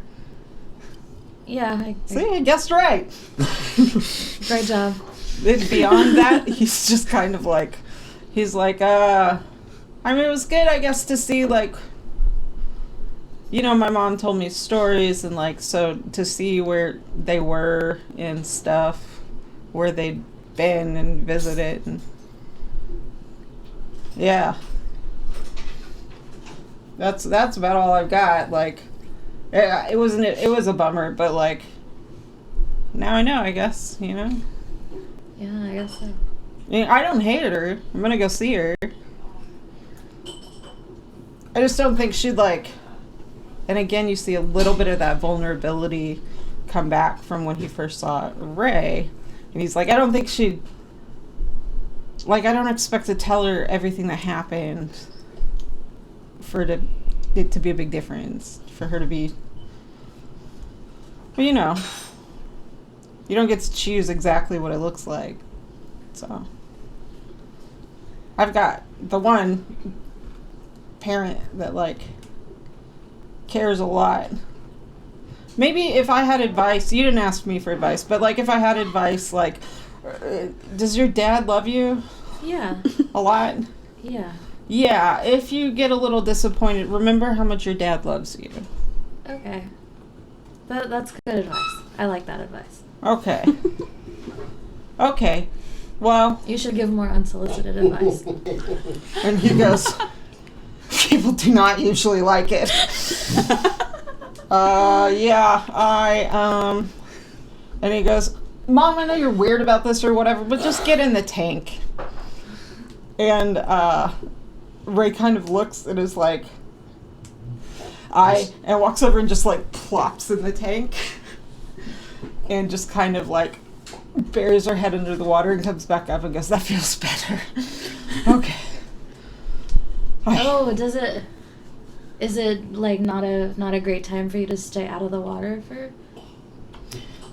D: Yeah.
E: See, I guessed right.
D: Great job.
E: Beyond that, he's just kind of he's like, it was good, I guess, to see, my mom told me stories, and, so to see where they were and stuff, where they'd been and visited, and yeah. That's about all I've got, it was a bummer, but, now I know, I guess,
D: Yeah, I guess so.
E: I don't hate her. I'm gonna go see her. I just don't think she'd and again, you see a little bit of that vulnerability come back from when he first saw Ray. And he's like, I don't think she'd, I don't expect to tell her everything that happened for it to be a big difference. For her to be, but you don't get to choose exactly what it looks like. So, I've got the one parent that cares a lot. Maybe if I had advice, you didn't ask me for advice, but if I had advice, does your dad love you?
D: Yeah.
E: A lot?
D: Yeah.
E: Yeah, if you get a little disappointed, remember how much your dad loves you.
D: Okay. That's good advice. I like that advice.
E: Okay. Okay. Well...
D: You should give more unsolicited advice.
E: And he goes, people do not usually like it. Yeah, and he goes, Mom, I know you're weird about this or whatever, but just get in the tank. And, Ray kind of looks and is like, And walks over and just like plops in the tank, and just kind of like buries her head under the water and comes back up and goes, "That feels better." Okay.
D: Oh, is it like not a great time for you to stay out of the water for?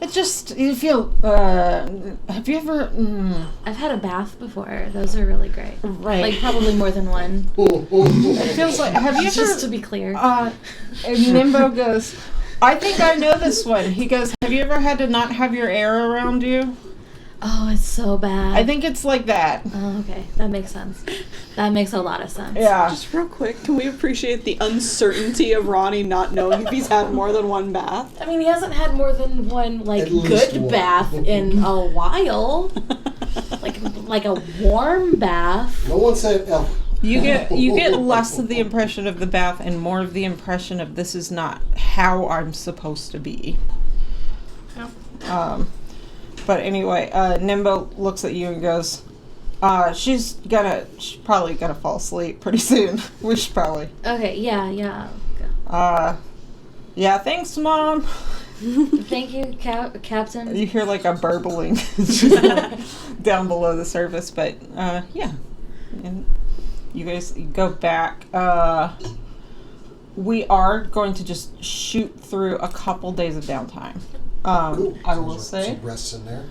E: It just, you feel, have you ever,
D: I've had a bath before. Those are really great.
E: Right.
D: Like probably more than one.
E: It feels like, have you ever,
D: Just to be clear.
E: and Nimbo goes, "I think I know this one." He goes, "Have you ever had to not have your air around you?"
D: Oh, it's so bad.
E: I think it's like that.
D: Oh, okay. That makes sense. That makes a lot of sense.
E: Yeah.
B: Just real quick, can we appreciate the uncertainty of Ronnie not knowing if he's had more than one bath?
D: I mean, he hasn't had more than one, like,
A: At least
D: good
A: one.
D: bath in a while. like a warm bath.
A: No one said ever.
E: You get less of the impression of the bath and more of the impression of this is not how I'm supposed to be.
F: Yeah.
E: But anyway, Nimbo looks at you and goes, she's probably gonna fall asleep pretty soon. We should probably.
D: Okay, yeah.
E: Yeah, thanks, Mom.
D: Thank you, Captain.
E: You hear like a burbling down below the surface, but yeah. And you guys go back. We are going to just shoot through a couple days of downtime.
A: Cool.
E: I will say.
A: Some rests in there.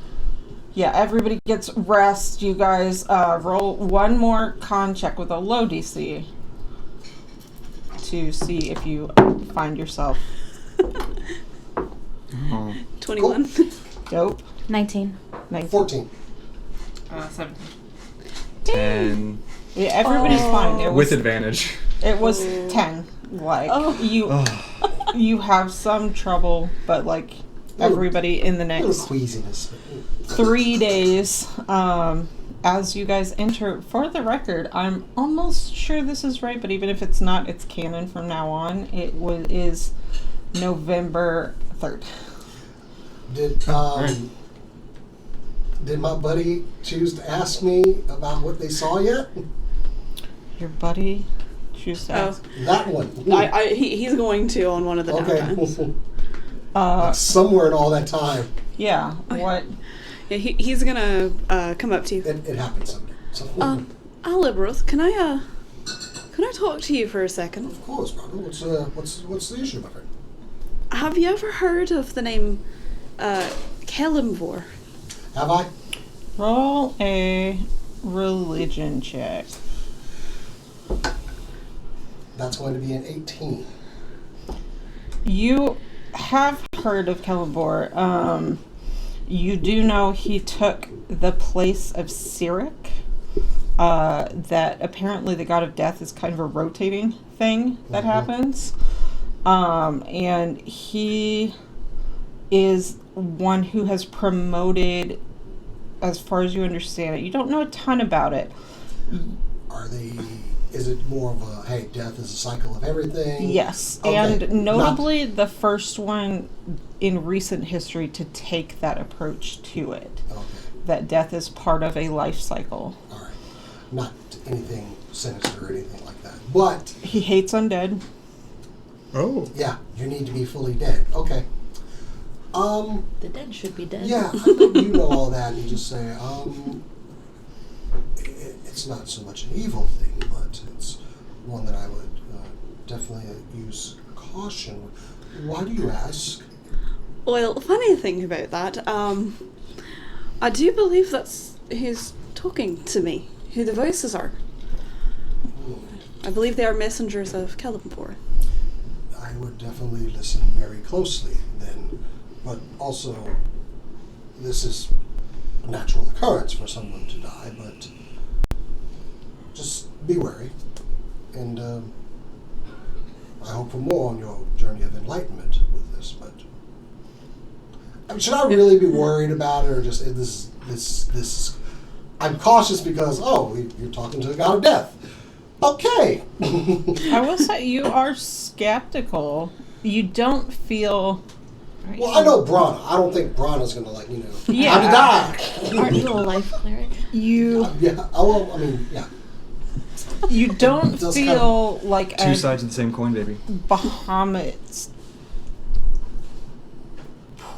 E: Yeah, everybody gets rest. You guys roll one more con check with a low DC to see if you find yourself
B: 21.
E: dope.
D: 19.
A: 14.
F: 17.
C: 10
E: Yeah, everybody's fine. It was,
C: with advantage.
E: it was 10. Like, you have some trouble, but like everybody in the
A: A little
E: next
A: queasiness.
E: 3 days, as you guys enter, for the record, I'm almost sure this is right, but even if it's not, it's canon from now on. It is November 3rd.
A: Did my buddy choose to ask me about what they saw yet?
E: Your buddy choose to ask.
A: That one.
B: He's going to on one of the downtimes.
A: Okay. Somewhere in all that time,
E: Yeah, what?
B: Yeah, he's gonna come up to you.
A: it happened someday. So,
B: Alibrith, can I talk to you for a second?
A: of course, brother. What's the issue, my friend?
B: Have you ever heard of the name Kalimvor?
A: Have I?
E: Roll a religion check.
A: That's going to be an 18.
E: You have heard of Celeborn. You do know he took the place of Cyric. That apparently the god of death is kind of a rotating thing that happens. And he is one who has promoted, as far as you understand it. You don't know a ton about it.
A: Is it more of a, hey, death is a cycle of everything?
E: Yes,
A: Okay.
E: and notably the first one in recent history to take that approach to it.
A: Okay,
E: That death is part of a life cycle.
A: all right. Not anything sinister or anything like that. But,
E: He hates undead.
C: Oh.
A: yeah, you need to be fully dead. Okay.
D: The dead should be dead.
A: Yeah, I think you know all that and just say, it's not so much an evil thing, but it's one that I would definitely use caution with. Why do you ask?
B: Well, funny thing about that, I do believe that's who's talking to me, who the voices are. I believe they are messengers of Kalimvor.
A: I would definitely listen very closely then, but also this is a natural occurrence for someone to die, but just be wary, and I hope for more on your journey of enlightenment with this. But should I really be worried about it, or just this? I'm cautious because you're talking to the god of death. Okay.
E: I will say you are skeptical. You don't feel.
A: Well, I know Brana. I don't think Brana's gonna how to die.
D: Aren't you a life cleric?
E: You.
A: Yeah. Oh, well, I mean, yeah.
E: You don't
A: Does
E: feel like
C: Two sides of the same coin, baby.
E: Bahamut's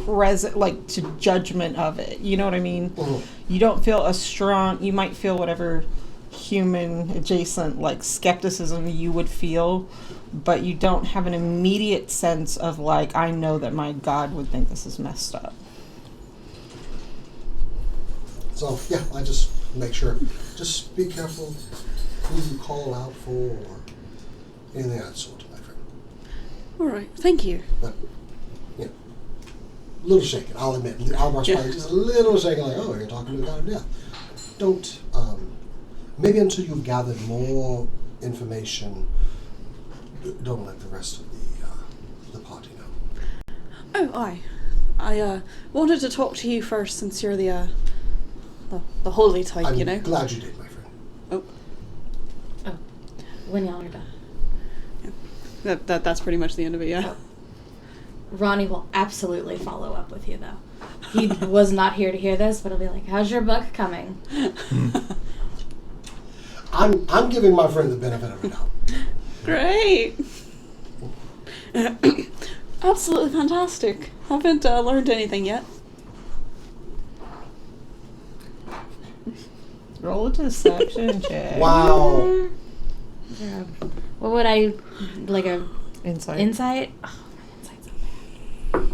E: present, like, to judgment of it. You know what I mean?
A: Mhm.
E: You don't feel a strong, you might feel whatever human adjacent, like, skepticism you would feel, but you don't have an immediate sense of, like, I know that my God would think this is messed up.
A: So, yeah, I just make sure. Just be careful who you call out for or anything of that sort, my friend.
B: All right, thank you.
A: But, you know, a little shaken, I'll admit. Almar's probably just a little shaken, like, oh, you're talking to the God of Death. Don't, maybe until you've gathered more information, don't let the rest of the party know.
B: Oh, I wanted to talk to you first since you're the holy type,
A: I'm
B: you know.
A: glad you did, my friend.
B: Oh,
D: When y'all are done.
B: that's pretty much the end of it, yeah.
D: Ronnie will absolutely follow up with you, though. He was not here to hear this, but he'll be like, how's your book coming?
A: I'm giving my friend the benefit of the doubt.
B: Great. Absolutely fantastic. Haven't learned anything yet.
E: Roll a deception check.
A: Wow.
D: Yeah. What would I, like a
E: Insight.
D: insight? Oh, insight's so bad.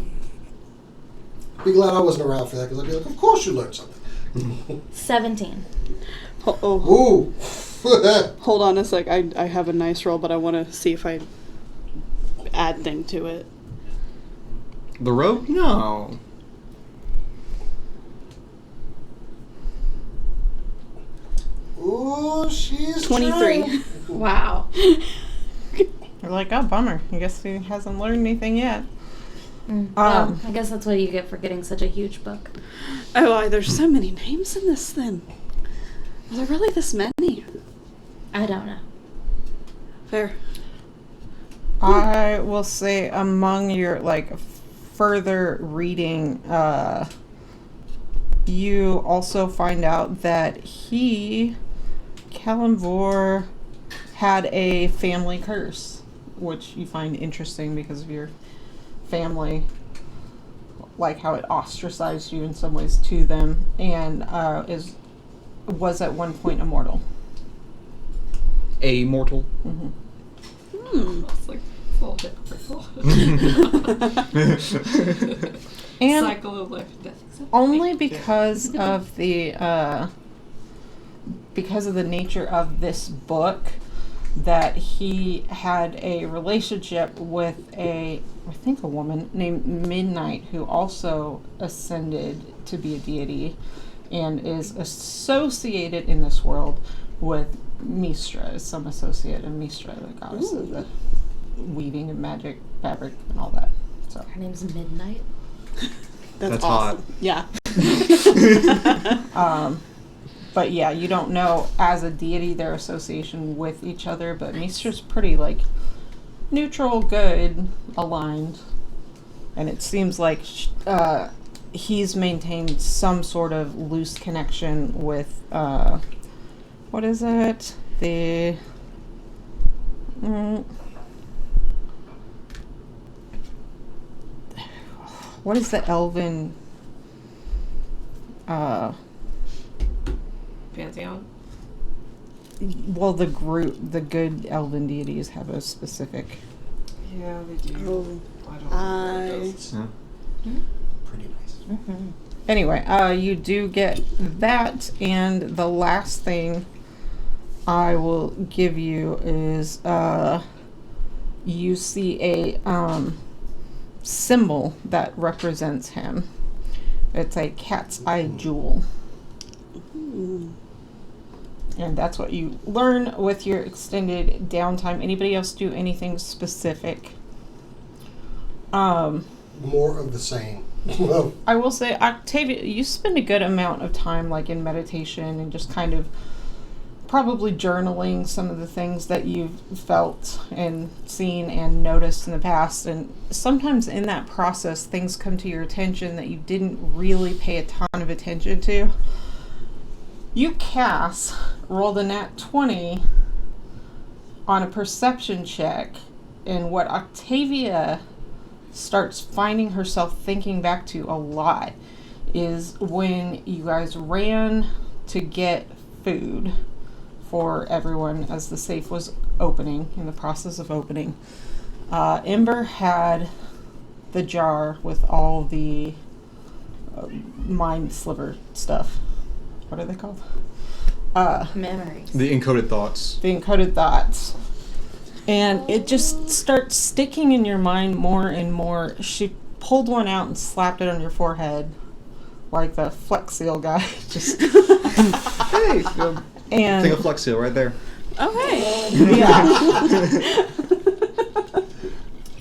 A: Be glad I wasn't around for that, because I'd be like, of course you learned something.
D: 17.
A: Ooh.
B: Hold on a sec. I have a nice roll, but I want to see if I add thing to it.
C: The rogue? No.
A: Ooh, she's
B: 23.
A: trying.
D: Wow.
E: You're like, oh, bummer. I guess he hasn't learned anything yet.
D: Well, I guess that's what you get for getting such a huge book.
B: Oh, there's so many names in this thing. Are there really this many?
D: I don't know.
B: Fair.
E: I will say among your, like, further reading, you also find out that Kalimvor, had a family curse, which you find interesting because of your family, like how it ostracized you in some ways to them, and was at one point immortal.
C: A mortal.
E: Mm-hmm.
F: It's like a little hypocritical.
E: And
F: cycle of life and death.
E: only because of the nature of this book, that he had a relationship with I think a woman named Midnight, who also ascended to be a deity and is associated in this world with Mistra, is some associate of Mistra, the goddess of the weaving and magic, fabric, and all that. So
D: Her name's Midnight.
C: That's
B: awesome.
C: hot.
B: Yeah.
E: but yeah, you don't know as a deity their association with each other, but Mistra's pretty, like, neutral, good, aligned. And it seems like he's maintained some sort of loose connection with, what is it? What is the elven...
F: Pantheon.
E: Well, the good elven deities have a specific...
F: Yeah, they do.
B: Oh.
F: I don't know where it goes.
C: Yeah.
A: Pretty nice.
D: Mm-hmm.
E: Anyway, you do get that, and the last thing I will give you is you see a symbol that represents him. It's a cat's eye jewel. And that's what you learn with your extended downtime. Anybody else do anything specific?
A: More of the same.
E: I will say, Octavia, you spend a good amount of time, like, in meditation and just kind of probably journaling some of the things that you've felt and seen and noticed in the past. And sometimes in that process, things come to your attention that you didn't really pay a ton of attention to. You, Cass, rolled a nat 20 on a perception check, and what Octavia starts finding herself thinking back to a lot is when you guys ran to get food for everyone as the safe was opening, in the process of opening. Ember had the jar with all the mind sliver stuff. What are they called?
D: Memories.
C: The encoded thoughts.
E: The encoded thoughts. And it just starts sticking in your mind more and more. She pulled one out and slapped it on your forehead like the Flex Seal guy. Just
C: Hey,
E: and
C: thing of Flex Seal right there.
B: Oh, hey.
E: yeah.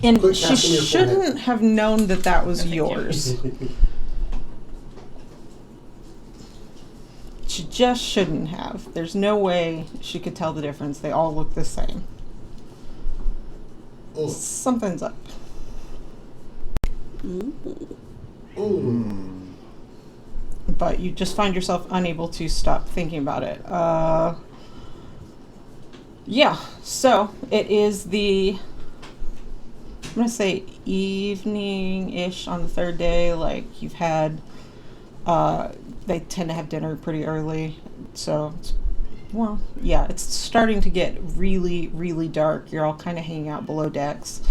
E: And
A: Quick
E: she
A: tap on your
E: shouldn't
A: forehead.
E: have known that that was yours. She just shouldn't have. There's no way she could tell the difference. They all look the same.
A: Oh.
E: Something's up. But you just find yourself unable to stop thinking about it. Yeah, so it is the, I'm going to say evening-ish on the third day. Like, you've had, they tend to have dinner pretty early. So, well, yeah, it's starting to get really, really dark. You're all kind of hanging out below decks.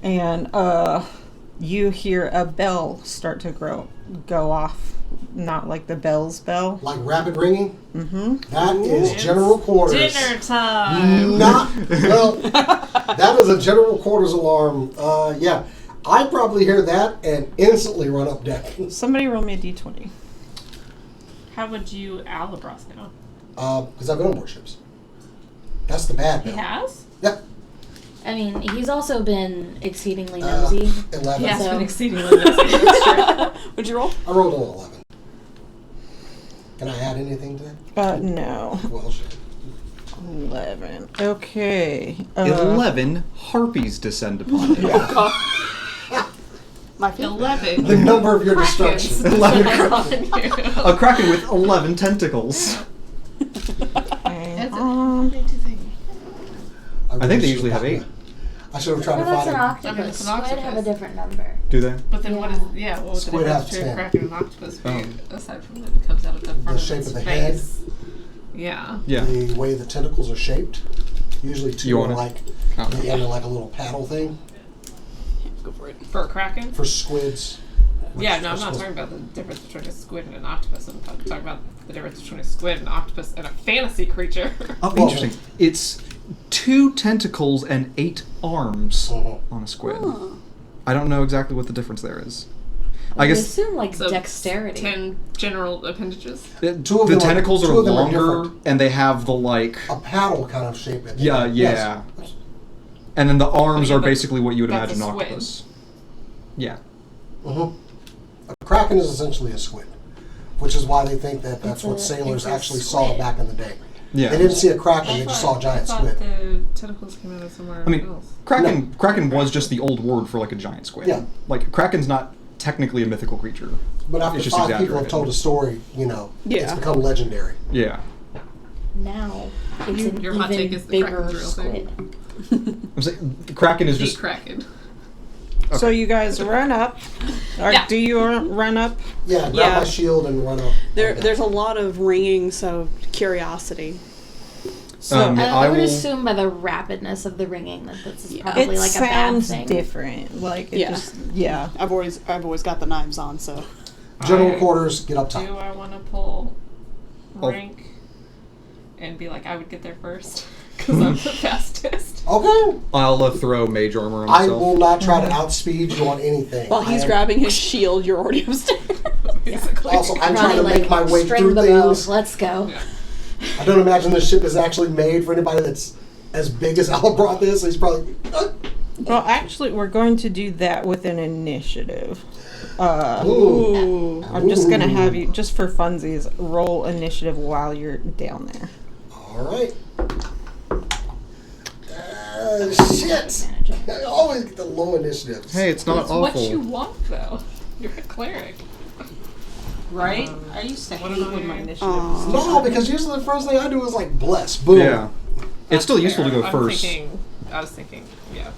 E: And you hear a bell start to go off. Not like the Bell's bell.
A: Like rapid ringing?
E: Mm-hmm.
A: That is general quarters.
F: Dinner time.
A: Not, well, that is a general quarters alarm. Yeah. I probably hear that and instantly run up deck.
E: Somebody roll me a d20.
F: How would you Alabros now?
A: Because I've been on board ships. That's the bad
F: He
A: bit.
F: has?
A: Yep.
D: I mean, he's also been exceedingly nosy.
A: 11.
F: He has
D: So-
F: been exceedingly nosy. That's true.
B: What'd you roll?
A: I rolled an 11. Can I add anything to that?
E: No.
A: Well, shit.
E: 11. Okay.
C: 11 harpies descend upon it.
B: My favorite.
F: 11.
A: The number of your
F: Krakens
A: destruction.
F: descend upon you.
C: A kraken with 11 tentacles.
E: Okay,
C: I think they usually have 8.
A: I should have tried
D: Well,
A: to
D: that's
A: find
D: an
A: it.
D: octopus.
F: It's an
D: Squid have a
F: octopus.
D: different number.
C: Do they?
F: But then what is, what would the
A: Squid
F: difference
A: have
F: between a
A: 10.
F: kraken and an octopus be,
C: Oh.
F: aside from that it comes out of the front
A: The
F: of
A: shape
F: its
A: of the
F: face? Yeah.
C: Yeah.
A: The way the tentacles are shaped. Usually two
C: You
A: are
C: want it?
A: like
C: Oh.
A: the end of like a little paddle thing
B: Go for it.
F: For a kraken?
A: for squids.
F: Yeah, no, I'm not
A: supposed-
F: talking about the difference between a squid and an octopus. I'm talking about the difference between a squid, an octopus, and a fantasy creature.
C: Oh,
A: Well,
C: interesting. It's 2 tentacles and 8 arms
A: Mhm.
C: on a squid.
B: Huh.
C: I don't know exactly what the difference there is. I
D: I
C: guess
D: assume like
F: So,
D: dexterity.
F: 10 general appendages.
A: Two of
C: the
A: them are-
C: tentacles
A: two
C: are
A: of them are
C: longer
A: different.
C: and they have the like.
A: A paddle kind of shape. at the
C: Yeah,
A: end.
C: yeah.
A: Yes.
C: And then the arms
F: Oh, yeah,
C: are
F: but
C: basically what you would
F: that's
C: imagine
F: a
C: an
F: squid.
C: octopus. Yeah.
A: Mhm. A kraken is essentially a squid, which is why they think that that's
D: It's
A: what
D: a-
A: sailors
D: it's a
A: actually saw
D: squid.
A: back in the day.
C: Yeah.
A: They didn't see a kraken; they just saw a giant
F: I
A: squid.
F: thought the tentacles came out of somewhere
C: I mean,
F: else.
C: Kraken was just the old word for like a giant squid.
A: Yeah.
C: Like Kraken's not technically a mythical creature.
A: But after
C: It's just
A: 5 people have
C: exaggerated.
A: told a story, you know, it's
B: Yeah.
A: become legendary.
C: Yeah.
D: Now it's an
F: Your hot take
D: even
F: is the
D: bigger
F: Kraken's real
D: squid.
F: thing.
C: I'm saying Kraken is
F: The
C: just
F: kraken.
E: So you guys run up. Or
F: Yeah.
E: do you run up?
A: Yeah, grab
B: Yeah.
A: my shield and run up.
B: There's a lot of ringing, so curiosity.
E: So
C: I
D: I would
C: will-
D: assume by the rapidness of the ringing that this is
B: Yeah.
D: probably
E: it
D: like a bad
E: sounds
D: thing.
E: different. Like it
B: Yeah.
E: just yeah.
B: I've always got the knives on, so
A: General
F: Alright.
A: quarters, get up top.
F: Do I want to pull
C: Oh.
F: rank and be like, I would get there first? Because I'm the fastest.
A: Okay.
C: I'll throw mage armor on
A: I
C: myself.
A: will not try to outspeed you on anything.
B: while he's
A: I am-
B: grabbing his shield, you're already upstairs.
F: Basically.
A: Also, I'm
D: Probably
A: trying to
D: like
A: make my way
D: string
A: through
D: the bow.
A: things.
D: Let's go.
F: Yeah.
A: I don't imagine this ship is actually made for anybody that's as big as Alabroth is. So he's probably.
E: Well, actually, we're going to do that with an initiative.
B: Ooh.
E: I'm just gonna have you, just for funsies, roll initiative while you're down there.
A: All right. Shit. I always get the low initiatives.
C: Hey, it's not
F: It's
C: awful.
F: what you want, though. You're a cleric.
E: Right? I used to
F: What
E: hate
F: am I
E: when my
F: wearing?
E: initiative
B: Aw.
E: was
A: No, because usually the first thing I do is like bless. Boom.
C: Yeah. It's still useful to go
F: I
C: first.
F: was thinking, yeah.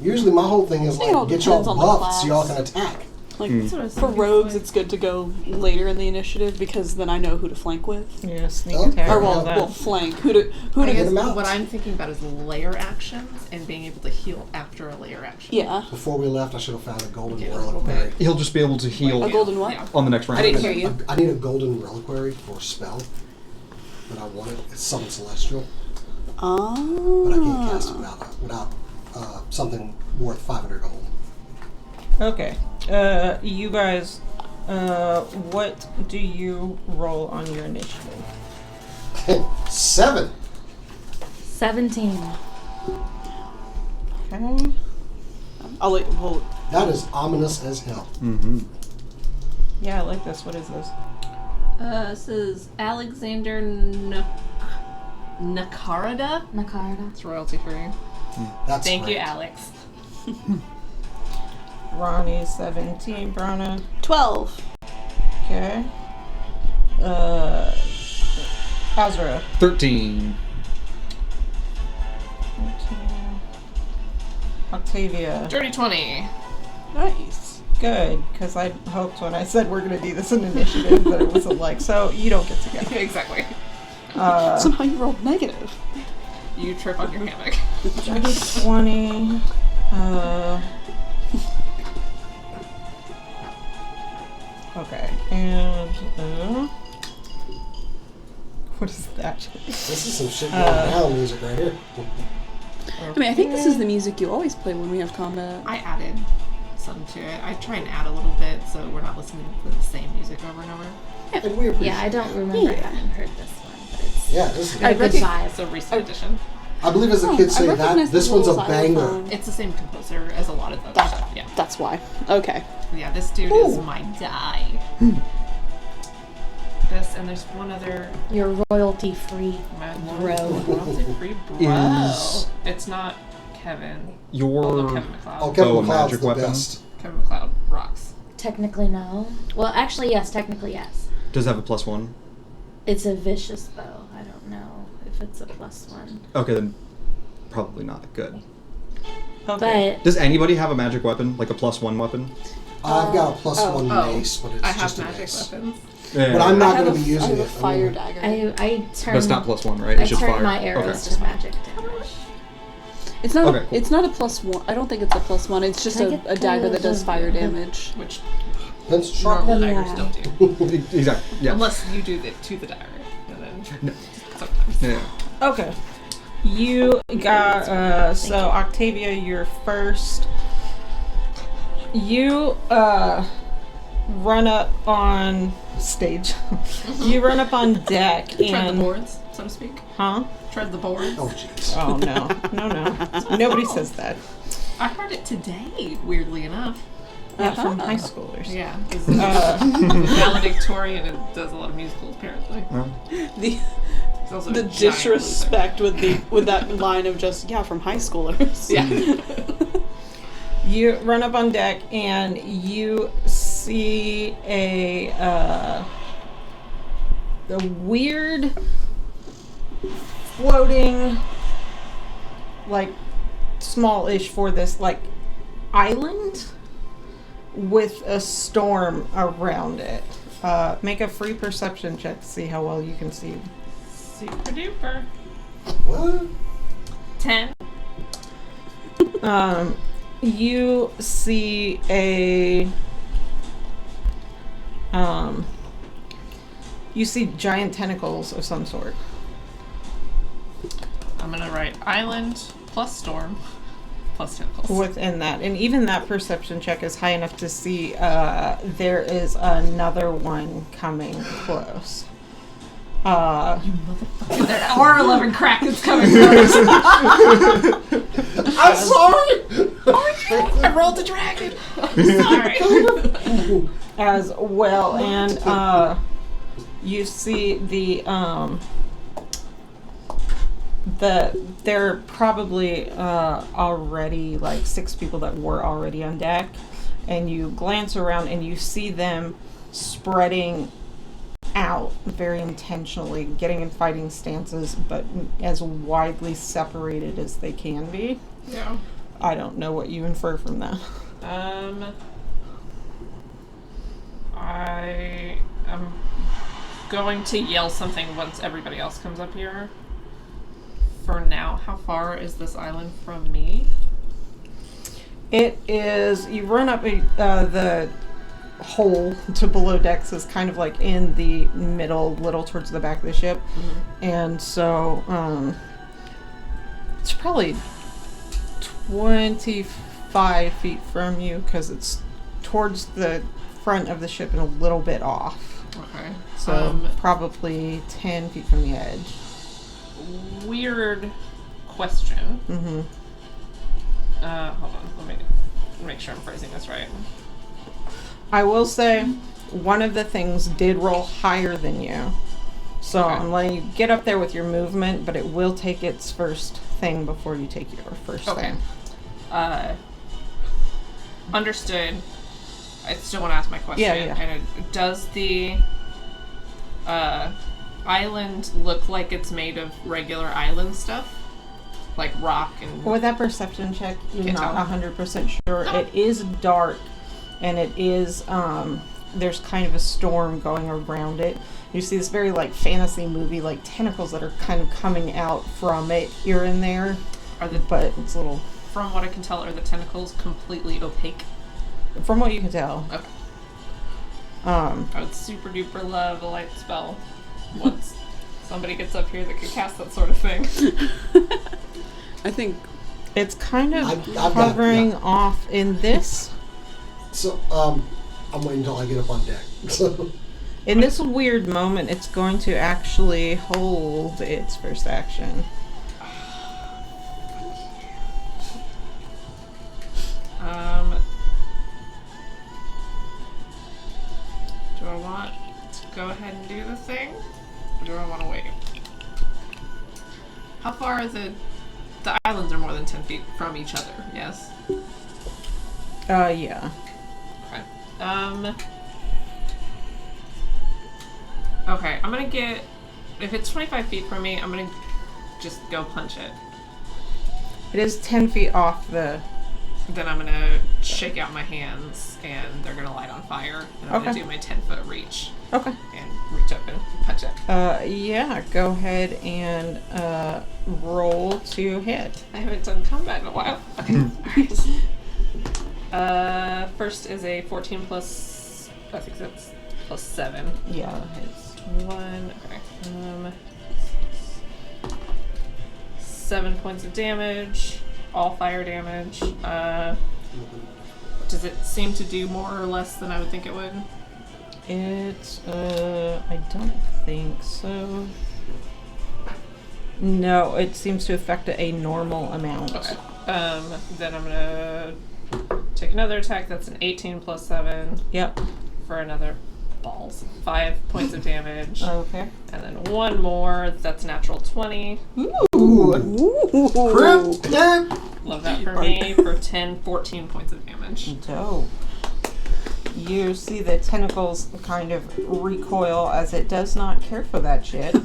A: Usually my whole thing is
B: think it all
A: like get y'all
B: depends on the
A: buffed so y'all
B: class.
A: can attack.
B: Like
F: That's what I was
B: for
F: thinking,
B: rogues,
F: like-
B: it's good to go later in the initiative because then I know who to flank with.
E: Yeah, sneak
A: Oh,
E: attack.
A: or
B: Or
E: all
B: well,
E: that.
B: flank. Who to
F: I
A: Get
F: guess
A: him out.
F: what I'm thinking about is layer actions and being able to heal after a layer action.
B: Yeah.
A: Before we left, I should have found a golden
F: Yeah, a little
A: reliquary.
F: bit.
C: He'll just be able to heal
B: A golden what?
F: Yeah.
C: on the next round.
B: I didn't hear you.
A: I need a golden reliquary for a spell that I wanted. It's summon celestial,
B: Oh.
A: but I can't cast it without something worth 500 gold.
E: Okay. You guys, what do you roll on your initiative?
A: 7.
D: 17.
E: Okay.
B: I'll let. Well,
A: That is ominous as hell.
C: Mm-hmm.
E: Yeah, I like this. What is this?
F: This is Alexander Nakarada.
D: Nakarada.
F: It's royalty free.
A: That's
F: Thank you,
A: great.
F: Alex.
E: Ronnie, 17. Brana.
B: 12.
E: Okay. Azra.
C: 13.
E: 14. Octavia.
F: Dirty 20.
B: Nice.
E: Good, because I hoped when I said we're going to do this in initiative that it wasn't like, so you don't get to go.
F: Exactly.
B: Somehow you rolled negative.
F: You trip on your hammock.
E: Dirty 20. Okay, and what is that?
A: This is some shit going down music right here.
B: I mean, I think this is the music you always play when we have combat.
F: I added some to it. I try and add a little bit so we're not listening to the same music over and over.
A: And we appreciate
D: Yeah, I don't remember
B: Yeah.
D: having heard this one, but it's
A: Yeah, this is
D: got a good
B: recognize-
F: It's
D: vibe.
F: a recent edition.
A: I believe as the kids
B: I
A: say
B: recognize
A: that, this
B: the
A: one's a
B: little
A: banger.
B: xylophone.
F: It's the same composer as a lot of the other
B: That-
F: stuff. Yeah.
B: That's why. Okay.
F: Yeah, this dude is my die. This, and there's one other
D: You're royalty free. Bro.
F: royalty free bro.
C: Is-
F: It's not Kevin.
C: Your
F: Although Kevin McLeod.
A: Oh, Kevin
C: Oh, a
A: McLeod's
C: magic
A: the
C: weapon?
A: best.
F: Kevin McLeod rocks.
D: Technically, no. Well, actually, yes. Technically, yes.
C: does have a +1.
D: It's a vicious bow. I don't know if it's a +1.
C: Okay, then probably not good.
E: Okay.
D: But
C: Does anybody have a magic weapon, like a +1 weapon?
A: I've got a +1
F: Oh,
A: mace, but it's
F: I have
A: just a
F: magic
A: mace.
F: weapons.
C: Yeah.
A: But I'm not
B: I have
A: going to be
B: I
A: using
B: have a
A: it.
B: fire dagger.
D: I turn.
C: That's not +1, right?
D: I
C: It's just
D: turn
C: fire.
D: my arrows
C: Okay.
D: to magic damage.
B: It's not.
C: Okay, cool.
B: It's not a +1. I don't think it's a +1. It's just
D: Can I
B: a
D: get
B: dagger that does
D: the-
B: fire damage.
F: Which
A: That's sharp.
F: normal
D: Yeah.
F: daggers don't do.
C: Exactly. Yeah.
F: Unless you do it to the dagger. And then
C: No.
F: sometimes.
C: Yeah.
E: Okay. You got, so Octavia, you're first. You, run up on stage. You run up on deck
F: Tread the
E: and.
F: boards, so to speak.
E: Huh?
F: Tread the boards.
A: Oh, jeez.
E: Oh, no. No. Nobody says that.
F: I heard it today, weirdly enough.
E: Yeah, from high schoolers.
F: Yeah, it's valedictorian and does a lot of musicals apparently.
B: The
F: He's also
B: the
F: a giant
B: disrespect with that line of just from high schoolers.
F: loser. Yeah.
E: You run up on deck and you see a weird floating, like, small-ish for this, like, island with a storm around it. Make a free perception check to see how well you can see.
F: Super duper.
A: What?
F: 10.
E: You see you see giant tentacles of some sort.
F: I'm gonna write island plus storm plus tentacles.
E: Within that, and even that perception check is high enough to see there is another one coming close.
F: There are 11 krakens coming from.
A: I'm sorry!
F: I rolled a dragon. Sorry.
E: As well, and you see there are probably already like 6 people that were already on deck, and you glance around and you see them spreading out very intentionally, getting in fighting stances, but as widely separated as they can be.
F: Yeah.
E: I don't know what you infer from that.
F: I am going to yell something once everybody else comes up here. For now, how far is this island from me?
E: It is, you run up the hole to below decks is kind of like in the middle, little towards the back of the ship.
F: Mm-hmm.
E: And so it's probably 25 feet from you because it's towards the front of the ship and a little bit off.
F: Okay.
E: So probably 10 feet from the edge.
F: Weird question.
E: Mm-hmm.
F: Hold on. Let me make sure I'm phrasing this right.
E: I will say one of the things did roll higher than you. So
F: Okay.
E: I'm letting you get up there with your movement, but it will take its first thing before you take your first
F: Okay.
E: thing.
F: Understood. I still want to ask my question.
E: Yeah.
F: And does the island look like it's made of regular island stuff? Like rock and...
E: With that perception check, you're
F: Can't
E: not
F: tell.
E: 100% sure.
F: No.
E: It is dark, and it is, there's kind of a storm going around it. You see this very, like, fantasy movie, like, tentacles that are kind of coming out from it here and there. But it's a little...
F: From what I can tell, are the tentacles completely opaque?
E: From what you can tell.
F: Okay.
E: I
F: would super duper love a light spell once somebody gets up here that could cast that sort of thing.
B: I think
E: It's kind of
A: I've got-
E: hovering
A: yeah.
E: off in this.
A: So, I'm waiting until I get up on deck. So,
E: In this weird moment, it's going to actually hold its first action.
F: Do I want to go ahead and do the thing? Or do I want to wait? How far are the islands are more than 10 feet from each other, yes?
E: Yeah.
F: Okay. Okay, I'm gonna get... If it's 25 feet from me, I'm gonna just go punch it.
E: It is 10 feet off the...
F: Then I'm gonna shake out my hands, and they're gonna light on fire. And I'm gonna
E: Okay.
F: do my 10-foot reach.
E: Okay.
F: And reach up and punch it.
E: Yeah, go ahead and roll to hit.
F: I haven't done combat in a while. Okay. Alright. First is a 14 plus... I think that's plus 7.
E: Yeah.
F: It's 1. Okay. 7 points of damage. All fire damage. Does it seem to do more or less than I would think it would?
E: I don't think so. No, it seems to affect a normal amount.
F: Okay. Then I'm gonna take another attack. That's an 18 plus 7
E: Yep.
F: for another 5 points of damage.
E: Okay.
F: And then one more. That's natural 20.
A: crit hit.
F: Love that for me. For 14 points of damage.
E: Dope. You see the tentacles kind of recoil as it does not care for that shit. Is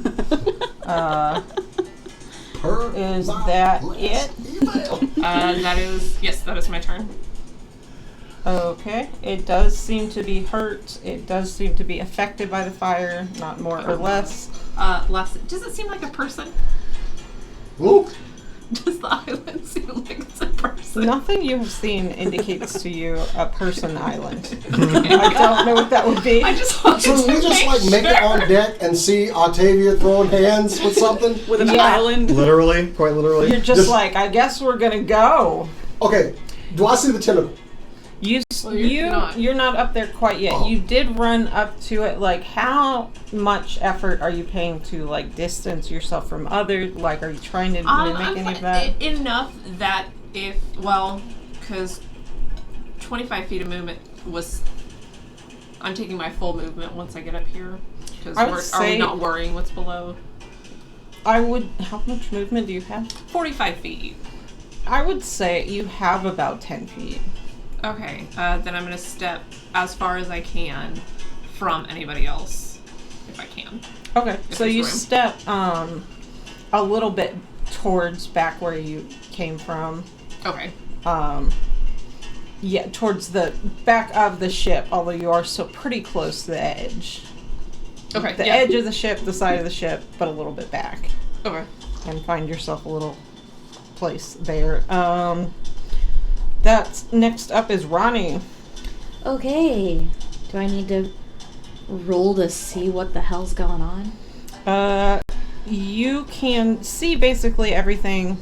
E: that it?
F: That is my turn.
E: Okay. It does seem to be hurt. It does seem to be affected by the fire, not more or less.
F: Does it seem like a person?
A: Ooh.
F: Does the island seem like it's a person?
E: Nothing you've seen indicates to you a person island. I don't know what that would be.
F: I just wanted
A: So
F: to
A: we just like make it on deck and see Octavia throwing hands with something.
B: with an
E: Yeah.
B: island.
C: Literally, quite literally.
E: You're just like, I guess we're gonna go.
A: Okay, do I see the tentacle?
F: You're not
E: up there quite yet.
A: Oh.
E: You did run up to it. Like, how much effort are you paying to like distance yourself from others? Like, are you trying to mimic any of that?
F: Enough that because 25 feet of movement was... I'm taking my full movement once I get up here. Because
E: I would
F: are we
E: say-
F: not worrying what's below?
E: I would. How much movement do you have?
F: 45 feet.
E: I would say you have about 10 feet.
F: Okay, then I'm going to step as far as I can from anybody else. if I can.
E: Okay, so
F: there's
E: you
F: room.
E: step a little bit towards back where you came from.
F: Okay.
E: Yeah, towards the back of the ship, although you are still pretty close to the edge.
F: Okay.
E: The
F: yeah.
E: edge of the ship, the side of the ship, but a little bit back.
F: Okay.
E: And find yourself a little place there. That's next up is Ronnie.
D: Okay. Do I need to roll to see what the hell's going on?
E: You can see basically everything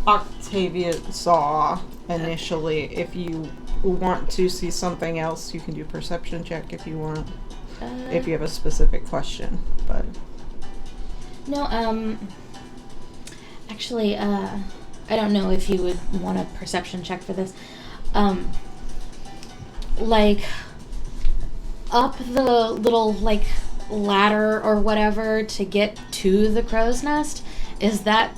E: Octavia saw initially. If you want to see something else, you can do perception check if you want. If you have a specific question, but
D: No, actually, I don't know if you would want a perception check for this. Like, up the little, like, ladder or whatever to get to the crow's nest, is that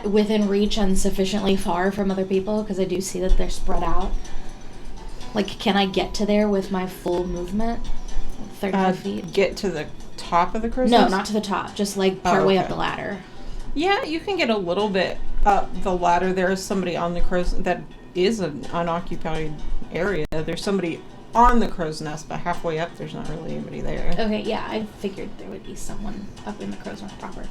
D: within reach and sufficiently far from other people? Because I do see that they're spread out. Like, can I get to there with my full movement? 35 feet?
E: get to the top of the crow's
D: No,
E: nest?
D: not to the top. Just, like, partway up
E: okay.
D: the ladder.
E: Yeah, you can get a little bit up the ladder. There is somebody on the crow's that is an unoccupied area. There's somebody on the crow's nest, but halfway up, there's not really anybody there.
D: Okay, yeah, I figured there would be someone up in the crow's nest proper.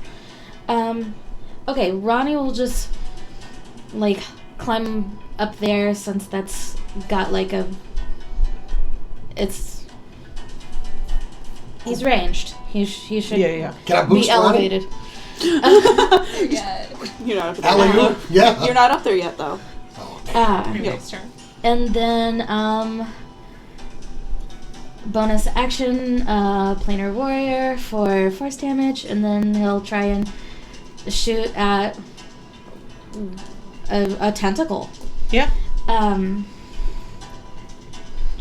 D: Okay, Ronnie will just, like, climb up there since that's got, like, he's ranged. He should
E: Yeah.
A: Can I
D: be
A: boost Ronnie?
D: elevated.
B: You're not up there.
A: Alley-oop? Yeah.
B: You're not up there yet, though.
F: Next turn.
D: And then, bonus action, planar warrior for force damage, and then he'll try and shoot at a tentacle.
E: Yeah.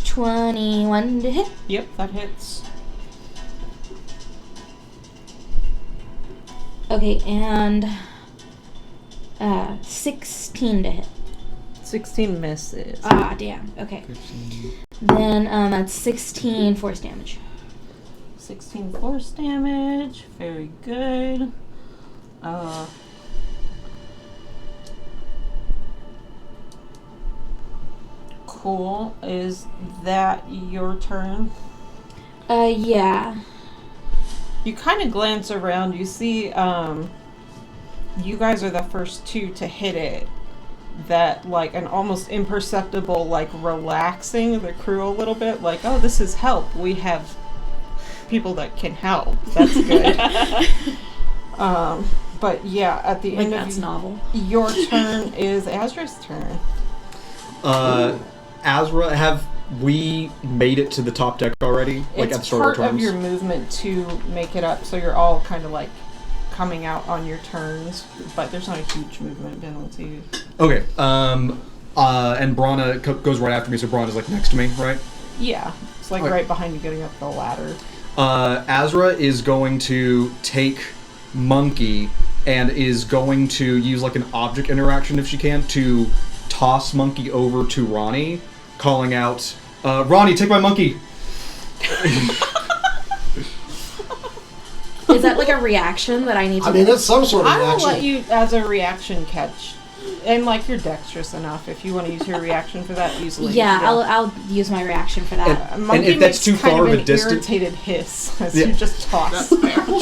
D: 21 to hit.
E: Yep, that hits.
D: Okay, and 16 to hit.
E: 16 misses.
D: Ah, damn. Okay. Then that's 16 force damage.
E: 16 force damage. Very good. Cool. Is that your turn?
D: Yeah.
E: You kind of glance around. You see, you guys are the first two to hit it. That, like, an almost imperceptible, like, relaxing the crew a little bit. Like, oh, this is help. We have people that can help. That's good. But yeah, at the end
D: That's
E: of
D: novel.
E: your turn is Azra's turn.
C: Azra, have we made it to the top deck already? Like
E: It's
C: at the start
E: part
C: of our
E: of
C: turns?
E: your movement to make it up, so you're all kind of like coming out on your turns, but there's not a huge movement penalty.
C: Okay. And Brana goes right after me, so Brana's like next to me, right?
E: Yeah, it's like
C: Okay.
E: right behind you getting up the ladder.
C: Azra is going to take Monkey and is going to use like an object interaction if she can to toss Monkey over to Ronnie, calling out, Ronnie, take my monkey!
D: Is that like a reaction that I need to
A: I mean, it's some sort of
E: I will
A: reaction.
E: let you, as a reaction, catch. And, like, you're dexterous enough if you want to use your reaction for that easily.
D: Yeah, I'll use my reaction for that.
E: Monkey
C: if that's
E: makes
C: too
E: kind
C: far
E: of
C: of a
E: an
C: distance-
E: irritated hiss as
C: Yeah.
E: you just toss.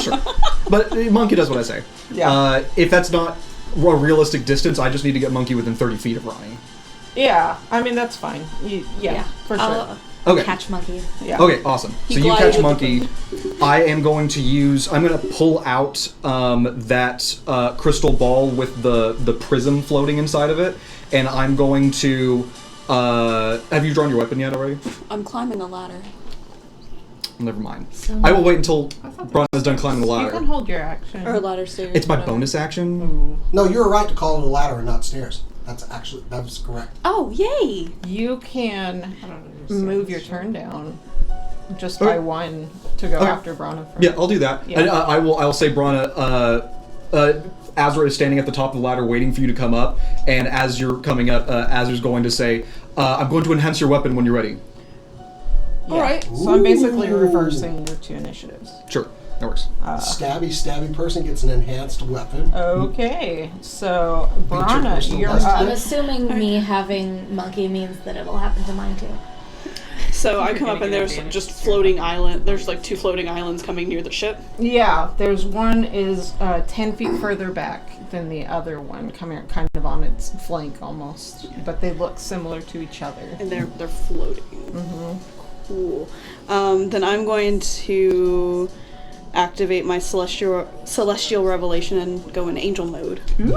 C: Sure. But Monkey does what I say.
E: Yeah.
C: If that's not a realistic distance, I just need to get Monkey within 30 feet of Ronnie.
E: Yeah, I mean, that's fine. Yeah, for sure.
D: I'll
C: Okay.
D: catch Monkey.
E: Yeah.
C: Okay, awesome.
B: He
C: So you
B: glided
C: catch
B: with
C: Monkey. I'm going to pull out that crystal ball with the prism floating inside of it, and I'm going to. Have you drawn your weapon yet already?
B: I'm climbing a ladder.
C: Never mind.
D: So-
C: I will wait until Brana's done climbing the
E: You
C: ladder.
E: can hold your action.
B: Or ladder stairs.
C: It's my
B: whatever.
C: bonus action.
E: Ooh.
A: No, you were right to call it a ladder and not stairs. That's correct.
B: Oh, yay!
E: You can
F: I don't understand
E: move your
F: this
E: turn down just
C: Okay.
E: by one to go
C: Okay.
E: after Brana first.
C: Yeah, I'll do that.
E: Yeah.
C: And, I'll say, Brana, Azra is standing at the top of the ladder waiting for you to come up, and as you're coming up, Azra's going to say, I'm going to enhance your weapon when you're ready.
E: Yeah.
F: All right.
E: So I'm basically
A: Ooh.
E: reversing your 2 initiatives.
C: Sure, that works.
A: Stabby person gets an enhanced weapon.
E: Okay, so Brana,
A: crystal
E: you're
A: dust.
E: up.
D: I'm assuming me having monkey means that it'll happen to mine too.
B: So I
F: You're
B: come
F: gonna
B: up and
F: get
B: there's
F: advantage.
B: just floating island. There's like 2 floating islands coming near the ship.
E: Yeah, there's one is 10 feet further back than the other one, coming kind of on its flank almost, but they look similar to each other.
B: And they're floating.
E: Mm-hmm.
B: Cool. Then I'm going to activate my celestial revelation and go in angel mode,
A: Ooh.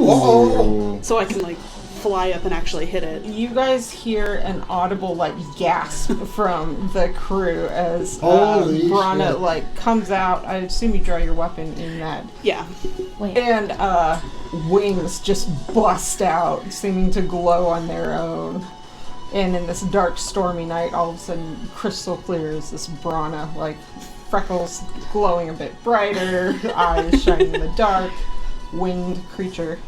A: Uh-oh.
B: so I can like fly up and actually hit it.
E: You guys hear an audible like gasp from the crew as
A: Holy
E: Brana
A: shit.
E: like comes out. I assume you draw your weapon in that,
B: Yeah.
D: Wait.
E: and wings just bust out, seeming to glow on their own. And in this dark, stormy night, all of a sudden, crystal clear is this Brana, like freckles glowing a bit brighter, eyes shining in the dark, winged creature.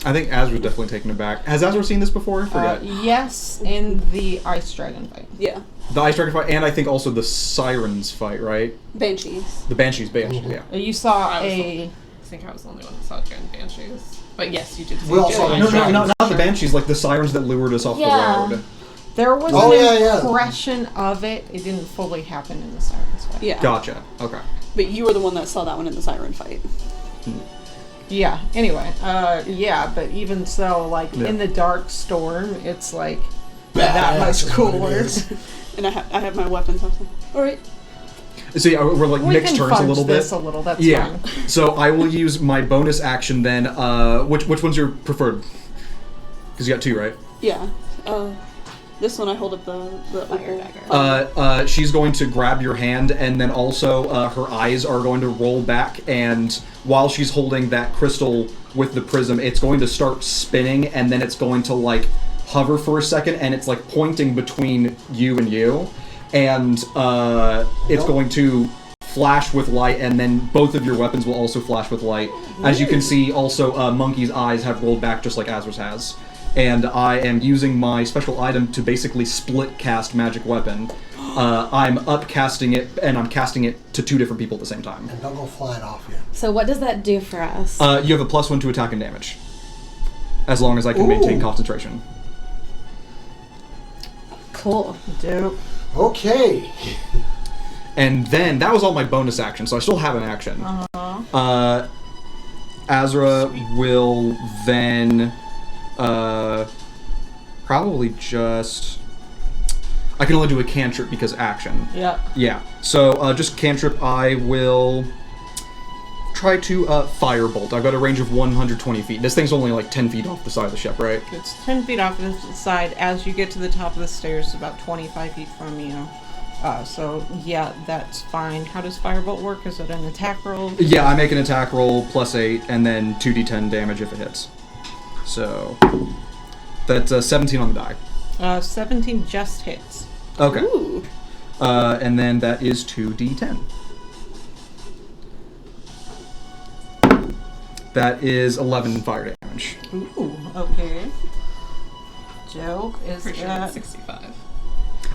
C: I think Azra's definitely taken aback. Has Azra seen this before? I forget.
E: Yes, in the ice dragon fight.
B: Yeah.
C: The Ice Dragon fight, and I think also the Sirens fight, right?
B: Banshees.
C: The Banshees, yeah.
E: You saw
F: I
E: a
F: think I was the only one that saw Dragon Banshees. But yes, you did see
A: We all saw
F: Dragon
A: the
C: No,
F: Banshees.
C: not the Banshees, like the Sirens that lured us off
D: Yeah.
C: the road.
E: there was
A: Oh,
E: an
A: yeah.
E: impression of it. It didn't fully happen in the sirens fight.
B: Yeah.
C: Gotcha, okay.
B: But you were the one that saw that one in the siren fight.
E: Yeah. Anyway, yeah, but even so, like
C: Yeah.
E: in the dark storm, it's like that much
A: Badass is what it
E: cooler.
A: is.
B: And I have my weapons also. Alright.
C: So yeah, we're like
E: We
C: mixed
E: can
C: turns a
E: fudge
C: little
E: this
C: bit.
E: a little. That's
C: Yeah.
E: fine.
C: So I will use my bonus action then. Which one's your preferred? Because you got 2, right?
B: Yeah. This one I hold up the
D: Fire dagger.
C: She's going to grab your hand, and then also her eyes are going to roll back, and while she's holding that crystal with the prism, it's going to start spinning, and then it's going to like hover for a second, and it's like pointing between you and you, and it's going to flash with light, and then both of your weapons will also flash with light. As you can see, also Monkey's eyes have rolled back just like Azra's has. And I am using my special item to basically split cast magic weapon. I'm upcasting it, and I'm casting it to 2 different people at the same time.
A: And don't go flying off yet.
D: So what does that do for us?
C: You have a +1 to attack and damage, as long as I can maintain
A: Ooh.
C: concentration.
D: Cool.
E: Dope.
A: Okay.
C: And then that was all my bonus action, so I still have an action. Azra will then probably just. I can only do a cantrip because action.
E: Yeah.
C: Yeah. So just cantrip. I will try to firebolt. I've got a range of 120 feet. This thing's only like 10 feet off the side of the ship, right?
E: It's 10 feet off the side. As you get to the top of the stairs, about 25 feet from you. So, yeah, that's fine. How does Firebolt work? Is it an attack roll?
C: Yeah, I make an attack roll +8 and then 2d10 damage if it hits. So that's 17 on the die.
E: 17 just hits.
C: Okay.
B: Ooh.
C: And then that is 2d10. That is 11 fire damage.
E: Ooh, okay. Joe, is
F: Pretty sure that's
E: that...
F: 65.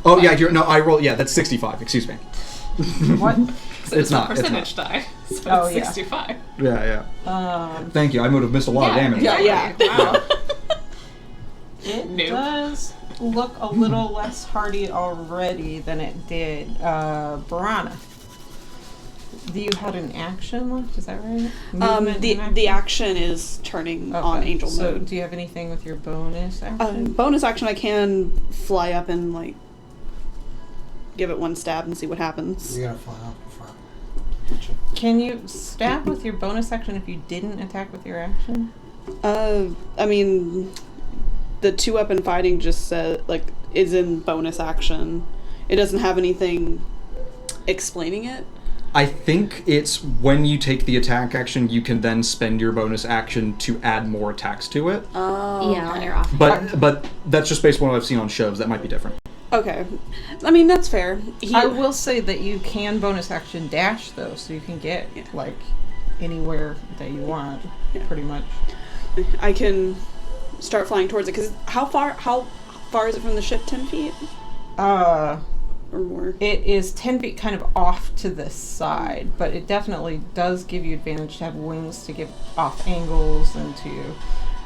C: Oh yeah, I roll. Yeah, that's 65. Excuse me.
E: What?
F: So
C: It's
F: a
C: not, it's
F: percentage die. So
E: Oh,
F: it's
E: yeah.
F: 65.
C: Yeah. Thank you. I would have missed a lot of damage.
B: Yeah.
F: Wow.
E: It
F: Nope.
E: does look a little less hardy already than it did. Brana, you had an action left, is that right? Movement and
B: The action is turning on
E: Okay,
B: angel
E: so
B: mode.
E: do you have anything with your bonus action?
B: Bonus action, I can fly up and like give it one stab and see what happens.
A: You gotta fly off before.
E: Can you stab with your bonus action if you didn't attack with your action?
B: I mean, the 2-weapon fighting just said like is in bonus action. It doesn't have anything explaining it.
C: I think it's when you take the attack action, you can then spend your bonus action to add more attacks to it.
B: Oh,
D: Yeah, on your off.
C: But that's just based on what I've seen on shows. That might be different.
B: Okay, I mean that's fair.
E: I will say that you can bonus action dash though, so you can get like anywhere that you want, pretty much.
B: I can start flying towards it because how far is it from the ship? 10 feet. Or more.
E: It is 10 feet kind of off to the side, but it definitely does give you advantage to have wings to get off angles and to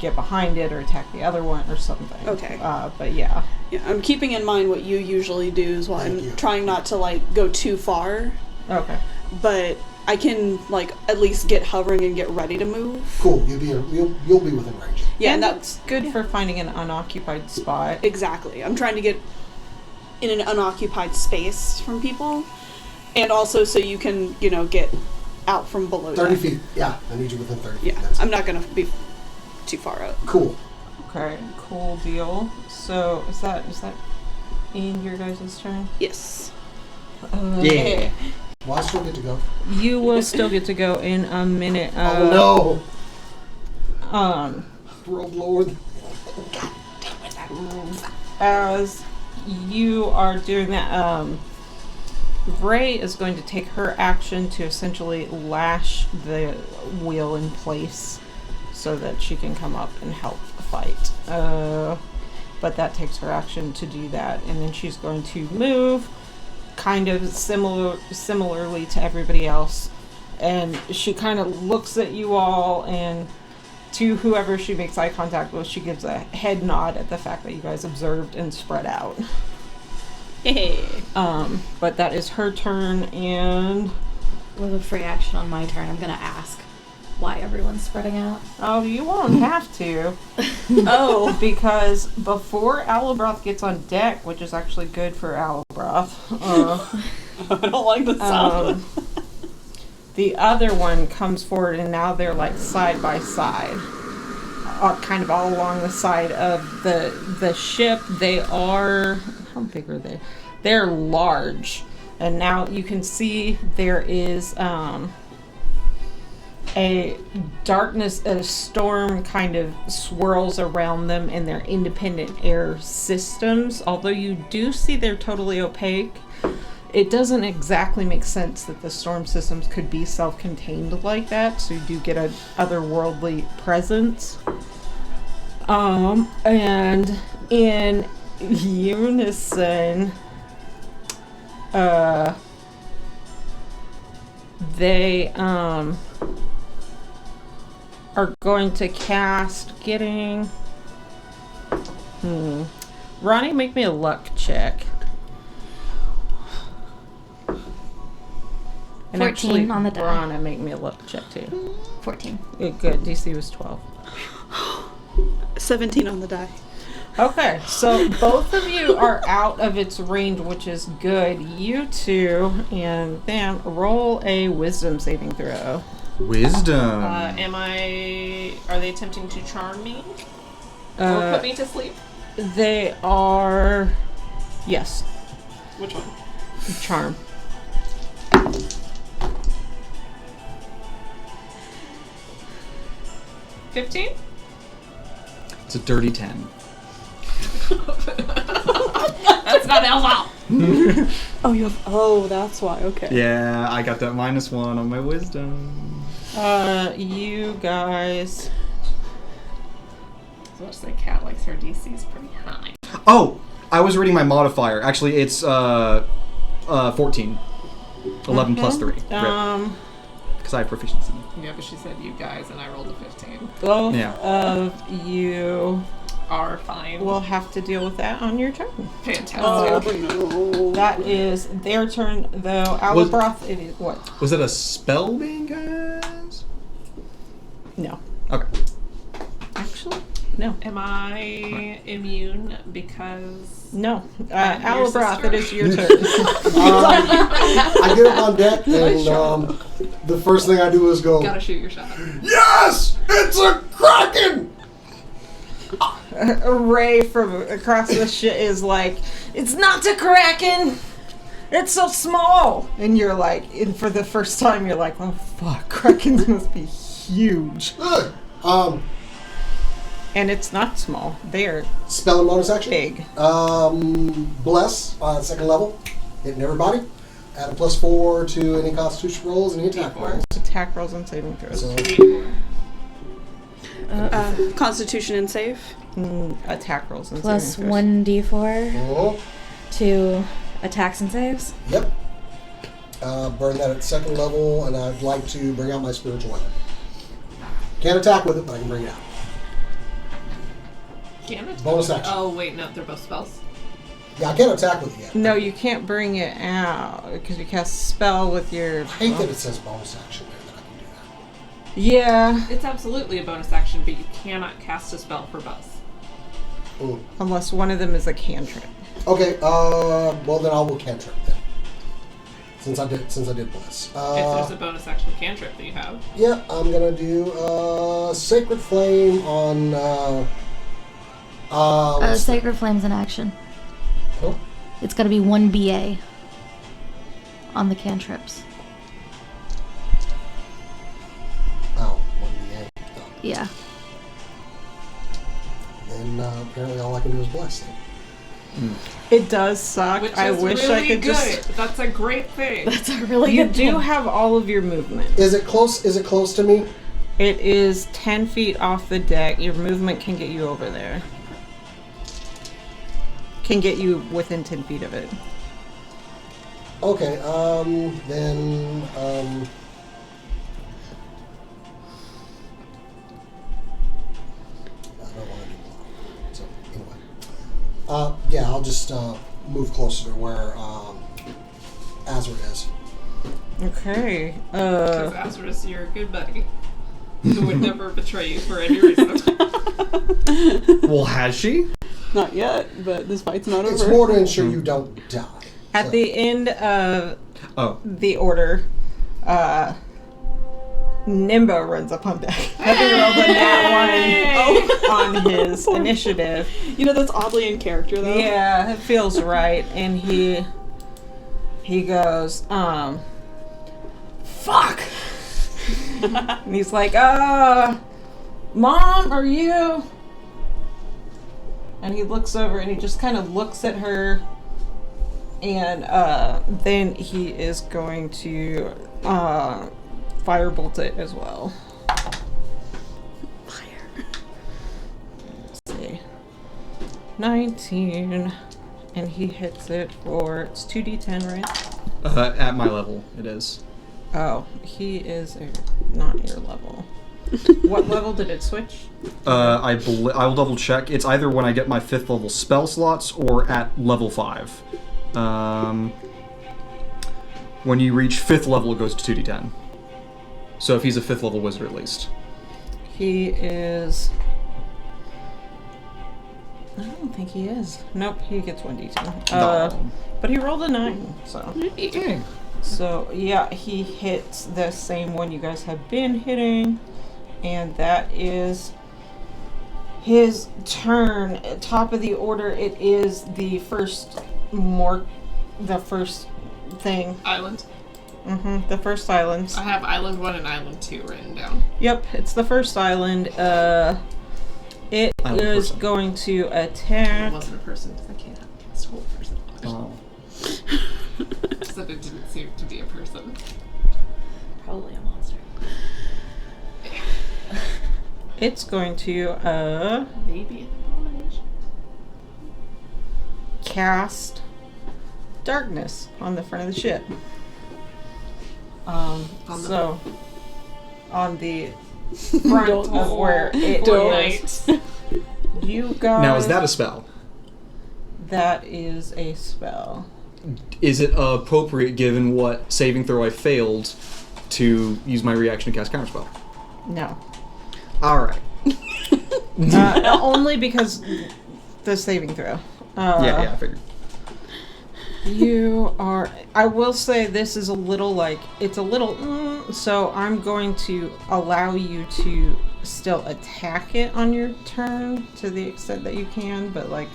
E: get behind it or attack the other one or something.
B: Okay.
E: But yeah.
B: Yeah, I'm keeping in mind what you usually do is while I'm trying not to like go too far.
E: Okay.
B: But I can like at least get hovering and get ready to move.
A: Cool. You'll be within range.
B: Yeah,
E: and
B: and that's
E: good for finding an unoccupied spot.
B: exactly. I'm trying to get in an unoccupied space from people, and also so you can get out from below.
A: 30
B: deck.
A: feet. Yeah, I need you within 30 feet.
B: Yeah,
A: That's
B: I'm not gonna be too far up.
A: cool.
E: Okay, cool deal. So is that in your guys' turn?
B: Yes.
C: Yeah.
A: Well, I still get to go.
E: You will still get to go in a minute.
A: Oh
E: no.
A: Rogue Lord.
E: As you are doing that, Ray is going to take her action to essentially lash the wheel in place so that she can come up and help fight. But that takes her action to do that, and then she's going to move kind of similarly to everybody else, and she kind of looks at you all, and to whoever she makes eye contact with, she gives a head nod at the fact that you guys observed and spread out.
B: Hey.
E: But that is her turn, and
D: With a free action on my turn, I'm gonna ask why everyone's spreading out.
E: oh, you won't have to,
B: Oh.
E: because before Alabroth gets on deck, which is actually good for Alabroth,
B: I don't like the sound.
E: the other one comes forward, and now they're like side by side, kind of all along the side of the ship. They are, how big are they? They're large, and now you can see there is a darkness, a storm kind of swirls around them in their independent air systems. Although you do see they're totally opaque, it doesn't exactly make sense that the storm systems could be self-contained like that, so you do get a otherworldly presence. And in unison, they are going to cast Ronnie, make me a luck check. And
D: 14
E: actually,
D: on the die.
E: Rana, make me a luck check too.
D: 14.
E: Good, DC was 12.
B: 17 on the die.
E: Okay, so both of you are out of its range, which is good. You two and them roll a wisdom saving throw.
C: Wisdom.
F: Are they attempting to charm me? Or put me to sleep?
E: They are, yes,
F: Which one?
E: charm.
F: 15?
C: It's a dirty 10.
F: That's not Elval.
B: Oh, you have. Oh, that's why. Okay.
C: Yeah, I got that -1 on my wisdom.
E: You guys.
F: So much the cat likes her DC's pretty high.
C: Oh, I was reading my modifier. Actually, it's 14. 11 plus 3. Because I have proficiency.
F: Yeah, but she said you guys, and I rolled a 15.
E: Both
C: Yeah.
E: of you
F: Are fine.
E: will have to deal with that on your turn.
F: Fantastic.
B: Oh no.
E: That is their turn, though. Alabroth, it is what?
C: Was it a spell being cast?
E: No.
C: Okay.
E: Actually, no.
F: Am I immune because...
E: No.
F: I'm your
E: Alabroth,
F: sister.
E: it is your turn.
A: I get up on deck, and the first thing I do is go,
F: Gotta shoot your shot.
A: yes! It's a kraken!
E: Ray from across the shit is like, it's not a kraken! It's so small! And you're like, and for the first time, you're like, oh fuck, krakens must be huge.
A: Good.
E: And it's not small. They're
A: Spell and bonus action.
E: big.
A: Bless on second level, hitting everybody. Add a +4 to any Constitution rolls and any attack rolls.
E: Attack rolls and saving throws.
A: So,
B: Constitution and save.
E: Attack rolls and
D: Plus
E: saving throws.
D: 1d4
A: oh,
D: to attacks and saves.
A: Yep. Burn that at second level, and I'd like to bring out my spiritual weapon. Can't attack with it, but I can bring it out.
F: Can it?
A: Bonus action.
F: Oh, wait, no, they're both spells.
A: Yeah, I can't attack with it yet.
E: No, you can't bring it out because you cast a spell with your.
A: I hate that it says bonus action there that I can do that.
E: Yeah,
F: It's absolutely a bonus action, but you cannot cast a spell for both.
A: Mm.
E: unless one of them is a cantrip.
A: Okay, well then I will cantrip then. Since I did bless.
F: If there's a bonus action cantrip that you have.
A: Yeah, I'm gonna do Sacred Flame on
G: Sacred Flame's in action.
A: Oh,
G: It's got to be 1 BA on the cantrips.
A: oh, 1d8. Oh.
G: Yeah.
A: Then apparently all I can do is bless then.
E: It does suck.
F: Which
E: I
F: is
E: wish
F: really
E: I could
F: good.
E: just.
F: That's a great thing.
G: That's a really
E: You
G: good
E: do
G: thing.
E: have all of your movement.
A: Is it close? Is it close to me?
E: It is 10 feet off the deck. Your movement can get you over there. Can get you within 10 feet of it.
A: Okay. Then I don't want to do block. So anyway, yeah, I'll just move closer to where Azra is.
E: Okay.
F: Because Azurus, you're a good buddy. Who would never betray you for any reason.
C: Well, has she?
B: Not yet, but this fight's not
A: It's
B: over.
A: more to ensure you don't die.
E: At
A: So-
E: the end of
C: Oh.
E: the order, Nimbo runs up on deck. Having rolled a nat 1 on his initiative.
B: You know, that's oddly in character, though.
E: Yeah, it feels right. And he goes, fuck! And he's like, Mom, are you? And he looks over and he just kind of looks at her. And then he is going to firebolt it as well.
B: Fire.
E: Let's see. 19. And he hits it for, it's 2d10, right?
C: At my level, it is.
E: Oh, he is not your level. What level did it switch?
C: I will double check. It's either when I get my 5th level spell slots or at level 5. When you reach 5th level, it goes to 2d10. So if he's a 5th level wizard at least.
E: He is... I don't think he is. Nope, he gets 1d10.
C: No.
E: But he rolled a 9, so...
C: Dang.
E: So, yeah, he hits the same one you guys have been hitting. And that is his turn. Top of the order, it is the first thing.
F: Island.
E: The first island.
F: I have Island 1 and Island 2 written down.
E: Yep, it's the first island. It
C: Island
E: is
C: person.
E: going to
F: It
E: attack.
F: wasn't a person because I can't cast a whole person.
C: Oh.
F: So it didn't seem to be a person.
D: Probably a monster.
E: It's going to
F: Maybe an abomination.
E: cast darkness on the front of the ship. On the front
B: Don't-
E: of where it is. You guys.
C: Now, is that a spell?
E: That is a spell.
C: Is it appropriate given what saving throw I failed to use my reaction to cast counterspell?
E: No.
C: Alright.
E: Only because the saving throw.
C: Yeah, I figured.
E: You are. I will say this is a little so I'm going to allow you to still attack it on your turn to the extent that you can, but like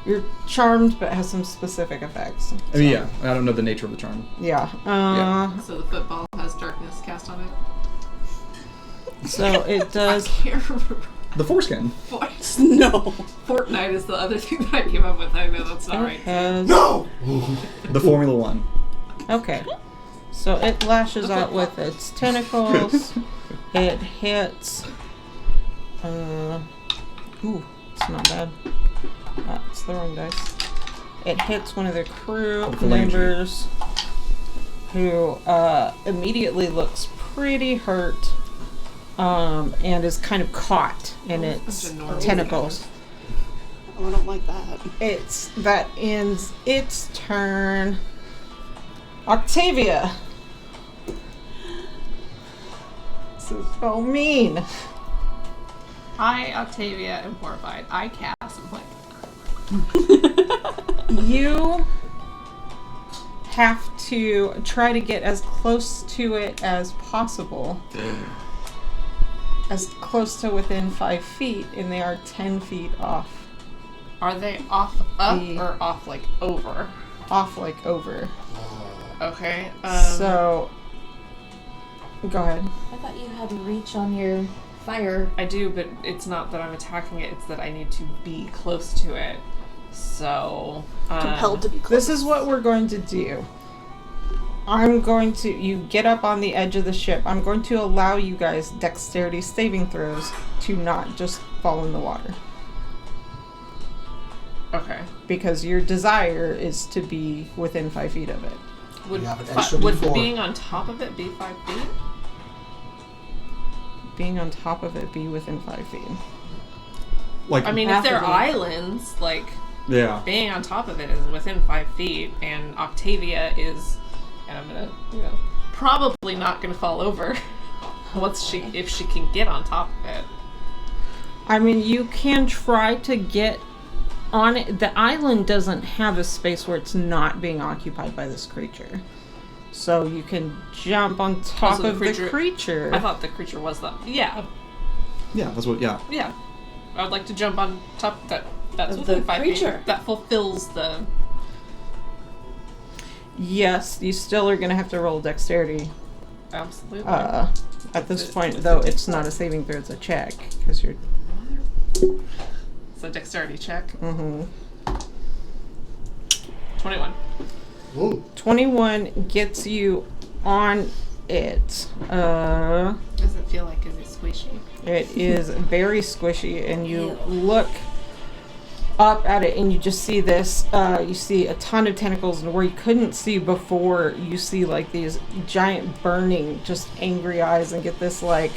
E: you're charmed, but it has some specific effects.
C: I mean, yeah, I don't know the nature of the charm.
E: Yeah.
F: So the football has darkness cast on it.
E: So it does.
F: I can't remember.
C: The foreskin.
B: No.
F: Fortnite is the other thing that I came up with. I know that's not
E: It
F: right.
E: has,
A: No!
C: The Formula 1.
E: Okay. So it lashes out with its tentacles. It hits. Ooh, it's not bad. It's the wrong dice. It hits one of the crew
C: Phalange.
E: members who immediately looks pretty hurt and is kind of caught in its tentacles.
B: Oh, I don't like that.
E: That ends its turn. Octavia. This is so mean.
F: I, Octavia, am horrified. I cast. I'm like,
E: You have to try to get as close to it as possible. As close to within 5 feet, and they are 10 feet off.
F: are they off up or off like over?
E: Off like over.
F: Okay.
E: So, go ahead.
D: I thought you had reach on your fire.
F: I do, but it's not that I'm attacking it. It's that I need to be close to it. So
B: Compelled to be close.
E: This is what we're going to do. You get up on the edge of the ship. I'm going to allow you guys dexterity saving throws to not just fall in the water.
F: Okay.
E: Because your desire is to be within 5 feet of it.
F: Would,
A: You have an extra
F: would
A: D4.
F: being on top of it be 5 feet?
E: Being on top of it be within 5 feet.
C: Like,
F: I mean,
E: Half
F: if they're
E: of it.
F: islands, like
C: yeah.
F: being on top of it is within 5 feet, and Octavia is, and I'm gonna, probably not gonna fall over. If she can get on top of it.
E: I mean, you can try to get on it. The island doesn't have a space where it's not being occupied by this creature. So you can jump on top
F: so the
E: of
F: creature-
E: the creature.
F: I thought the creature was that. Yeah,
C: Yeah, that's what, yeah.
F: yeah. I would like to jump on top of that. That's
B: Of
F: within
B: the
F: 5
B: creature.
F: feet. That fulfills the.
E: Yes, you still are going to have to roll dexterity.
F: Absolutely.
E: At this point, though, it's not a saving throw, it's a check. Because you're...
F: It's a dexterity check.
E: Mm-hmm.
F: 21.
A: Ooh.
E: 21 gets you on it.
F: Does it feel like, is it squishy?
E: It is very squishy, and you look up at it, and you just see this. You see a ton of tentacles, and where you couldn't see before, you see like these giant burning, just angry eyes, and get this like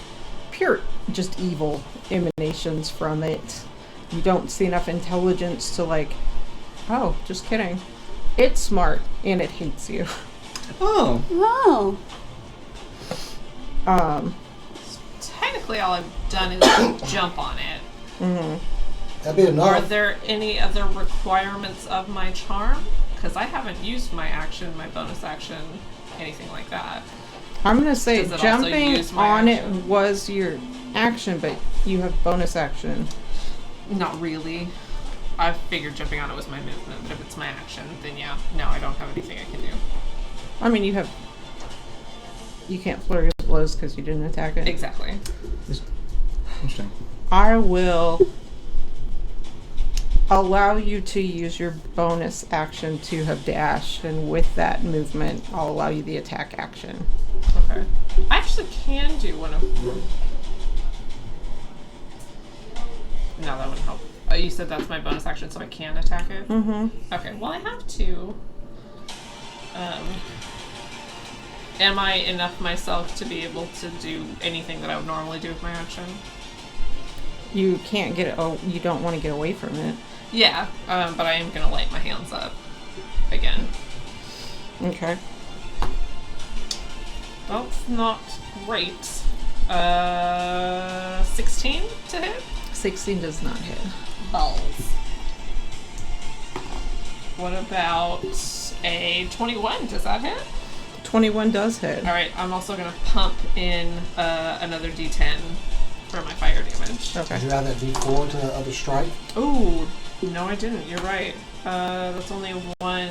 E: pure, just evil emanations from it. You don't see enough intelligence to like, oh, just kidding. It's smart, and it hates you.
C: Oh.
B: Oh.
F: Technically, all I've done is jump on it.
E: Mm-hmm.
A: That'd be
F: Are
A: enough.
F: there any other requirements of my charm? Because I haven't used my action, my bonus action, anything like that.
E: I'm gonna say
F: Does it also
E: jumping
F: use my
E: on
F: action?
E: it was your action, but you have bonus action.
F: Not really. I figured jumping on it was my movement, but if it's my action, then yeah, no, I don't have anything I can do.
E: I mean, you can't flurry of blows because you didn't attack it.
F: Exactly.
C: Interesting.
E: I will allow you to use your bonus action to have dashed, and with that movement, I'll allow you the attack action.
F: Okay. I actually can do one of. No, that wouldn't help. You said that's my bonus action, so I can attack it?
E: Mm-hmm.
F: Okay, well, I have to. Am I enough myself to be able to do anything that I would normally do with my action?
E: You can't get it. Oh, you don't want to get away from it.
F: Yeah, but I am gonna light my hands up again.
E: Okay.
F: That's not great. 16 to hit?
E: 16 does not hit.
F: Balls. What about a 21? Does that hit?
E: 21 does hit.
F: Alright, I'm also gonna pump in another d10 for my fire damage.
A: Did
E: Okay.
A: you add that D4 to the other strike?
F: Ooh, no I didn't, you're right. That's only one.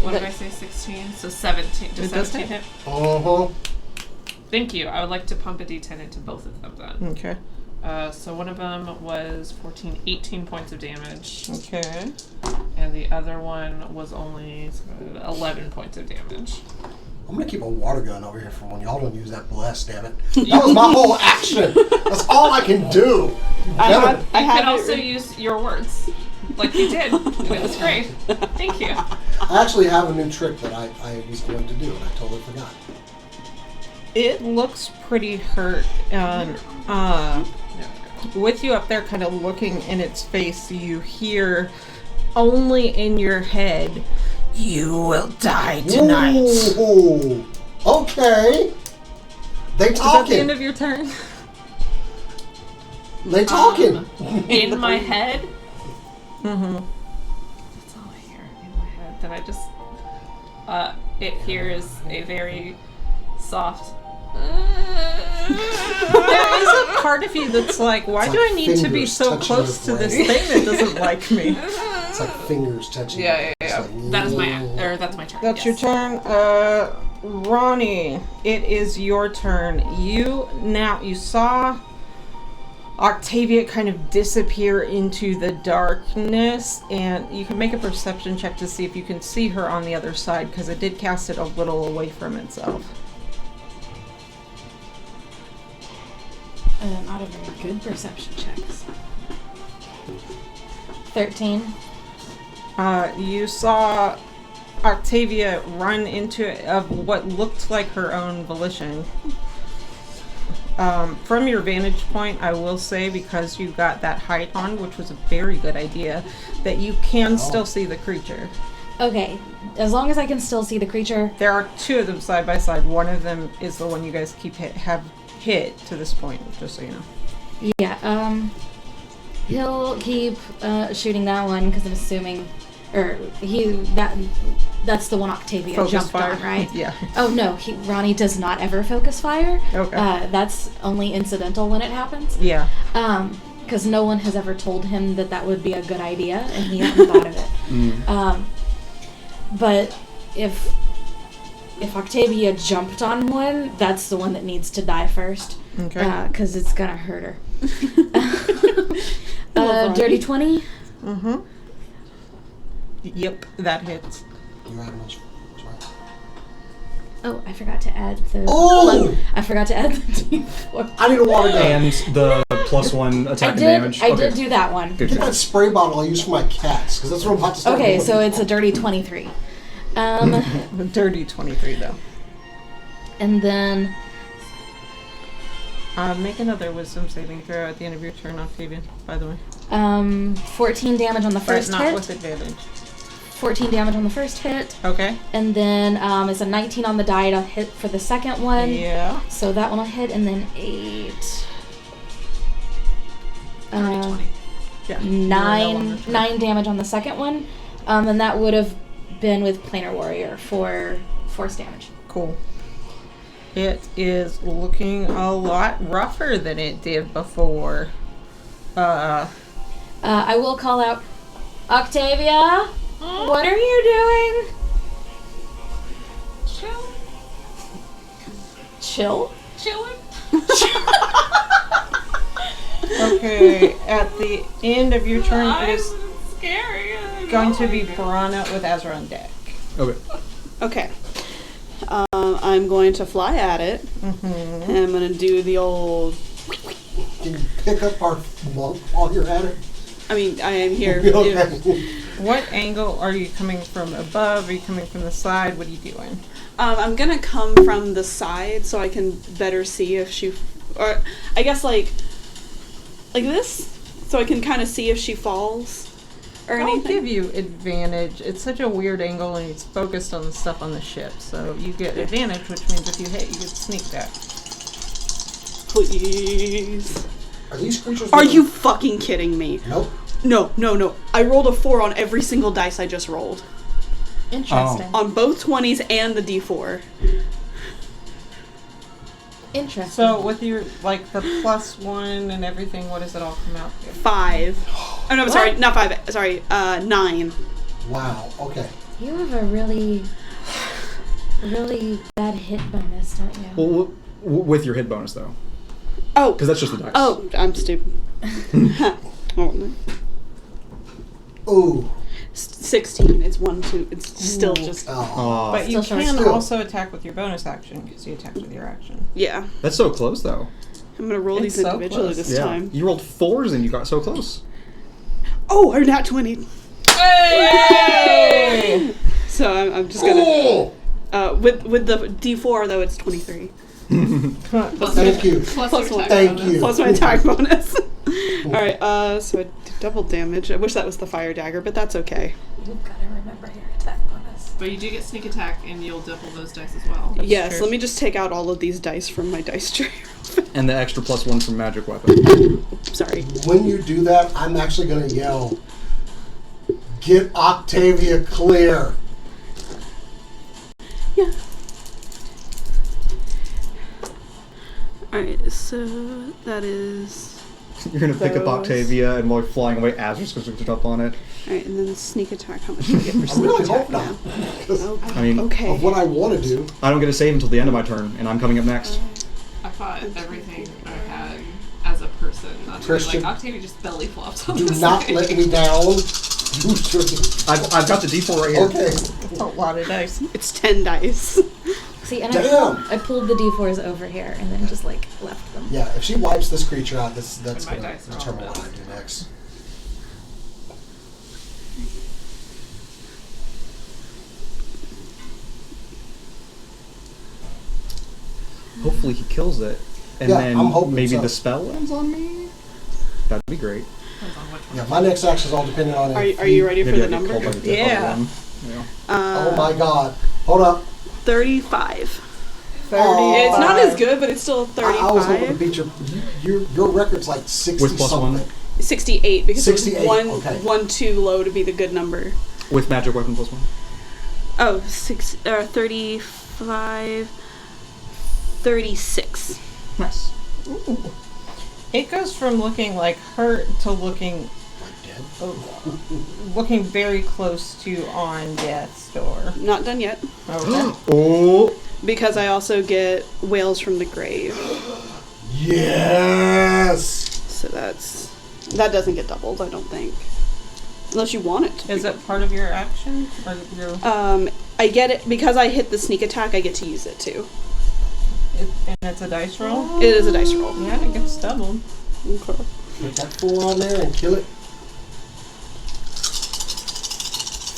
F: What did I say, 16? So 17. Does
E: It does
F: 17
E: hit.
F: hit?
A: Uh-huh.
F: Thank you. I would like to pump a d10 into both of them then.
E: Okay.
F: So one of them was 18 points of damage,
E: Okay.
F: and the other one was only 11 points of damage.
A: I'm gonna keep a water gun over here for when y'all don't use that bless, damn it. That was my whole action. That's all I can do.
B: I
F: You
B: have
F: can
B: it
F: also
B: re-
F: use your words. like you did. It was great. Thank you.
A: I actually have a new trick that I was going to do, and I totally forgot.
E: It looks pretty hurt, and with you up there kind of looking in its face, you hear only in your head, "You will die tonight."
A: Ooh, okay. They
E: Is that the end
A: talking.
E: of your turn?
A: They talking.
F: In my head.
E: Mm-hmm.
F: That's all I hear in my head. Then I just, it hears a very soft.
E: There is a part of you that's like, why
A: It's
E: do
A: like
E: I need to be
A: fingers
E: so
A: touching
E: close
A: your
E: to this
A: brain.
E: thing that doesn't like me?
A: It's like fingers touching.
F: Yeah.
A: It's like,
F: That is that's my turn.
E: That's
F: yes.
E: your turn. Ronnie, it is your turn. You saw Octavia kind of disappear into the darkness, and you can make a perception check to see if you can see her on the other side, because it did cast it a little away from itself.
D: Not a very good perception checks. 13.
E: You saw Octavia run into of what looked like her own volition. From your vantage point, I will say, because you got that height on, which was a very good idea, that you can still see the creature.
D: Okay, as long as I can still see the creature.
E: There are two of them side by side. One of them is the one you guys have hit to this point, just so you know.
D: Yeah, he'll keep shooting that one because I'm assuming, that's the one Octavia
E: Focus
D: jumped
E: fire.
D: on, right?
E: Yeah.
D: Oh no, Ronnie does not ever focus fire.
E: Okay.
D: That's only incidental when it happens.
E: Yeah.
D: Because no one has ever told him that would be a good idea, and he hadn't thought of it. But if Octavia jumped on one, that's the one that needs to die first.
E: Okay.
D: Because it's gonna hurt her. Dirty 20.
E: Mm-hmm. Yep, that hits.
A: You had much.
D: Oh, I forgot to add the.
A: Oh!
D: I forgot to add the D4.
A: I need a water gun.
C: And the +1 attack and damage.
D: I did do that one.
C: Good.
A: Get that spray bottle I use for my cats, because that's what I'm about to start
D: Okay,
A: doing.
D: so it's a dirty 23.
E: The dirty 23, though.
D: And then
E: Make another wisdom saving throw at the end of your turn, Octavia, by the way.
D: 14 damage on the
E: But
D: first
E: not
D: hit.
E: with advantage.
D: 14 damage on the first hit.
E: Okay.
D: And then it's a 19 on the die to hit for the second one.
E: Yeah.
D: So that one will hit, and then 8.
F: 20.
E: Yeah. You are no longer
D: 9 damage on the second one. And that would have been with Planar Warrior for force damage.
E: Cool. It is looking a lot rougher than it did before.
D: I will call out, Octavia, what are you doing? Chill?
F: Chilling.
E: Okay, at the end of your turn, it is
F: scary.
E: going to be Piranha with Azra on deck.
C: Okay.
B: Okay. I'm going to fly at it, and I'm going to do the old...
A: Can you pick up our monk while you're at it?
B: I mean, I am here.
A: Okay.
E: What angle are you coming from? Above? Are you coming from the side? What are you doing?
B: I'm going to come from the side so I can better see if she... Or, I guess, like this? So I can kind of see if she falls or
E: I'll
B: anything?
E: give you advantage. It's such a weird angle, and it's focused on the stuff on the ship. So you get advantage, which means if you hit, you get sneak back.
B: Please.
A: Are these creatures...
B: Are you fucking kidding me?
A: Nope.
B: No. I rolled a 4 on every single dice I just rolled.
D: Interesting.
B: On both 20s and the D4.
D: Interesting.
E: So with your, like, the +1 and everything, what does it all come out to?
B: 5. Oh, no, I'm sorry. Not 5. Sorry. 9.
A: Wow, okay.
D: You have a really, really bad hit bonus, don't you?
C: Well, with your hit bonus though,
B: Oh.
C: because that's just the dice.
B: Oh, I'm stupid. Oh,
A: Ooh.
B: 16. It's 1, 2. It's still just...
A: Oh.
E: But you
D: Still short.
E: can
A: Still.
E: also attack with your bonus action, because you attacked with your action.
B: Yeah.
C: That's so close though.
B: I'm going to roll
E: It's
B: these
E: so
B: individually
E: close.
B: this time.
C: You rolled 4s and you got so close.
B: Oh, or not 20.
E: Hey!
B: So I'm just gonna. With the D4 though, it's 23.
A: Thank you.
F: Plus
B: Plus
F: your
B: one.
F: attack
A: Thank
F: bonus.
A: you.
B: Plus my attack bonus. Alright, so I did double damage. I wish that was the fire dagger, but that's okay.
G: You've got to remember your attack bonus.
F: But you do get sneak attack, and you'll double those dice as well.
B: Yes,
E: true.
B: let me just take out all of these dice from my dice tray.
C: And the extra +1 from magic weapon.
B: Sorry.
A: When you do that, I'm actually going to yell, "Get Octavia clear!"
B: Yeah. Alright, so that is...
C: You're gonna pick up
B: Those.
C: Octavia, and while you're flying away, Azra's gonna pick up on it.
B: Alright, and then sneak attack. How much do I get for
A: I
B: sneak
A: really
B: attack
A: hope not.
B: now?
A: 'Cause
C: I mean,
B: Okay.
A: of what I want to do.
C: I don't get a save until the end of my turn, and I'm coming up next.
F: I fought everything I had as a person. Not to be
A: Christian,
F: like, Octavia just belly flopped on
A: Do
F: the
A: not
F: side.
A: let me down. You should.
C: I've got the D4 right here.
A: Okay.
E: That's a lot of dice.
B: It's 10 dice.
D: See, and
A: Damn.
D: I pulled the d4s over here and then just like left them.
A: Yeah, if she wipes this creature out, that's
F: And my
A: going to
F: dice are all
A: determine what I
F: messed.
A: do next.
C: Hopefully he kills it, and
A: Yeah,
C: then
A: I'm hoping
C: maybe
A: so.
C: the spell ends on me. That'd be great.
F: Depends on which one.
A: Yeah, my next action is all dependent on
B: Are
A: if
B: you ready for
C: Maybe
B: the
C: I get
B: number?
C: called by the death
E: Yeah.
C: one. Yeah.
A: Oh my god. Hold up.
B: 35.
E: 30.
B: It's not as good, but it's still
A: I was hoping to
B: 35.
A: beat your record's like 60
C: With +1?
A: something.
B: 68, because it
A: 68,
B: was
A: okay.
B: one too low to be the good number.
C: With magic weapon +1.
B: Oh, 35, 36.
C: Nice.
E: It goes from looking like hurt to looking
A: Like dead?
E: looking very close to on death's door.
B: Not done yet,
E: Okay.
C: Oh.
B: because I also get Whales from the Grave.
A: Yes!
B: So that doesn't get doubled, I don't think. Unless you want it to.
E: Is it part of your action? Or your,
B: I get it, because I hit the sneak attack, I get to use it too.
E: and it's a dice roll?
B: It is a dice roll.
E: Yeah, it gets doubled.
B: Okay.
A: Put that 4 on there and kill it.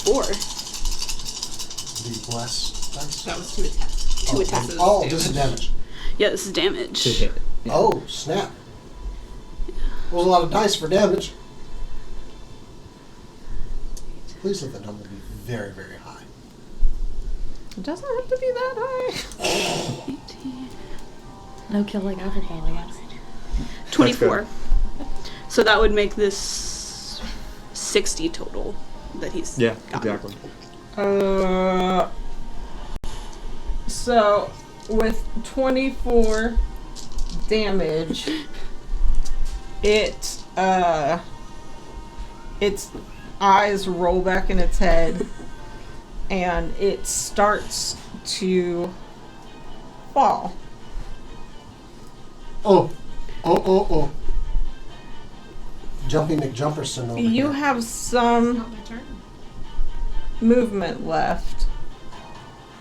B: 4.
A: Be blessed. Dice.
F: That was 2 attacks.
B: 2 attacks.
F: This is
A: Oh, this is
F: damage.
A: damage.
B: Yeah, this is damage.
C: To hit. Yeah.
A: Oh, snap. That was a lot of dice for damage. Please let the number be very, very high.
E: It doesn't have to be that high.
B: 18.
D: No kill like alcohol, I guess.
B: 24. So that would make this 60 total that he's
C: Yeah,
B: gotten.
C: exactly.
E: So with 24 damage, its eyes roll back in its head and it starts to fall.
A: Oh. Jumping McJumperson over
E: You
A: here.
E: have some
F: Not my turn.
E: movement left.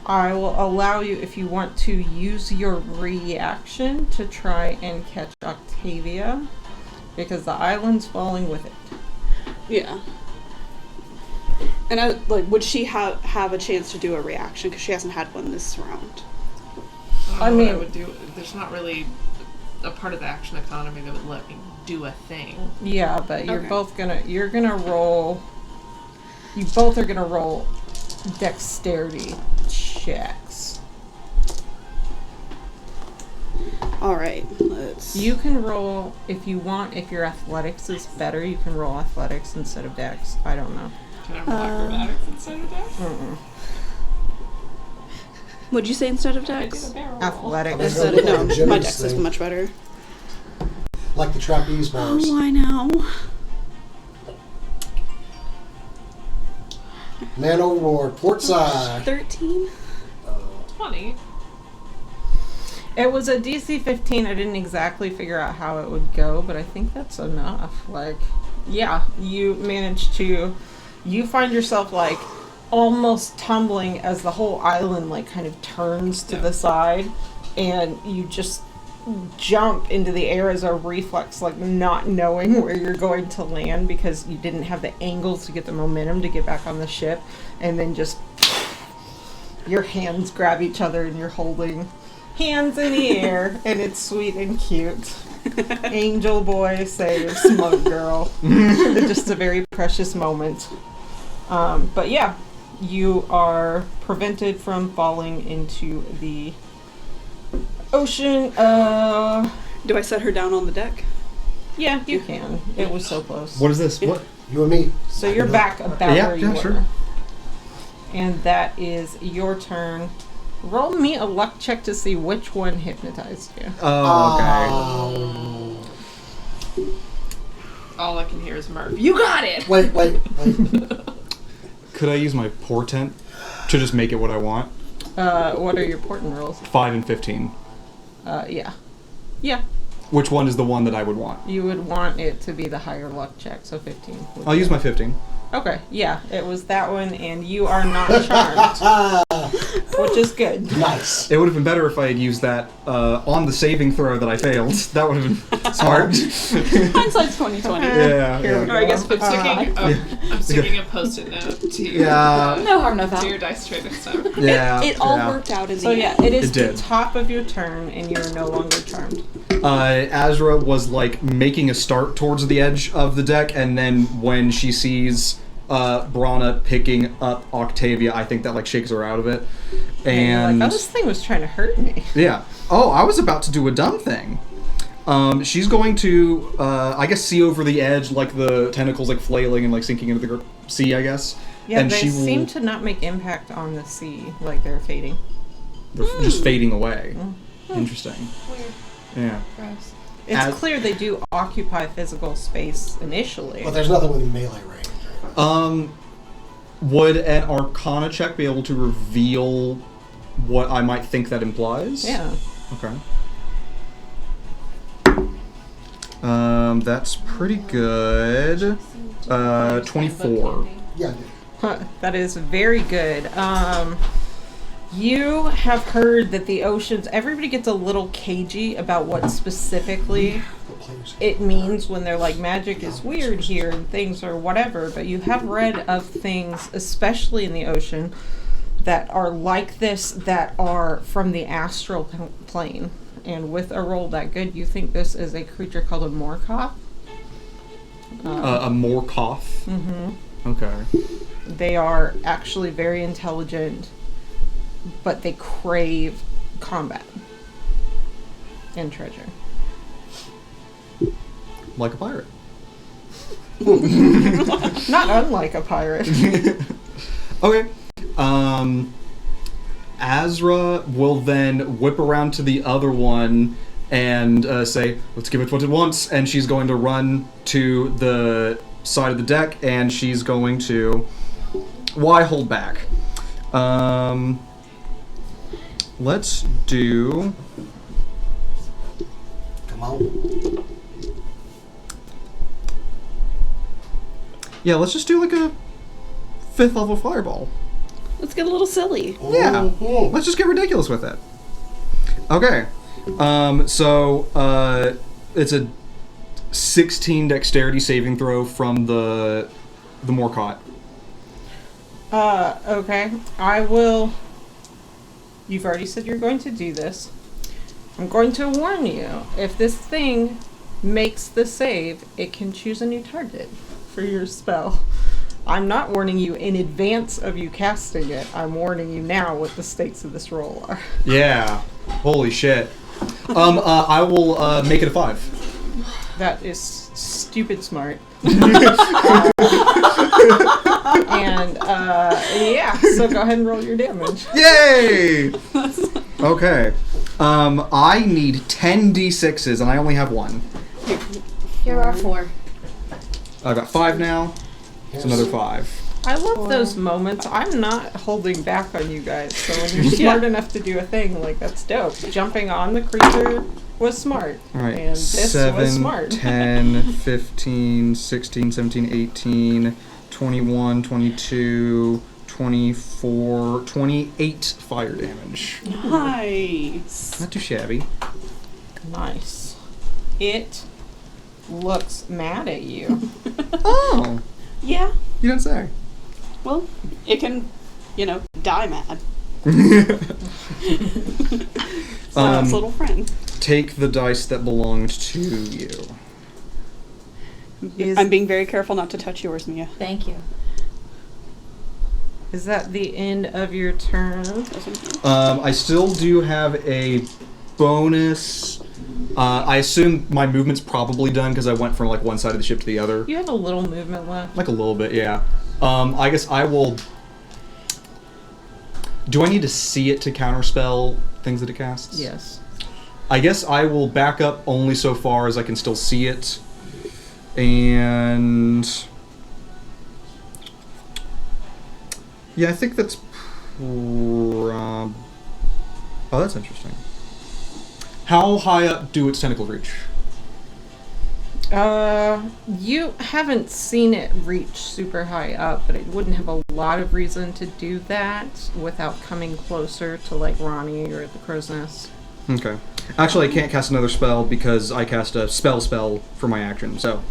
E: I will allow you, if you want to, use your reaction to try and catch Octavia, because the island's falling with it.
B: Yeah. And would she have a chance to do a reaction? Because she hasn't had one this round.
F: I
E: mean-
F: what I would do. There's not really a part of the action economy that would let me do a thing.
E: Yeah, but you're
B: Okay.
E: both you're gonna roll. You both are gonna roll dexterity checks.
B: All right, let's.
E: You can roll if you want. If your athletics is better, you can roll athletics instead of dex. I don't know.
F: Can I roll acrobatics instead of that?
B: What'd you say instead of
F: I did
B: dex?
F: a barrel roll.
E: Athletics.
A: It's
B: I
A: gonna
B: said
A: look
B: no.
A: like a
B: My
A: gymnast
B: dex is
A: thing.
B: much better.
A: Like the trapeze bars.
B: Oh, I know.
A: Man overboard, port side.
B: 13.
F: 20.
E: It was a DC 15. I didn't exactly figure out how it would go, but I think that's enough. Like, yeah, you managed to. You find yourself like almost tumbling as the whole island like kind of turns to the side, and you just jump into the air as a reflex, like not knowing where you're going to land because you didn't have the angles to get the momentum to get back on the ship, and then just your hands grab each other and you're holding hands in the air, and it's sweet and cute. Angel boy saves smug girl. It's just a very precious moment. But yeah, you are prevented from falling into the ocean.
B: Do I set her down on the deck?
E: Yeah, you can. It was so close.
C: What is this? What?
A: You and me.
E: So you're back about
C: Yeah,
E: where you
C: yeah,
E: were.
C: sure.
E: And that is your turn. Roll me a luck check to see which one hypnotized you.
C: Oh, okay.
F: All I can hear is Murph. You got it!
A: Wait.
C: Could I use my portent to just make it what I want?
E: What are your portent rolls?
C: 5 and 15.
E: Yeah. Yeah.
C: Which one is the one that I would want?
E: You would want it to be the higher luck check, so 15.
C: I'll use my 15.
E: Okay, yeah, it was that one, and you are not charmed, which is good.
A: Nice.
C: It would have been better if I had used that on the saving throw that I failed. That would have been smart.
B: Hindsight's 2020.
C: Yeah.
E: Here we
C: yeah.
E: go.
F: Or I guess I'm sticking a post-it note to your,
D: No harm, no
F: to
D: foul.
F: your dice tray next time.
C: Yeah.
B: It all
C: yeah.
B: worked out in
E: So
B: the
E: yeah,
B: end.
E: it is
C: It
E: the
C: did.
E: top of your turn, and you are no longer charmed.
C: Azra was like making a start towards the edge of the deck, and then when she sees Brana picking up Octavia, I think that like shakes her out of it.
E: you're
C: And
E: like, oh, this thing was trying to hurt me.
C: yeah. Oh, I was about to do a dumb thing. She's going to, I guess, see over the edge, like the tentacles like flailing and like sinking into the sea, I guess.
E: Yeah,
C: and
E: they
C: she
E: seem
C: will,
E: to not make impact on the sea, like they're fading.
C: they're just fading away. Interesting.
F: Weird.
C: Yeah.
F: Gross.
E: It's
C: As-
E: clear they do occupy physical space initially.
A: But there's nothing within melee range.
C: Would an Arcana check be able to reveal what I might think that implies?
E: Yeah.
C: Okay. That's pretty good. 24.
A: Yeah, I did.
E: That is very good. You have heard that the oceans, everybody gets a little cagey about what specifically
A: The players.
E: it means when they're like, magic is weird here and things are whatever, but you have read of things, especially in the ocean, that are like this, that are from the astral plane. And with a roll that good, you think this is a creature called a Morkoth.
C: A Morkoth.
E: Mm-hmm.
C: Okay.
E: They are actually very intelligent, but they crave combat and treasure.
C: Like a pirate.
E: Not unlike a pirate.
C: Okay. Azra will then whip around to the other one and say, let's give it what it wants. And she's going to run to the side of the deck, and she's going to... Why hold back? Let's do...
A: Come on.
C: Yeah, let's just do like a 5th level fireball.
B: Let's get a little silly.
C: Yeah,
A: Mhm.
C: let's just get ridiculous with it. Okay, so it's a 16 dexterity saving throw from the Morcott.
E: Okay. I will... You've already said you're going to do this. I'm going to warn you. If this thing makes the save, it can choose a new target for your spell. I'm not warning you in advance of you casting it. I'm warning you now what the stakes of this roll are.
C: Yeah, holy shit. I will make it a 5.
E: That is stupid smart. And, yeah, so go ahead and roll your damage.
C: Yay! Okay. I need 10 d6s, and I only have 1.
D: Here are 4.
C: I've got 5 now. It's another 5.
E: I love those moments. I'm not holding back on you guys. So when you're smart enough to do a thing, like, that's dope. Jumping on the creature was smart.
C: All right,
E: And this
C: 7,
E: was smart.
C: 10, 15, 16, 17, 18, 21, 22, 24, 28 fire damage.
B: Nice.
C: Not too shabby.
E: Nice. It looks mad at you.
C: Oh,
B: Yeah.
C: you didn't say.
B: Well, it can, die mad. It's its little friend.
C: Take the dice that belonged to you.
B: I'm being very careful not to touch yours, Mia.
D: Thank you.
E: Is that the end of your turn?
C: I still do have a bonus. I assume my movement's probably done because I went from like one side of the ship to the other.
E: You have a little movement left.
C: Like a little bit, yeah. I guess I will. Do I need to see it to counterspell things that it casts?
E: Yes.
C: I guess I will back up only so far as I can still see it. And yeah, I think that's oh, that's interesting. How high up do its tentacles reach?
E: You haven't seen it reach super high up, but it wouldn't have a lot of reason to do that without coming closer to like Ronnie or the Crow's Nest.
C: Okay. Actually, I can't cast another spell because I cast a spell for my action. So,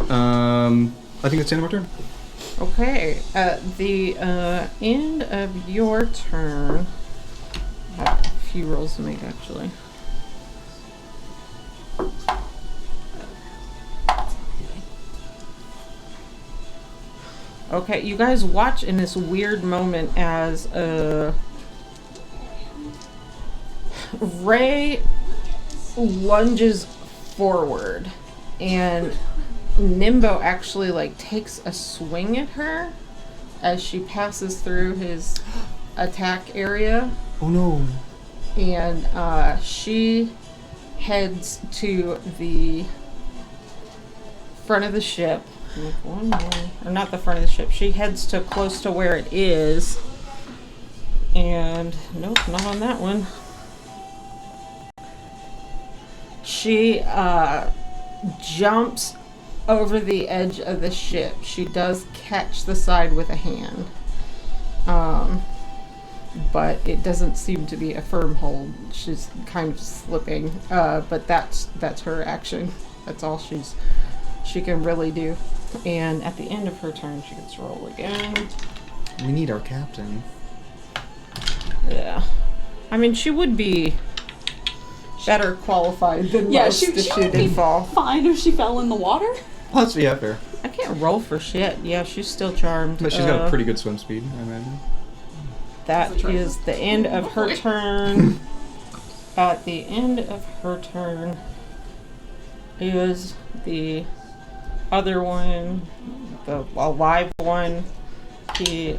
C: I think that's the end of my turn.
E: Okay. At the end of your turn, I have a few rolls to make actually. Okay, you guys watch in this weird moment as Ray lunges forward and Nimbo actually like takes a swing at her as she passes through his attack area.
C: Oh no.
E: And she heads to the front of the ship. One more. Or not the front of the ship. She heads to close to where it is. And nope, not on that one. She jumps over the edge of the ship. She does catch the side with a hand. But it doesn't seem to be a firm hold. She's kind of slipping. But that's her action. That's all she can really do. And at the end of her turn, she gets to roll again.
C: We need our captain.
E: Yeah. I mean, she would be better qualified than most if she did fall.
B: Fine if she fell in the water.
C: Oh, that's, yeah, fair.
E: I can't roll for shit. Yeah, she's still charmed.
C: But she's got a pretty good swim speed, I imagine.
E: That is the end of her turn. At the end of her turn is the other one, the alive one. He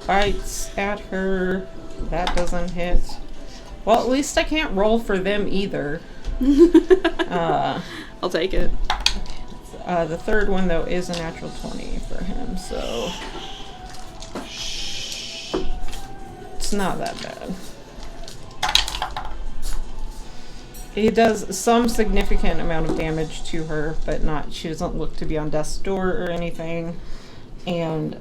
E: bites at her. That doesn't hit. Well, at least I can't roll for them either.
B: I'll take it.
E: The third one, though, is a natural 20 for him, so it's not that bad. He does some significant amount of damage to her, but she doesn't look to be on death's door or anything. And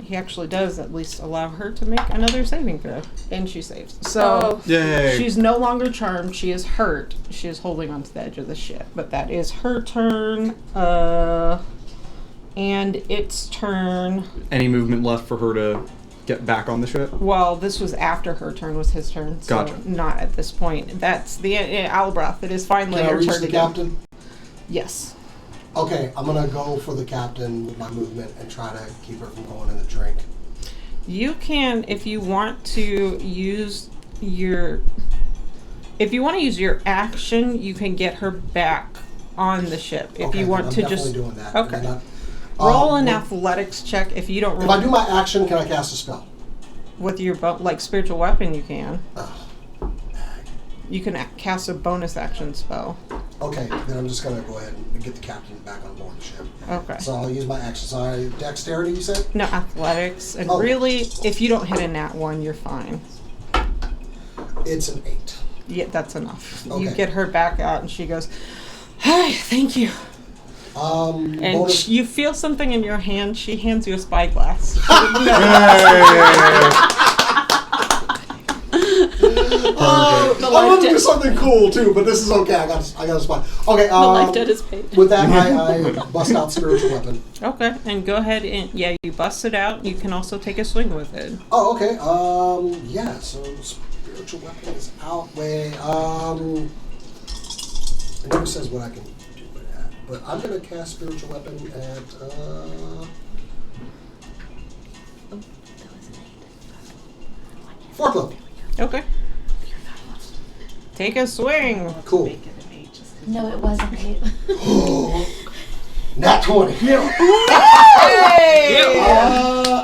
E: he actually does at least allow her to make another saving throw. And she saves. So
C: Yay.
E: She's no longer charmed. She is hurt. She is holding onto the edge of the ship. But that is her turn. And its turn.
C: Any movement left for her to get back on the ship?
E: Well, this was after her turn was his turn. So
C: Gotcha.
E: not at this point. That's the Albroth. It is finally
A: Can I
E: your
A: reach
E: turn
A: the
E: again.
A: captain?
E: Yes.
A: Okay, I'm gonna go for the captain with my movement and try to keep her from going in the drink.
E: You can, if you want to use your action, you can get her back on the ship. If
A: Okay,
E: you want
A: I'm
E: to
A: definitely
E: just
A: doing that.
E: okay.
A: And then
E: Roll an
A: what-
E: athletics check if you don't roll.
A: If I do my action, can I cast a spell?
E: With your like spiritual weapon, you can.
A: Ugh.
E: You can cast a bonus action spell.
A: Okay, then I'm just gonna go ahead and get the captain back on board the ship.
E: Okay.
A: So I'll use my action. So dexterity, you said?
E: No, athletics. And
A: Oh.
E: really, if you don't hit a nat 1, you're fine.
A: It's an 8.
E: Yeah, that's enough. You
A: Okay.
E: get her back out, and she goes, "Hi, thank you." And
A: Bonus.
E: you feel something in your hand. She hands you a spyglass.
B: Oh, the The
A: I
B: life
A: want to do
B: debt.
A: something cool too, but this is okay. I got a spot. Okay.
B: The life debt is paid.
A: With that, I bust out spiritual weapon.
E: Okay, and go ahead and you bust it out. You can also take a swing with it.
A: Oh, okay. Yeah. So spiritual weapon is out. Wait. And who says what I can do with that? But I'm gonna cast spiritual weapon at. Fourth level.
E: Okay. Take a swing.
A: Cool.
G: No, it wasn't.
A: Nat 20.
E: Hey!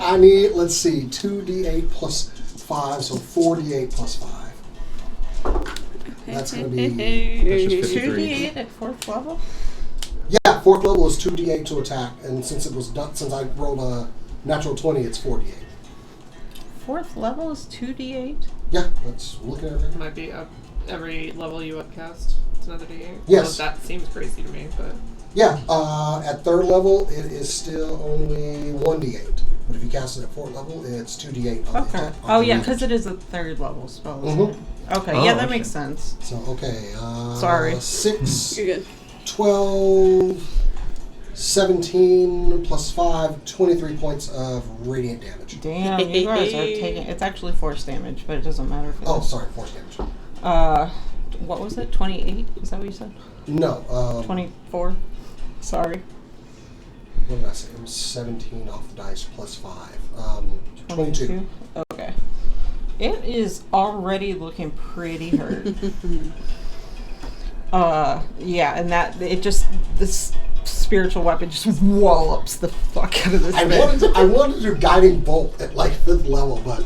A: I need, let's see, 2d8 plus 5, so 4d8 plus 5. That's going to be,
C: That's just 53.
E: 2d8 at 4th level?
A: yeah, 4th level is 2d8 to attack, and since it was done, since I rolled a natural 20, it's 4d8.
E: 4th level is 2d8?
A: Yeah, let's look at everything.
F: Might be up every level you upcast. It's another D8.
A: Yes.
F: Well, that seems crazy to me, but
A: Yeah, at 3rd level, it is still only 1d8. But if you cast it at 4th level, it's 2d8 on the
E: Okay.
A: attack.
E: Oh, yeah, because it is a 3rd level spell. Isn't
A: Mhm.
E: it? Okay,
C: Oh,
E: yeah, that
C: okay.
E: makes sense.
A: So, okay.
E: Sorry.
A: 6,
B: You're good.
A: 12, 17 plus 5, 23 points of radiant damage.
E: Damn, you guys are taking... It's actually force damage, but it doesn't matter for
A: Oh,
E: this.
A: sorry, force damage.
E: What was it? 28? Is that what you said?
A: No.
E: 24? Sorry.
A: What did I say? It was 17 off the dice plus 5. 22.
E: Okay. It is already looking pretty hurt. Yeah, and that, it just, this spiritual weapon just wallops the fuck out of this
A: I
E: thing.
A: wanted to do guiding bolt at like 5th level, but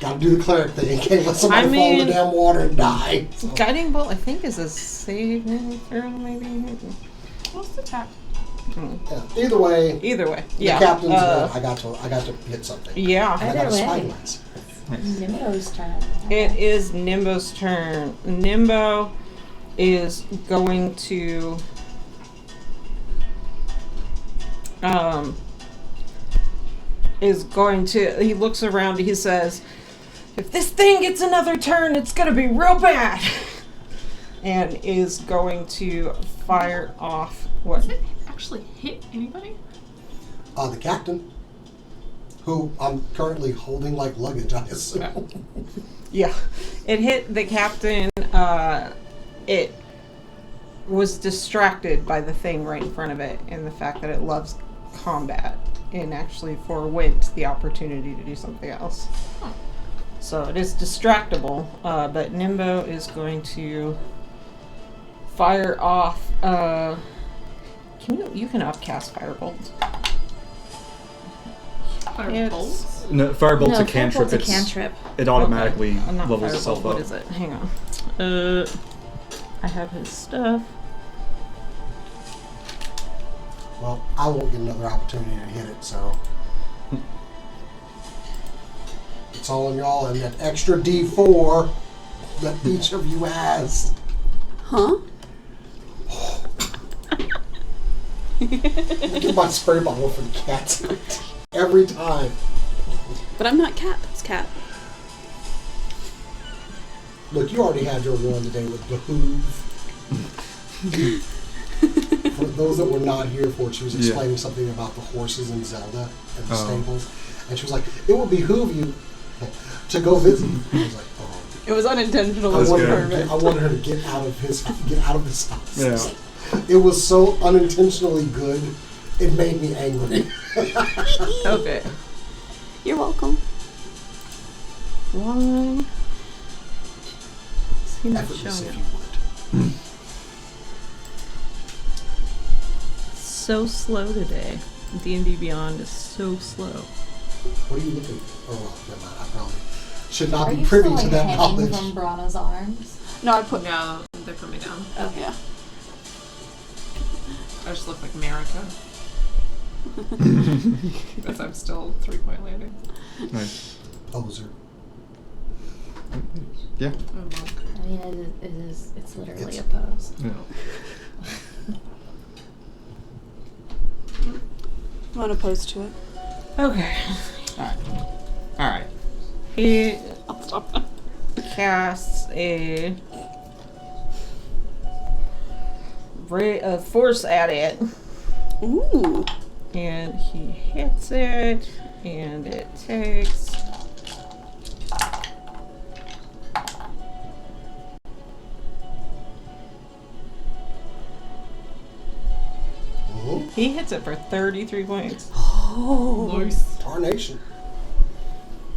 A: gotta do the cleric thing in case let somebody fall in the damn water and die. So,
E: Guiding bolt, I think, is a saving throw, maybe?
F: what's the attack?
A: yeah. Either way,
E: Either way,
A: the
E: yeah.
A: captain's good. I got to hit something.
E: Yeah.
A: And I got a
D: Either way.
A: spyglass.
D: Nimbo's turn.
E: It is Nimbo's turn. Nimbo is going to he looks around, he says, if this thing gets another turn, it's gonna be real bad. And is going to fire off what?
F: Does it actually hit anybody?
A: The captain, who I'm currently holding like luggage, I assume.
E: Yeah. It hit the captain. It was distracted by the thing right in front of it and the fact that it loves combat and actually forewent the opportunity to do something else.
F: Huh.
E: So it is distractible, but Nimbo is going to fire off. You can upcast Firebolt.
F: Fire bolts?
C: No, Firebolt's
D: No,
C: a cantrip.
D: Firebolt's a cantrip.
C: it automatically
E: Okay. Not
C: levels
E: Firebolt,
C: itself
E: what
C: up.
E: is it? Hang on. I have his stuff.
A: Well, I won't get another opportunity to hit it, so it's all on y'all and that extra D4 that each of you has.
B: Huh?
A: Get my spray bottle for the cats every time.
B: But I'm not Cat. It's Cat.
A: Look, you already had your one today with Behoove. For those that were not here for it, she was explaining something about the horses in Zelda and the stables. And she was like, it would behoove you to go visit. I was like, oh.
B: It was unintentional.
A: I
B: It was
A: wanted,
B: perfect.
A: I wanted her to get out of his house.
C: Yeah.
A: It was so unintentionally good, it made me angry.
E: Okay.
B: You're welcome.
E: One. Is he not
A: Effortless
E: showing
A: if
E: it?
A: you would.
E: So slow today. D&D Beyond is so slow.
A: What are you looking for? Oh, well, never mind. I probably should not
G: Are
A: be
G: you
A: privy
G: still,
A: to
G: like,
A: that
G: hanging
A: knowledge.
G: from Brana's arms?
B: No, I put.
F: No, they put me down.
B: Oh yeah.
F: I just look like America. Because I'm still 3-point landing.
C: Nice.
A: Poser.
C: Yeah.
F: I'm a monk.
D: I mean, it's literally
A: It's-
D: a pose.
C: Yeah.
B: I'm unopposed to it.
E: Okay.
C: All right.
E: He
B: I'll stop.
E: casts a ray of force at it.
B: Ooh.
E: And he hits it, and it takes... He hits it for 33 points.
B: Oh.
F: Nice.
A: Tarnation.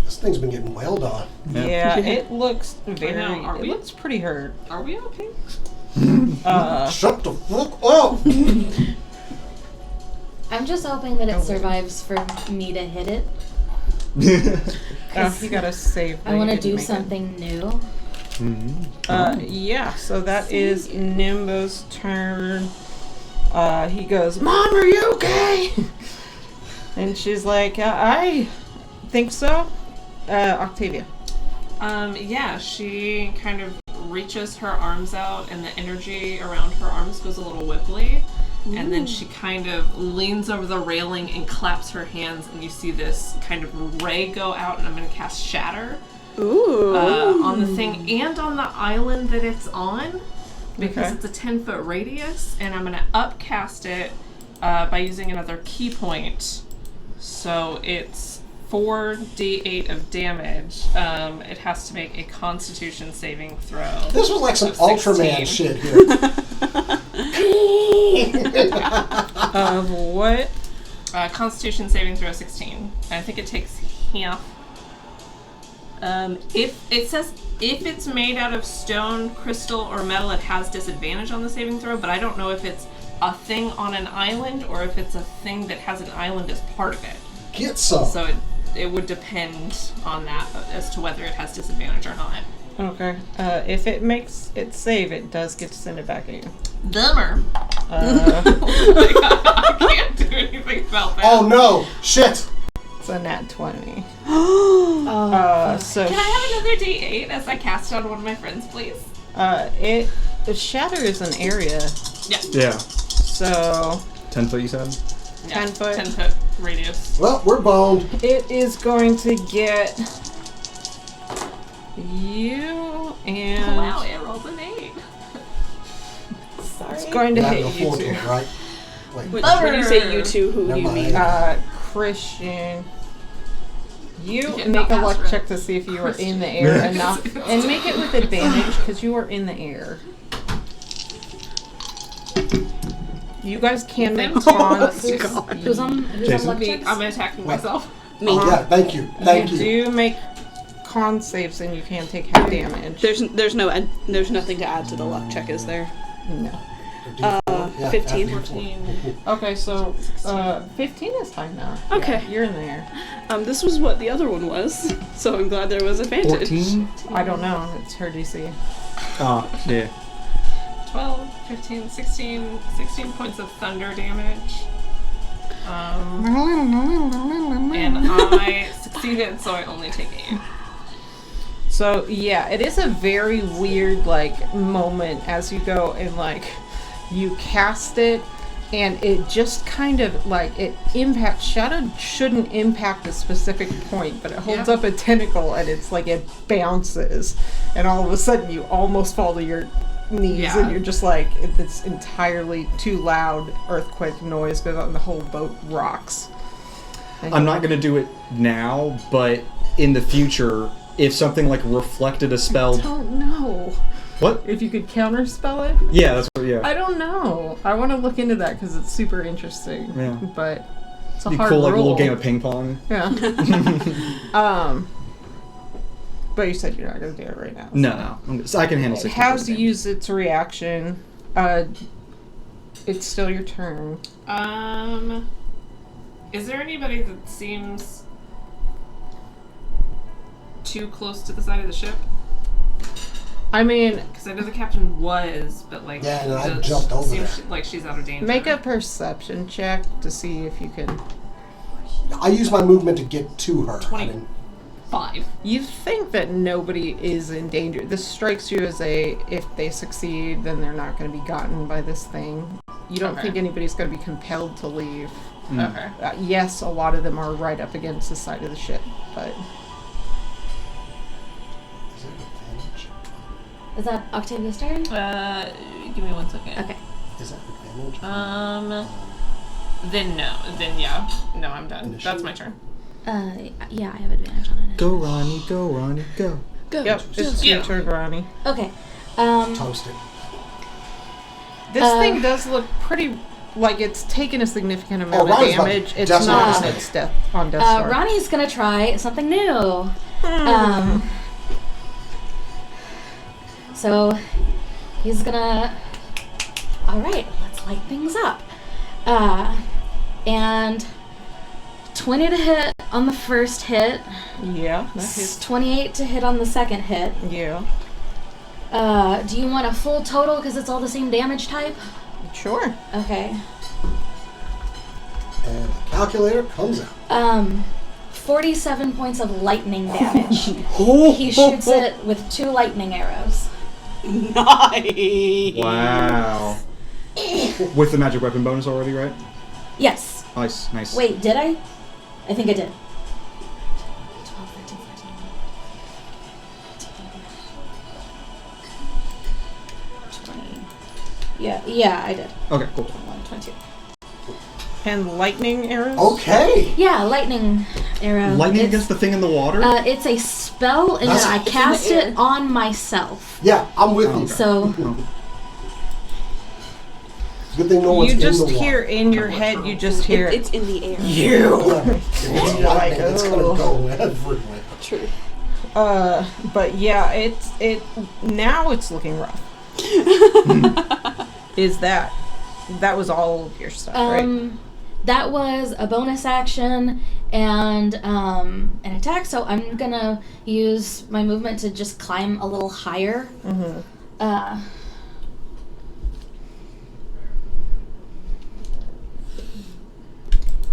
A: This thing's been getting wailed on.
E: Yeah, it looks very...
F: know, are
E: it
F: we?
E: looks pretty hurt.
F: Are we okay?
A: Shut the fuck up!
D: I'm just hoping that it survives for me to hit it.
E: You gotta save.
D: I want to do something new.
E: Yeah, so that is Nimbo's turn. He goes, Mom, are you okay? And she's like, I think so. Octavia.
F: Yeah, she kind of reaches her arms out and the energy around her arms goes a little wibbly. And then she kind of leans over the railing and claps her hands, and you see this kind of ray go out, and I'm going to cast Shatter on the thing and on the island that it's on, because it's a 10-foot radius, and I'm going to upcast it by using another key point. So it's 4d8 of damage. It has to make a Constitution saving throw.
A: This was like some
F: of 16.
A: Ultraman shit here.
E: Of what?
F: Constitution saving throw 16. I think it takes half. If it says if it's made out of stone, crystal, or metal, it has disadvantage on the saving throw, but I don't know if it's a thing on an island or if it's a thing that has an island as part of it.
A: Get some.
F: So it would depend on that as to whether it has disadvantage or not.
E: Okay. If it makes it save, it does get to send it back at you.
F: Dumber. I can't do anything about that.
A: Oh no! Shit!
E: It's a nat 20. So
F: Can I have another D8 as I cast it on one of my friends, please?
E: the shatter is an area,
C: Yeah.
E: so
C: 10 foot, you said?
E: 10 foot.
F: 10 foot radius.
A: Well, we're boned.
E: It is going to get you and
F: Wow, it rolled an 8.
B: Sorry.
E: it's going to
A: Not
E: hit
A: a
E: you
A: full
E: two.
A: kill, right? Wait.
B: When you say you two, who do
A: Never
B: you
A: mind.
B: mean?
E: Christian. You
F: Yeah,
E: make a
F: not
E: luck
F: Astrid.
E: check to see if you are in the air enough, and make it with advantage because you are in the air. You guys can make taunts.
D: Who's on luck
F: Me,
D: checks?
F: I'm attacking
A: What?
F: myself.
B: Me.
A: Yeah, thank you. Thank you.
E: You do make con saves, and you can take half damage.
B: There's nothing to add to the luck check, is there?
E: No.
A: Yeah,
B: 15.
A: after you four.
E: Okay, so 15 is fine now.
B: Okay.
E: Yeah, you're in the air.
B: This was what the other one was, so I'm glad there was advantage.
C: 14?
E: I don't know. It's her DC.
C: Yeah.
F: 12, 15, 16 points of thunder damage. And I succeeded, so I only take 8.
E: So yeah, it is a very weird moment as you go and you cast it, and it just kind of it impacts. Shadow shouldn't impact a specific point, but it holds up a tentacle and it's it bounces, and all of a sudden you almost fall to your knees, and you're just it's entirely too loud. Earthquake noise goes on, and the whole boat rocks. And
C: I'm not going to do it now, but in the future, if something reflected a spell...
E: I don't know.
C: What?
E: If you could counterspell it?
C: Yeah, that's what, yeah.
E: I don't know. I want to look into that because it's super interesting.
C: Yeah.
E: But it's a
C: Be
E: hard
C: cool,
E: roll.
C: a little game of ping pong.
E: Yeah. But you said you're not going to do it right now.
C: No. I can handle
E: It
C: 60
E: has
C: damage.
E: used its reaction. It's still your turn.
F: Is there anybody that seems too close to the side of the ship?
E: I mean,
F: Because I know the captain was, but
A: Yeah, and I
F: does-
A: jumped over
F: seems
A: there.
F: like she's out of danger.
E: make a perception check to see if you can.
A: I used my movement to get to her.
F: 20. 5.
E: You think that nobody is in danger. This strikes you as if they succeed, then they're not going to be gotten by this thing. You don't
F: Okay.
E: think anybody's going to be compelled to leave.
F: Okay.
E: Yes, a lot of them are right up against the side of the ship, but
D: Is that Octavia's turn?
F: Give me 1 second.
D: Okay.
A: Is that advantage?
F: Then no. Then yeah. No, I'm done.
A: Initiative?
F: That's my turn.
D: Yeah, I have advantage on it.
C: Go, Ronnie. Go, Ronnie. Go.
B: Go.
E: Yep, it's your turn, Ronnie.
D: Okay.
A: Toasted.
E: This thing does look pretty like it's taken a significant amount of
A: Ronnie's about to
E: damage. It's
A: decimate
E: not
A: this
E: on
A: thing.
E: its death on Death Star.
D: Ronnie's gonna try something new. So he's gonna. All right, let's light things up. And 20 to hit on the first hit.
E: Yeah, that hits.
D: 28 to hit on the second hit.
E: Yeah,
D: Do you want a full total because it's all the same damage type?
E: sure.
D: Okay.
A: And the calculator comes out.
D: 47 points of lightning damage. He shoots it with 2 lightning arrows.
B: Nice.
C: Wow. With the magic weapon bonus already, right?
D: Yes.
C: Nice, nice.
D: Wait, did I? I think I did. 12, 13, 14. 20. Yeah, I did.
C: Okay, cool.
D: 21, 22.
E: And lightning arrows.
A: Okay.
D: Yeah, lightning arrow.
C: Lightning
D: It's-
C: against the thing in the water?
D: It's a spell, and
A: That's-
D: then I
A: it's in
D: cast
B: the air.
D: it on myself.
A: Yeah, I'm with you.
C: Okay.
D: So,
A: Good thing no one's
E: You
A: in
E: just
A: the
E: hear
A: water.
E: in your head. You just hear.
B: It's in the air.
A: If it's lightning, it's gonna
E: oh.
A: go everywhere.
B: True.
E: But yeah, it now it's looking rough. Is that was all of your stuff, right?
D: that was a bonus action and an attack. So I'm gonna use my movement to just climb a little higher.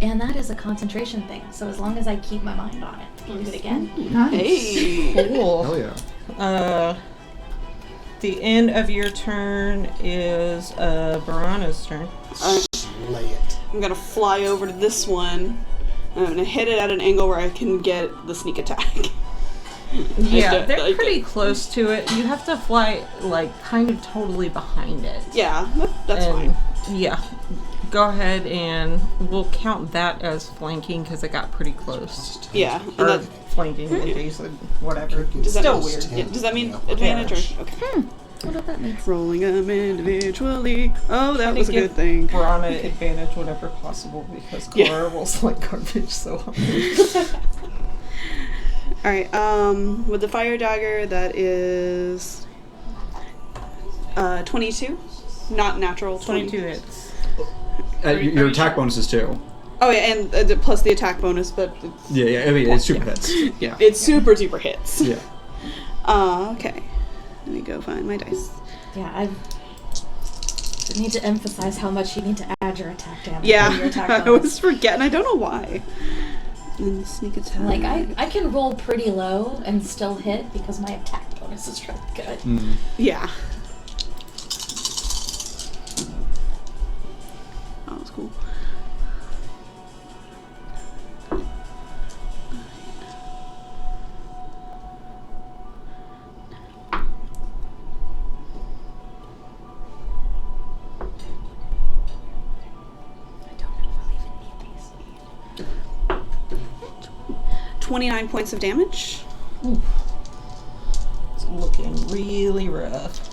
D: And that is a concentration thing. So as long as I keep my mind on it, I'll do it again.
B: Hey.
E: Cool.
C: Hell yeah.
E: The end of your turn is Barana's turn.
A: Lay it.
B: I'm gonna fly over to this one. I'm gonna hit it at an angle where I can get the sneak attack.
E: Yeah,
B: I
E: they're
B: don't-
E: pretty close to it. You have to fly like kind of totally behind it.
B: Yeah, that's
E: And,
B: fine.
E: Yeah. Go ahead and we'll count that as flanking because it got pretty close.
B: Yeah, and
E: Or
B: that,
E: flanking adjacent, whatever.
B: does that
E: Still
B: mean,
E: weird.
B: Yeah, does that mean
A: Yeah.
B: advantage or okay?
D: What does that mean?
B: Rolling them individually. Oh, that
E: I
B: was a
E: think
B: good thing.
E: Barana advantage whatever possible because
B: Yeah.
E: Clara rolls like garbage so hard.
B: All right. With the fire dagger, that is 22, not natural.
E: 22 hits.
C: Your attack bonuses too.
B: Oh yeah, and plus the attack bonus, but
C: Yeah, I mean, it's super hits. Yeah.
B: it's super duper hits.
C: Yeah.
B: Okay. Let me go find my dice.
D: Yeah, I need to emphasize how much you need to add your attack damage. to your
B: Yeah,
D: attack
B: I
D: bonus.
B: was forgetting. I don't know why. And sneak attack.
D: Like, I can roll pretty low and still hit because my attack bonus is really good.
B: Yeah. Oh, that's cool. I don't know if I'll even need these. 29 points of damage.
E: It's looking really rough.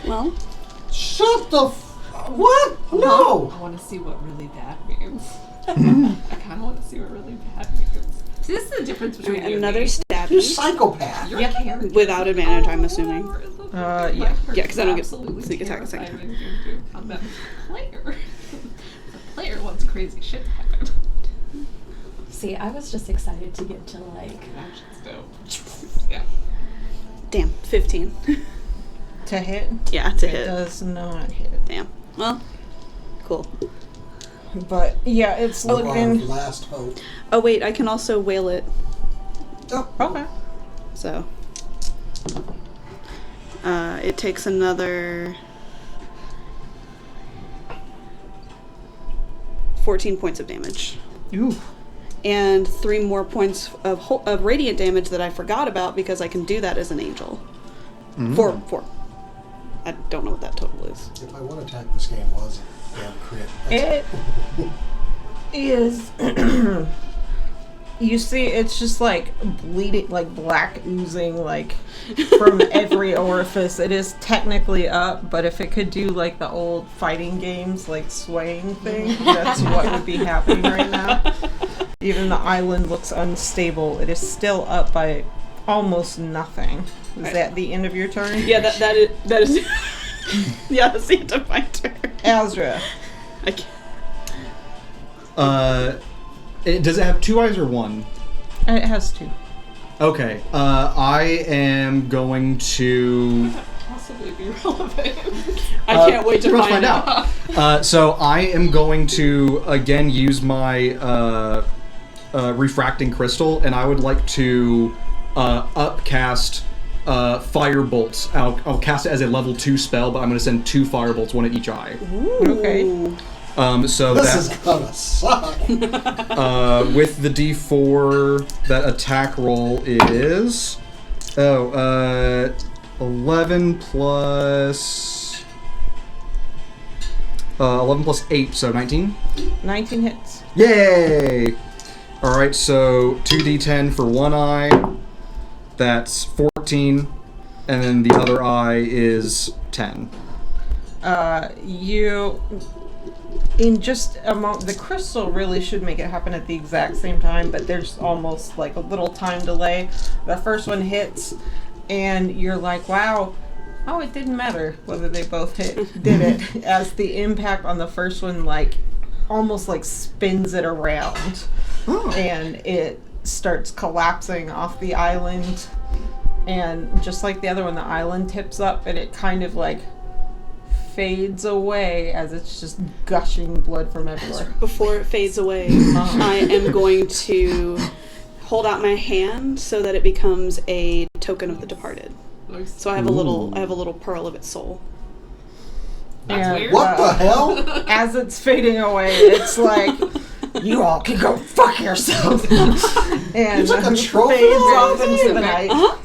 B: Well,
A: Shut the what? No!
F: I want to see what really bad means. I kind of want to see what really bad means. See, this is the difference between you
B: another
F: and me.
B: stab
A: You psychopath.
F: Your character.
B: without advantage, I'm assuming.
E: Yeah.
B: Yeah, 'cause I don't get
F: Absolutely
B: sneak attack a second.
F: terrifying to do combat with the player. The player wants crazy shit to happen.
D: See, I was just excited to get to, like...
F: That's dope. Yeah.
B: Damn, 15.
E: To hit?
B: Yeah, to
E: It
B: hit.
E: does not hit.
B: Damn. Well, cool.
E: But yeah, it's
A: Our
E: looking.
A: last hope.
B: Oh wait, I can also wail it.
A: Oh,
E: Okay.
B: So, it takes another 14 points of damage.
E: Ooh.
B: and 3 more points of radiant damage that I forgot about because I can do that as an angel. 4. I don't know what that total is.
A: If I one attack this game was a damn crit.
E: It is. You see, it's just like bleeding, like black oozing, like from every orifice. It is technically up, but if it could do like the old fighting games, like swaying thing, that's what would be happening right now. Even the island looks unstable. It is still up by almost nothing. Is that the end of your turn?
B: Yeah, that is. Yeah, that's the end of my turn.
E: Azra.
B: I can't.
C: Does it have 2 eyes or 1?
E: It has 2.
C: Okay. I am going to.
F: Possibly be relevant.
B: I can't wait to
C: we're gonna
B: find out.
C: So I am going to again use my refracting crystal, and I would like to upcast fire bolts. I'll cast it as a level 2 spell, but I'm going to send 2 fire bolts, 1 at each eye.
E: Okay.
C: So
A: This
C: that
A: is gonna suck.
C: with the D4, that attack roll is 11 plus 8, so 19.
E: 19 hits.
C: Yay! All right, so 2d10 for one eye. That's 14, and then the other eye is 10.
E: You, in just a moment, the crystal really should make it happen at the exact same time, but there's almost like a little time delay. The first one hits, and you're like, wow, oh, it didn't matter whether they both did it, as the impact on the first one, like, almost like spins it around, and it starts collapsing off the island, and just like the other one, the island tips up, and it kind of like fades away as it's just gushing blood from everywhere.
B: Before it fades away, I am going to hold out my hand so that it becomes a token of the departed. So I have a little pearl of its soul.
F: That's
E: And,
F: weird.
A: What the hell?
E: As it's fading away, it's like, you all can go fuck yourself. And
A: took a trophy
E: fades
A: or
E: off
A: something?
E: into the night.
B: Uh-huh.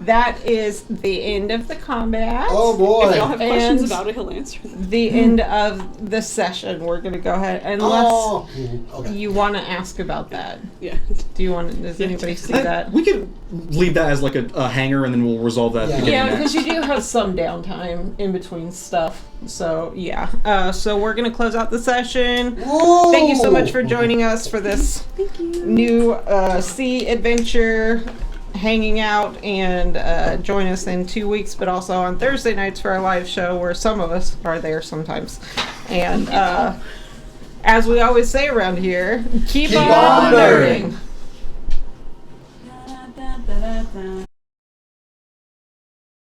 E: That is the end of the combat.
A: Oh boy.
B: If y'all have questions
E: And
B: about it, he'll answer them.
E: The end of the session. We're going to go ahead, unless
A: Okay.
E: you want to ask about that.
B: Yeah.
E: Do you want to, does anybody see that?
C: We could leave that as like a hanger, and then we'll resolve that.
A: Yeah.
C: beginning
E: Yeah,
C: next.
E: because you do have some downtime in between stuff. So, yeah. So we're going to close out the session.
A: Whoa.
E: Thank you so much for joining us for this new sea adventure, hanging out, and join us in 2 weeks, but also on Thursday nights for our live show where some of us are there sometimes. And as we always say around here, keep on
A: on
E: nerding.